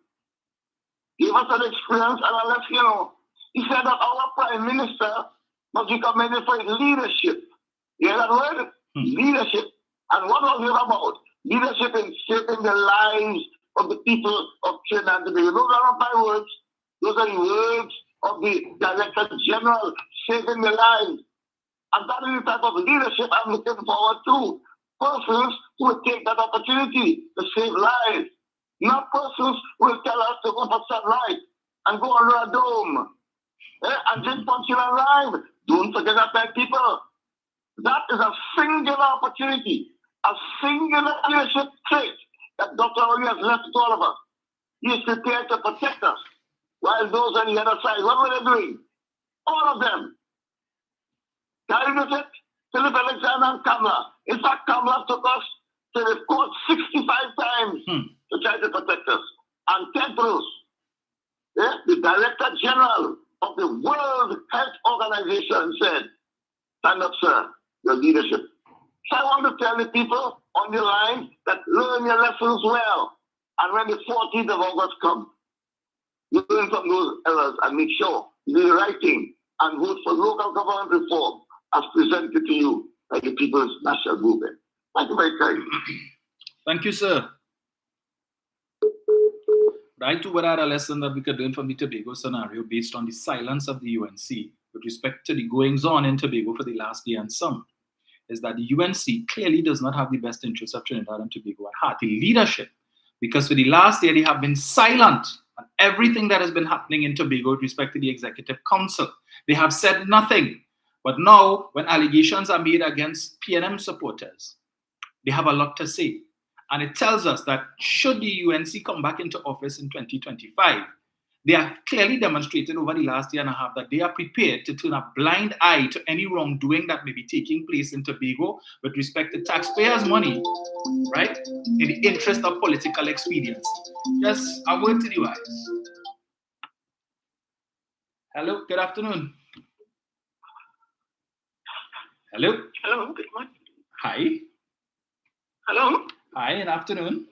gave us an experience, and I'll let you know. He said that our Prime Minister must be commended for his leadership. You hear that word? Leadership. And what was it about? Leadership in shaping the lives of the people of Trinidad and Tobago. Those are not my words. Those are the words of the Director General, shaping the lives. And that is the type of leadership I'm looking forward to. Persons who will take that opportunity to save lives. Not persons who will tell us to go for sunlight and go under a dome. And just punch in a line. Don't forget that, my people. That is a singular opportunity, a singular leadership trait that Dr. Oli has left to all of us. He is prepared to protect us, while those on the other side, what were they doing? All of them. Gary Bissett, Philip Alexander, and Kamala. In fact, Kamala took us to the court 65 times to try to protect us. And Tedros, the Director General of the World Health Organization, said, stand up, sir, your leadership. So I want to tell the people on the line that learn your lessons well. And when the 14th of August comes, learn from those errors and make sure you do the right thing and vote for local government reform as presented to you by the People's National Movement. Thank you very much. Thank you, sir. I too would add a lesson that we could learn from the Tobago scenario based on the silence of the UNC with respect to the goings-on in Tobago for the last year and some, is that the UNC clearly does not have the best interests of Trinidad and Tobago at heart. The leadership, because for the last year they have been silent on everything that has been happening in Tobago with respect to the Executive Council. They have said nothing. But now, when allegations are made against PNM supporters, they have a lot to say. And it tells us that should the UNC come back into office in 2025, they have clearly demonstrated over the last year and a half that they are prepared to turn a blind eye to any wrongdoing that may be taking place in Tobago with respect to taxpayers' money, right? In the interest of political expediency. Just a word to the wise. Hello, good afternoon. Hello. Hello, good morning. Hi. Hello. Hi, good afternoon.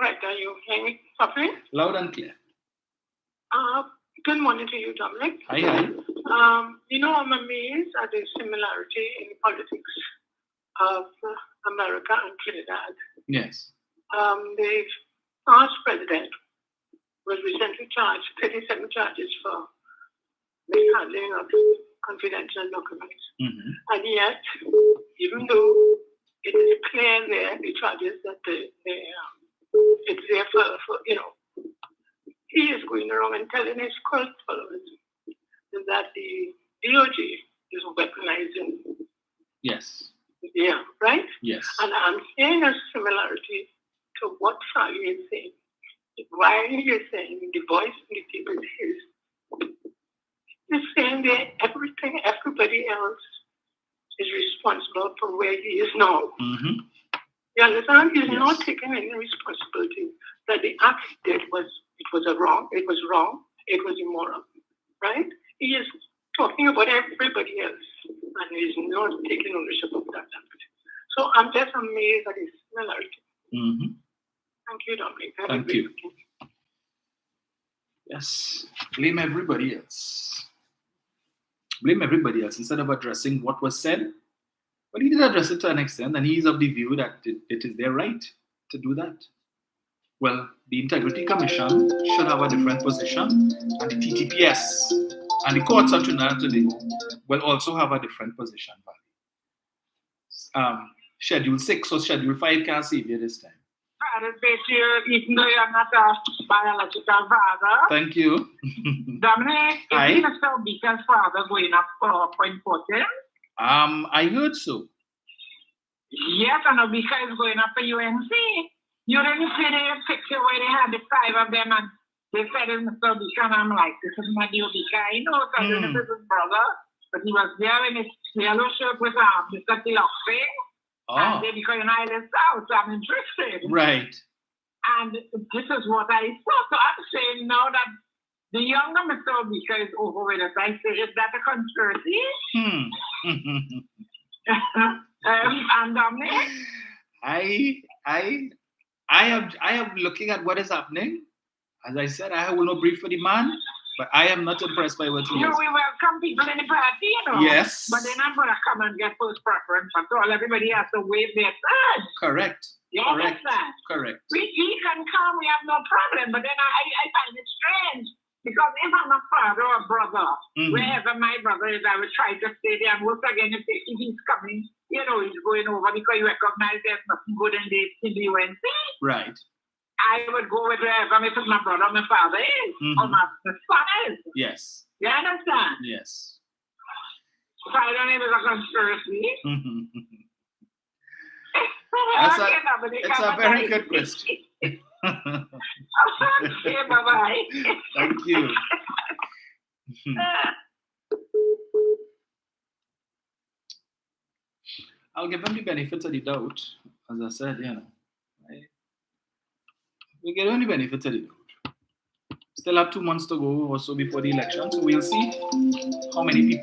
Right, are you hearing me properly? Loud and clear. Good morning to you, Dominic. Hi, hi. I'm amazed at the similarity in politics of America and Trinidad. Yes. The past president was recently charged 37 charges for mishandling of confidential documents. Mm-hmm. And yet, even though it is clear there, the charges that it's there for he is going around and telling his cult followers that the DOJ is weaponizing. Yes. Yeah, right? Yes. And I'm seeing a similarity to what Charlie is saying. While he is saying the voice of the people is his, he's saying that everybody else is responsible for where he is now. Mm-hmm. You understand? He's Yes. not taking any responsibility that the act he did was wrong, it was immoral, right? He is talking about everybody else and he's not taking ownership of that act. So I'm just amazed at his similarity. Mm-hmm. Thank you, Dominic. Have a Thank great you. weekend. Yes. Blame everybody else. Blame everybody else instead of addressing what was said. But he did address it to an extent, and he is of the view that it is their right to do that. Well, the Integrity Commission should have a different position, and the TTPS and the courts of Trinidad and Tobago will also have a different position. Schedule 6 or Schedule 5 can't save you this time. Even though you're not a biological father. Thank you. Dominic, Hi. is Mr. Beacon's father going up for important? I heard so. Yes, and Obika is going up for UNC. You didn't see the picture where they had the 5 of them and they said it's Mr. Obika, and I'm like, this is not the Obika. I know, so this is his brother, but he was there in his yellow shirt with Mr. Tilokse. And they become United South, so I'm interested. Right. And this is what I saw. So I'm saying now that the younger Mr. Obika is over with us. I say, is that a conspiracy? And Dominic? I am looking at what is happening. As I said, I will not brief for the man, but I am not impressed by what he You know, is. we welcome people in the party, you know. Yes. But they're not going to come and get first preference at all. Everybody has to wave their flag. Correct. You Correct. understand? Correct. We can come, we have no problem. But then I find it strange. Because if I'm a father or a brother, wherever my brother is, I will try to stay there and work again. If he's coming, you know, he's going over because he recognizes there's nothing good in the UNC. Right. I would go with wherever my brother, my father is, or my son is. Yes. You understand? Yes. So I don't know if it's a conspiracy. It's a very good question. Okay, bye-bye. Thank you. I'll give him the benefit of the doubt. As I said, you know, we give him the benefit of the doubt. Still have 2 months to go or so before the election, so we'll see how many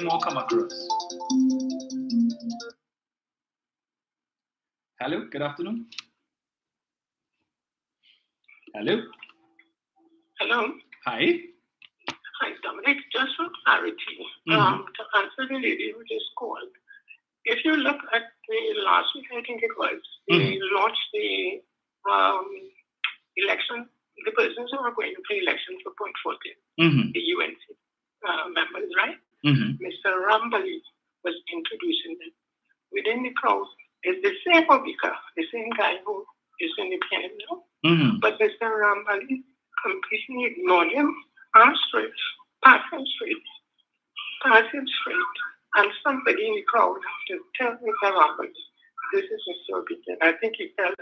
more come across. Hello, good afternoon. Hello. Hello. Hi. Hi, Dominic. Just for clarity, to answer the lady who just called, if you look at the last week, I think it was, they launched the election, the persons who are going to play election for Point 14, the UNC members, right? Mr. Rambali was introducing them. Within the crowd is the same Obika, the same guy who is in the PNM now. But Mr. Rambali completely ignored him, passed him straight. And somebody in the crowd have to tell Mr. Rambali, this is Mr. Obika. I think he felt,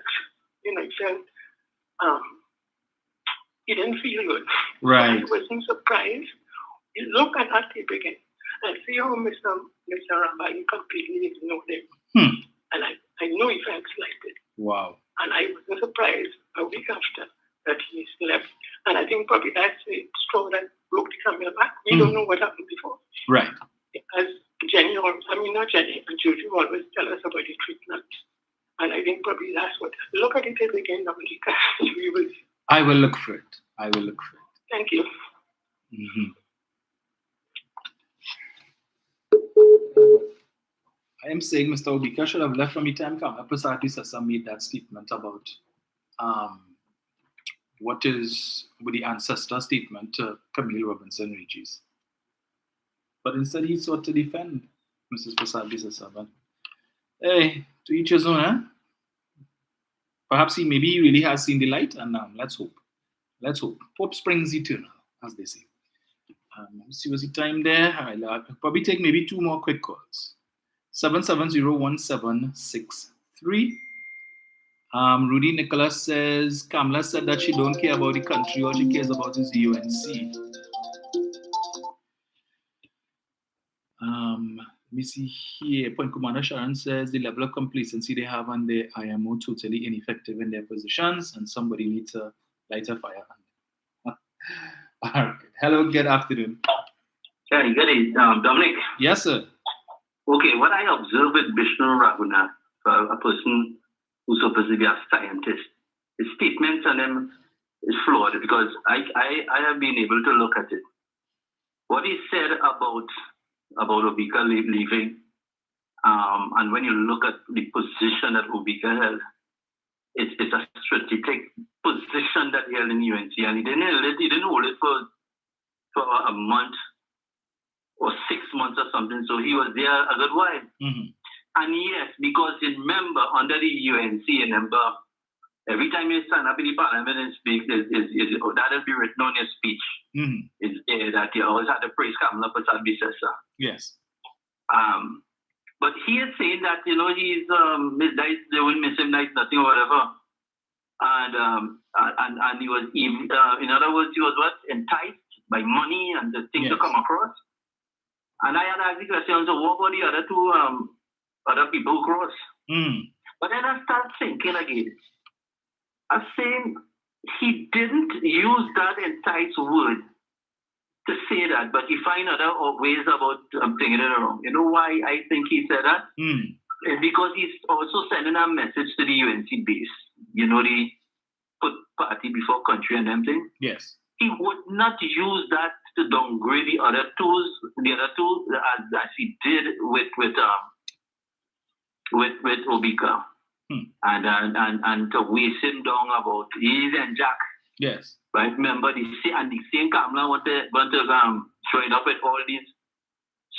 he didn't feel good. Right. I wasn't surprised. You look at that tape again and see how Mr. Rambali completely ignored him. And I know he felt slighted. Wow. And I wasn't surprised a week after that he left. And I think probably that's the straw that broke the camel back. We don't know what happened before. Right. As Jenny, not Jenny, and Juju always tell us about the treatment. And I think probably that's what. Look at it again, Dominica. I will look for it. Thank you. I am saying Mr. Obika should have left from the time Kamala Prasad Sasa made that statement about what is with the ancestor statement to Camille Robinson Regis. But instead he sought to defend Mrs. Prasad Sasa. But hey, to each his own, huh? Perhaps he really has seen the light, and let's hope. Hope springs eternal, as they say. Let's see what's the time there. I'll probably take maybe 2 more quick calls. 7701763. Rudy Nicholas says Kamala said that she don't care about the country. All she cares about is the UNC. Let me see here. Point Commander Sharon says the level of complacency they have on the IMO totally ineffective in their positions, and somebody needs to light a fire. All right. Hello, good afternoon. Hey, good evening, Dominic. Yes, sir. Okay, what I observed with Vishnu Raghunath, a person who's supposed to be a scientist, his statements on him is flawed because I have been able to look at it. What he said about Obika leaving, and when you look at the position that Obika held, it's a strategic position that he held in UNC, and he didn't hold it for a month or 6 months or something, so he was there a good while. And yes, because remember, under the UNC, every time you stand up in the parliament and speak, that'll be written on your speech. It's that you always had to praise Kamala Prasad Bisesa. Yes. But he is saying that, he's they won't miss him like nothing or whatever. And he was, in other words, he was what? Enticed by money and the things to come across. And I had asked the question, so what about the other 2 other people who cross? But then I start thinking again. I'm saying he didn't use that entice word to say that, but he find other ways about thinking it around. You know why I think he said that? because he's also sending a message to the UNC base. You know, the put party before country and everything. Yes. He would not use that to downgrade the other two as he did with Obika. And to waste him down about Ease and Jack. Yes. Right? Remember the same Kamala want to join up with all these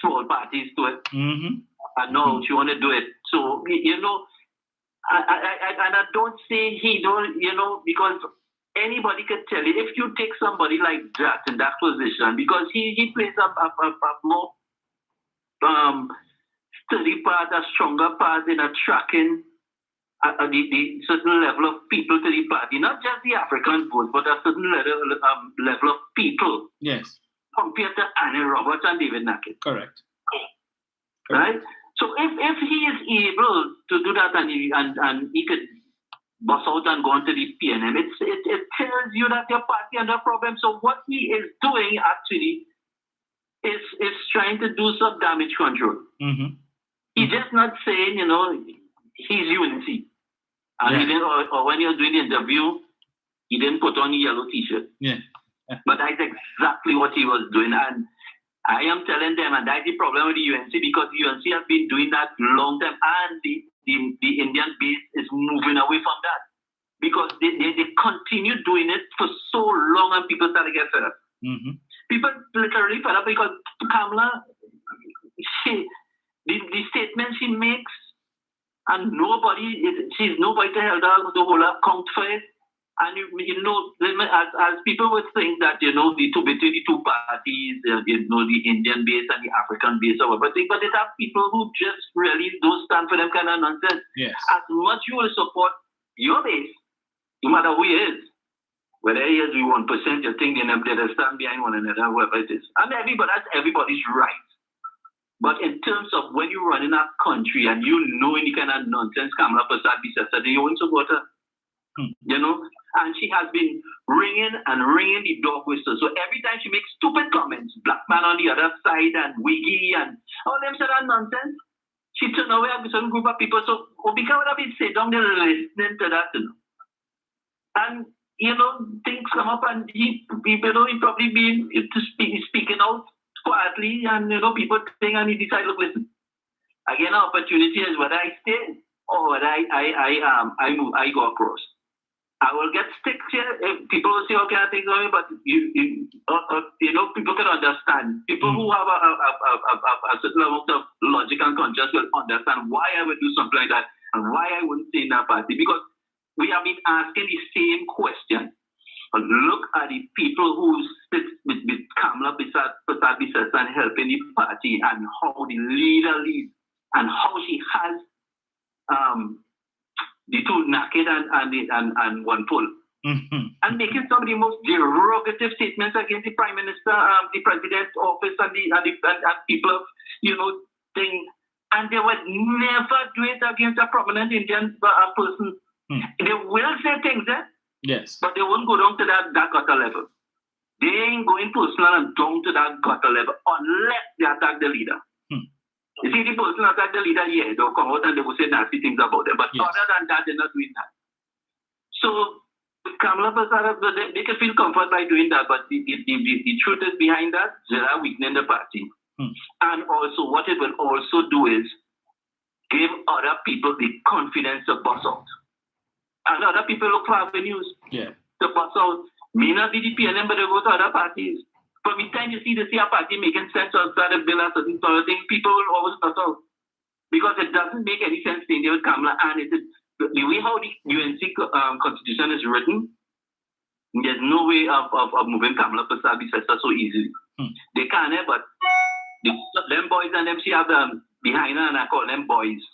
small parties to it. Mm-hmm. And no, she want to do it. So you know, I don't say he don't, you know, because anybody can tell you if you take somebody like that in that position, because he plays a more sturdy part, a stronger part in attracting the certain level of people to the party, not just the African vote, but a certain level of people. Yes. Compared to Annie Roberts and David Nackett. Correct. Right? So if he is able to do that and he could bust out and go into the PNM, it tells you that your party under problem. So what he is doing actually is trying to do some damage control. Mm-hmm. He's just not saying, you know, he's UNC. And he didn't, or when he was doing the interview, he didn't put on a yellow t-shirt. Yeah. But that's exactly what he was doing. And I am telling them, and that's the problem with the UNC, because the UNC has been doing that long time, and the Indian base is moving away from that. Because they continue doing it for so long, and people start to get fed up. Mm-hmm. People literally fed up because Kamala, the statements she makes, and she's nobody to hold her account for it. And you know, as people would think that, you know, between the two parties, you know, the Indian base and the African base, or whatever, but they have people who just really don't stand for them kind of nonsense. Yes. As much you will support your base, no matter who he is, whether he is 1%, you think they stand behind one another, whoever it is. And that's everybody's right. But in terms of when you're running a country and you know any kind of nonsense, Kamala Prasad-Bissessar, then you won't support her. You know, and she has been ringing the dog whistle. So every time she makes stupid comments, black man on the other side and wiggy and all them sort of nonsense, she turned away a certain group of people. So Obika would have been sitting down there listening to that, you know. And you know, things come up and he probably been speaking out quietly, and you know, people think, and he decide, look, listen, again, our opportunity is whether I stay or whether I go across. I will get sticks here. If people will say, okay, I think so, but you know, people can understand. People who have a certain amount of logic and conscience will understand why I would do something like that and why I wouldn't stay in that party. Because we have been asking the same question. But look at the people who sit with Kamala Prasad-Bissessar and helping the party, and how the leader leads, and how she has the two Nackett and one pull. Mm-hmm. And making some of the most derogative statements against the Prime Minister, the President's office, and people of, you know, things. And they would never do it against a prominent Indian person. They will say things there, yes, but they won't go down to that gutter level. They ain't going personal and down to that gutter level unless they attack the leader. You see, the person attack the leader, yeah, they'll come out and they will say nasty things about them. But other than that, they're not doing that. So Kamala Prasad, they can feel comfort by doing that, but the truth is behind that, they are weakening the party. And also, what it will also do is give other people the confidence to bust out. And other people look for avenues to bust out. May not be the PNM, but they go to other parties. From the time you see a party making sense or start to build a certain sort of thing, people will always bust out. Because it doesn't make any sense staying there with Kamala. And it is the way how the UNC constitution is written, there's no way of moving Kamala Prasad-Bissessar so easily. They can't, but them boys and them, she have behind her, and I call them boys.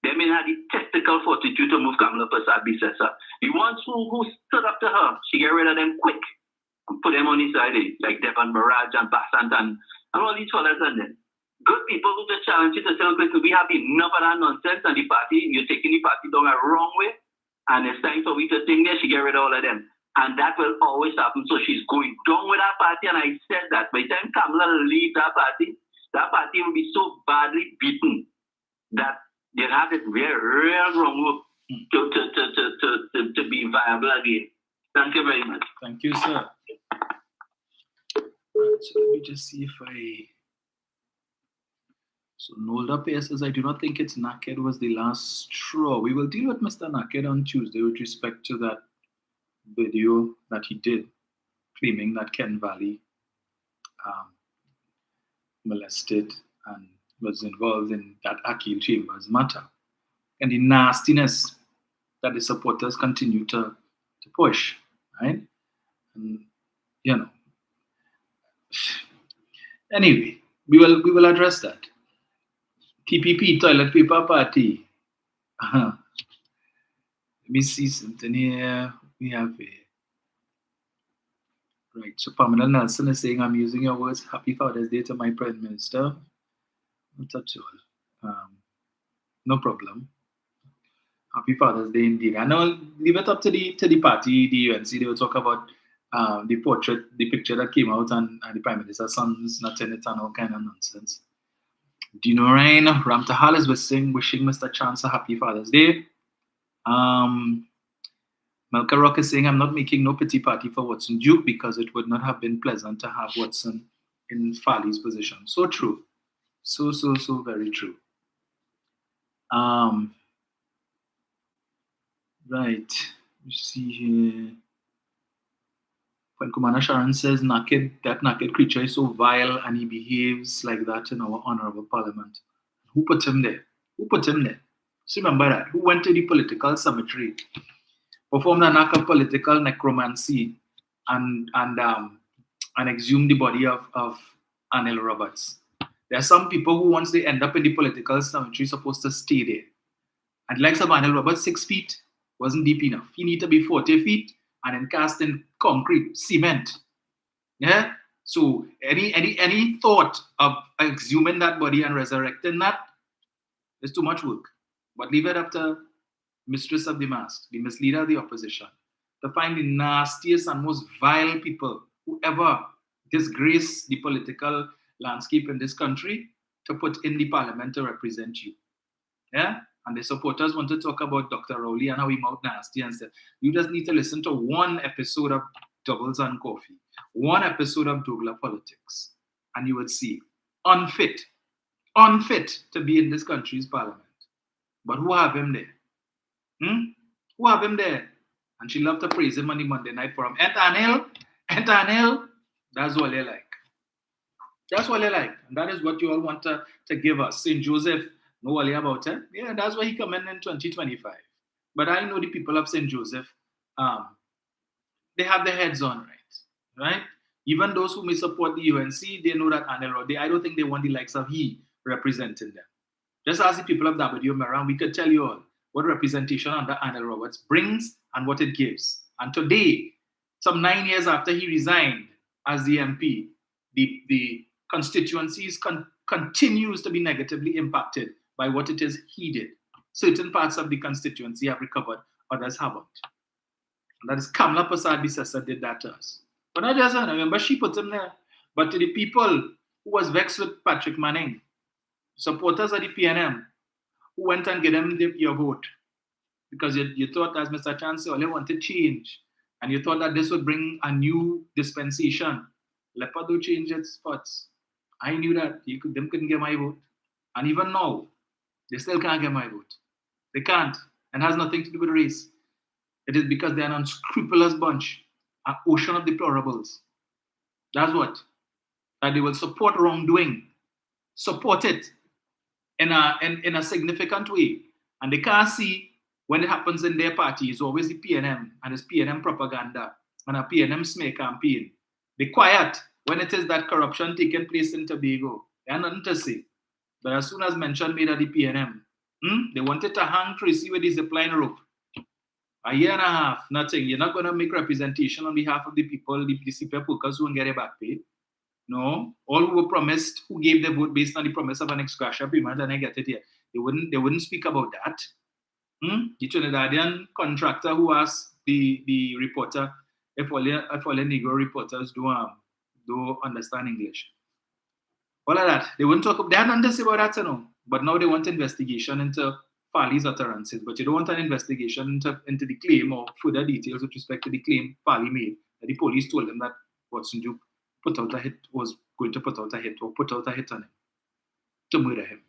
They may have the tactical fortitude to move Kamala Prasad-Bissessar. The ones who stood up to her, she get rid of them quick and put them on his side, like Devon Mirage and Bassant and all these fellas and them. Good people who just challenge you to say, okay, we have enough of that nonsense, and the party, you're taking the party down a wrong way, and it's time for we to think there, she get rid of all of them. And that will always happen. So she's going down with that party, and I said that by the time Kamala leaves that party will be so badly beaten that they have it real groundwork to be viable again. Thank you very much. Thank you, sir. Right, so let me just see if So Nolda Pay says, I do not think it's Naked was the last straw. We will deal with Mr. Naked on Tuesday with respect to that video that he did, claiming that Ken Valley molested and was involved in that Akil Chambers matter. And the nastiness that the supporters continue to push, right? And, you know, anyway, we will address that. TPP, toilet paper party. Let me see something here. We have a right. So Pamela Nelson is saying, I'm using your words. Happy Father's Day to my Prime Minister. Not at all. No problem. Happy Father's Day indeed. And I'll leave it up to the party, the UNC. They will talk about the portrait, the picture that came out, and the Prime Minister's son's not in it and all kind of nonsense. Dino Rain, Ramtahal is wishing Mr. Chance a happy Father's Day. Melka Rock is saying, I'm not making no pity party for Watson Duke because it would not have been pleasant to have Watson in Farley's position. So true. So very true. Right. You see here. When Kumana Sharon says that naked creature is so vile and he behaves like that in our honorable parliament. Who put him there? Who put him there? So remember that. Who went to the political cemetery, performed an act of political necromancy, and exhumed the body of Anil Roberts. There are some people who, once they end up in the political cemetery, supposed to stay there. And like some Anil Roberts, 6 feet wasn't deep enough. He needed to be 40 feet and then cast in concrete, cement. Yeah? So any thought of exhuming that body and resurrecting that is too much work. But leave it up to mistress of the mask, the misleader of the opposition, to find the nastiest and most vile people who ever disgrace the political landscape in this country to put in the parliament to represent you. Yeah? And the supporters want to talk about Dr. Rowley and how he mouth nasty and said, you just need to listen to one episode of Doubles and Coffee, one episode of Douglas Politics, and you would see unfit to be in this country's parliament. But who have him there? Who have him there? And she loved to praise him on the Monday night forum. Enter Anil, that's what they like. That's what they like. And that is what you all want to give us. St. Joseph, know all about it. Yeah, that's why he come in 2025. But I know the people of St. Joseph, they have their heads on right? Even those who may support the UNC, they know that Anil Roddy, I don't think they want the likes of he representing them. Just as the people of W. Maran, we could tell you all what representation under Anil Roberts brings and what it gives. And today, some 9 years after he resigned as the MP, the constituencies continues to be negatively impacted by what it is he did. Certain parts of the constituency have recovered, others haven't. And that is Kamala Prasad did that to us. But not just her, remember she put him there. But to the people who was vexed with Patrick Manning, supporters of the PNM, who went and gave them your vote, because you thought, as Mr. Chancellor, you wanted change, and you thought that this would bring a new dispensation. Leopard do change its spots. I knew that them couldn't get my vote. And even now, they still can't get my vote. They can't. And it has nothing to do with race. It is because they're an unscrupulous bunch, an ocean of deplorables. That's what. That they will support wrongdoing, support it in a significant way. And they can't see when it happens in their party. It's always the PNM, and it's PNM propaganda and a PNM smear campaign. They quiet when it is that corruption taking place in Tobago. They have nothing to say. But as soon as mention made at the PNM, they wanted to hang Tracy with the zipline rope. A year and a half, nothing. You're not going to make representation on behalf of the people, the CPF workers who won't get a back pay. No. All who were promised, who gave their vote based on the promise of an ex gratia payment, and I get it here. They wouldn't speak about that. The Trinidadian contractor who asked the reporter if all the Negro reporters do understand English. All of that. They wouldn't talk. They had nothing to say about that, you know. But now they want investigation into Farley's utterances, but you don't want an investigation into the claim or further details with respect to the claim Farley made, that the police told him that Watson Duke was going to put out a hit on him to murder him.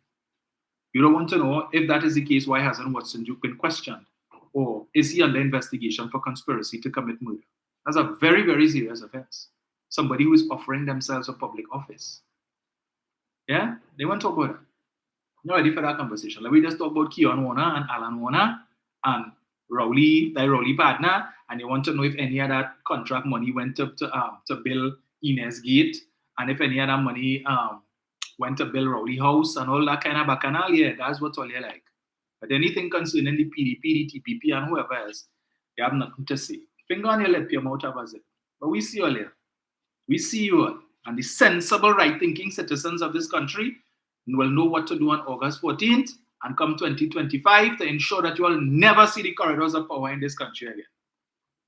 You don't want to know if that is the case, why hasn't Watson Duke been questioned? Or is he under investigation for conspiracy to commit murder? That's a very, very serious offense. Somebody who is offering themselves a public office. Yeah? They want to talk about that. Not ready for that conversation. Let me just talk about Keon Warner and Alan Warner and Rowley partner, and they want to know if any of that contract money went up to build Inez Gate, and if any of that money went to build Rowley House and all that kind of bacchanal. Yeah, that's what all you like. But anything concerning the PDP, the TPP, and whoever else, they have nothing to say. Finger on your lip, your mouth have it. But we see you all here. We see you all. And the sensible, right-thinking citizens of this country will know what to do on August 14th and come 2025 to ensure that you will never see the corridors of power in this country again.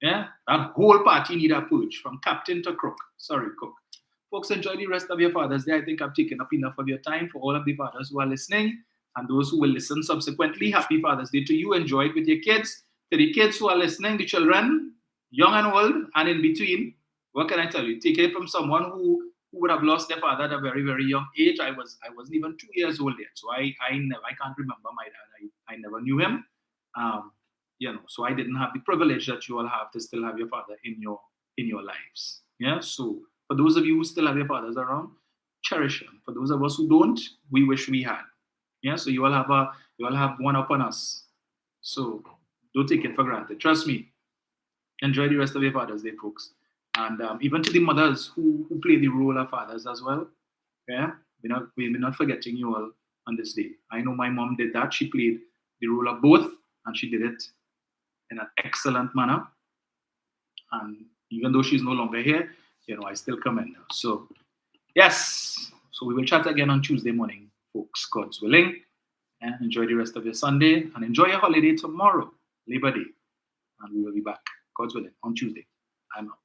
Yeah? That whole party need a purge from captain to crook. Sorry, cook. Folks, enjoy the rest of your Father's Day. I think I've taken up enough of your time. For all of the fathers who are listening and those who will listen subsequently, happy Father's Day to you. Enjoy it with your kids. To the kids who are listening, the children, young and old, and in between, what can I tell you? Take it from someone who would have lost their father at a very, very young age. I wasn't even 2 years old yet, so I can't remember my dad. I never knew him. So I didn't have the privilege that you all have to still have your father in your lives. Yeah. So for those of you who still have your fathers around, cherish them. For those of us who don't, we wish we had. Yeah. So you all have one up on us. So don't take it for granted. Trust me. Enjoy the rest of your Father's Day, folks. And even to the mothers who play the role of fathers as well. Yeah, we're not forgetting you all on this day. I know my mom did that. She played the role of both, and she did it in an excellent manner. And even though she's no longer here, I still commend her. So, yes. So we will chat again on Tuesday morning, folks, God's willing. And enjoy the rest of your Sunday, and enjoy your holiday tomorrow, Labor Day. And we will be back, God's willing, on Tuesday. I'm out.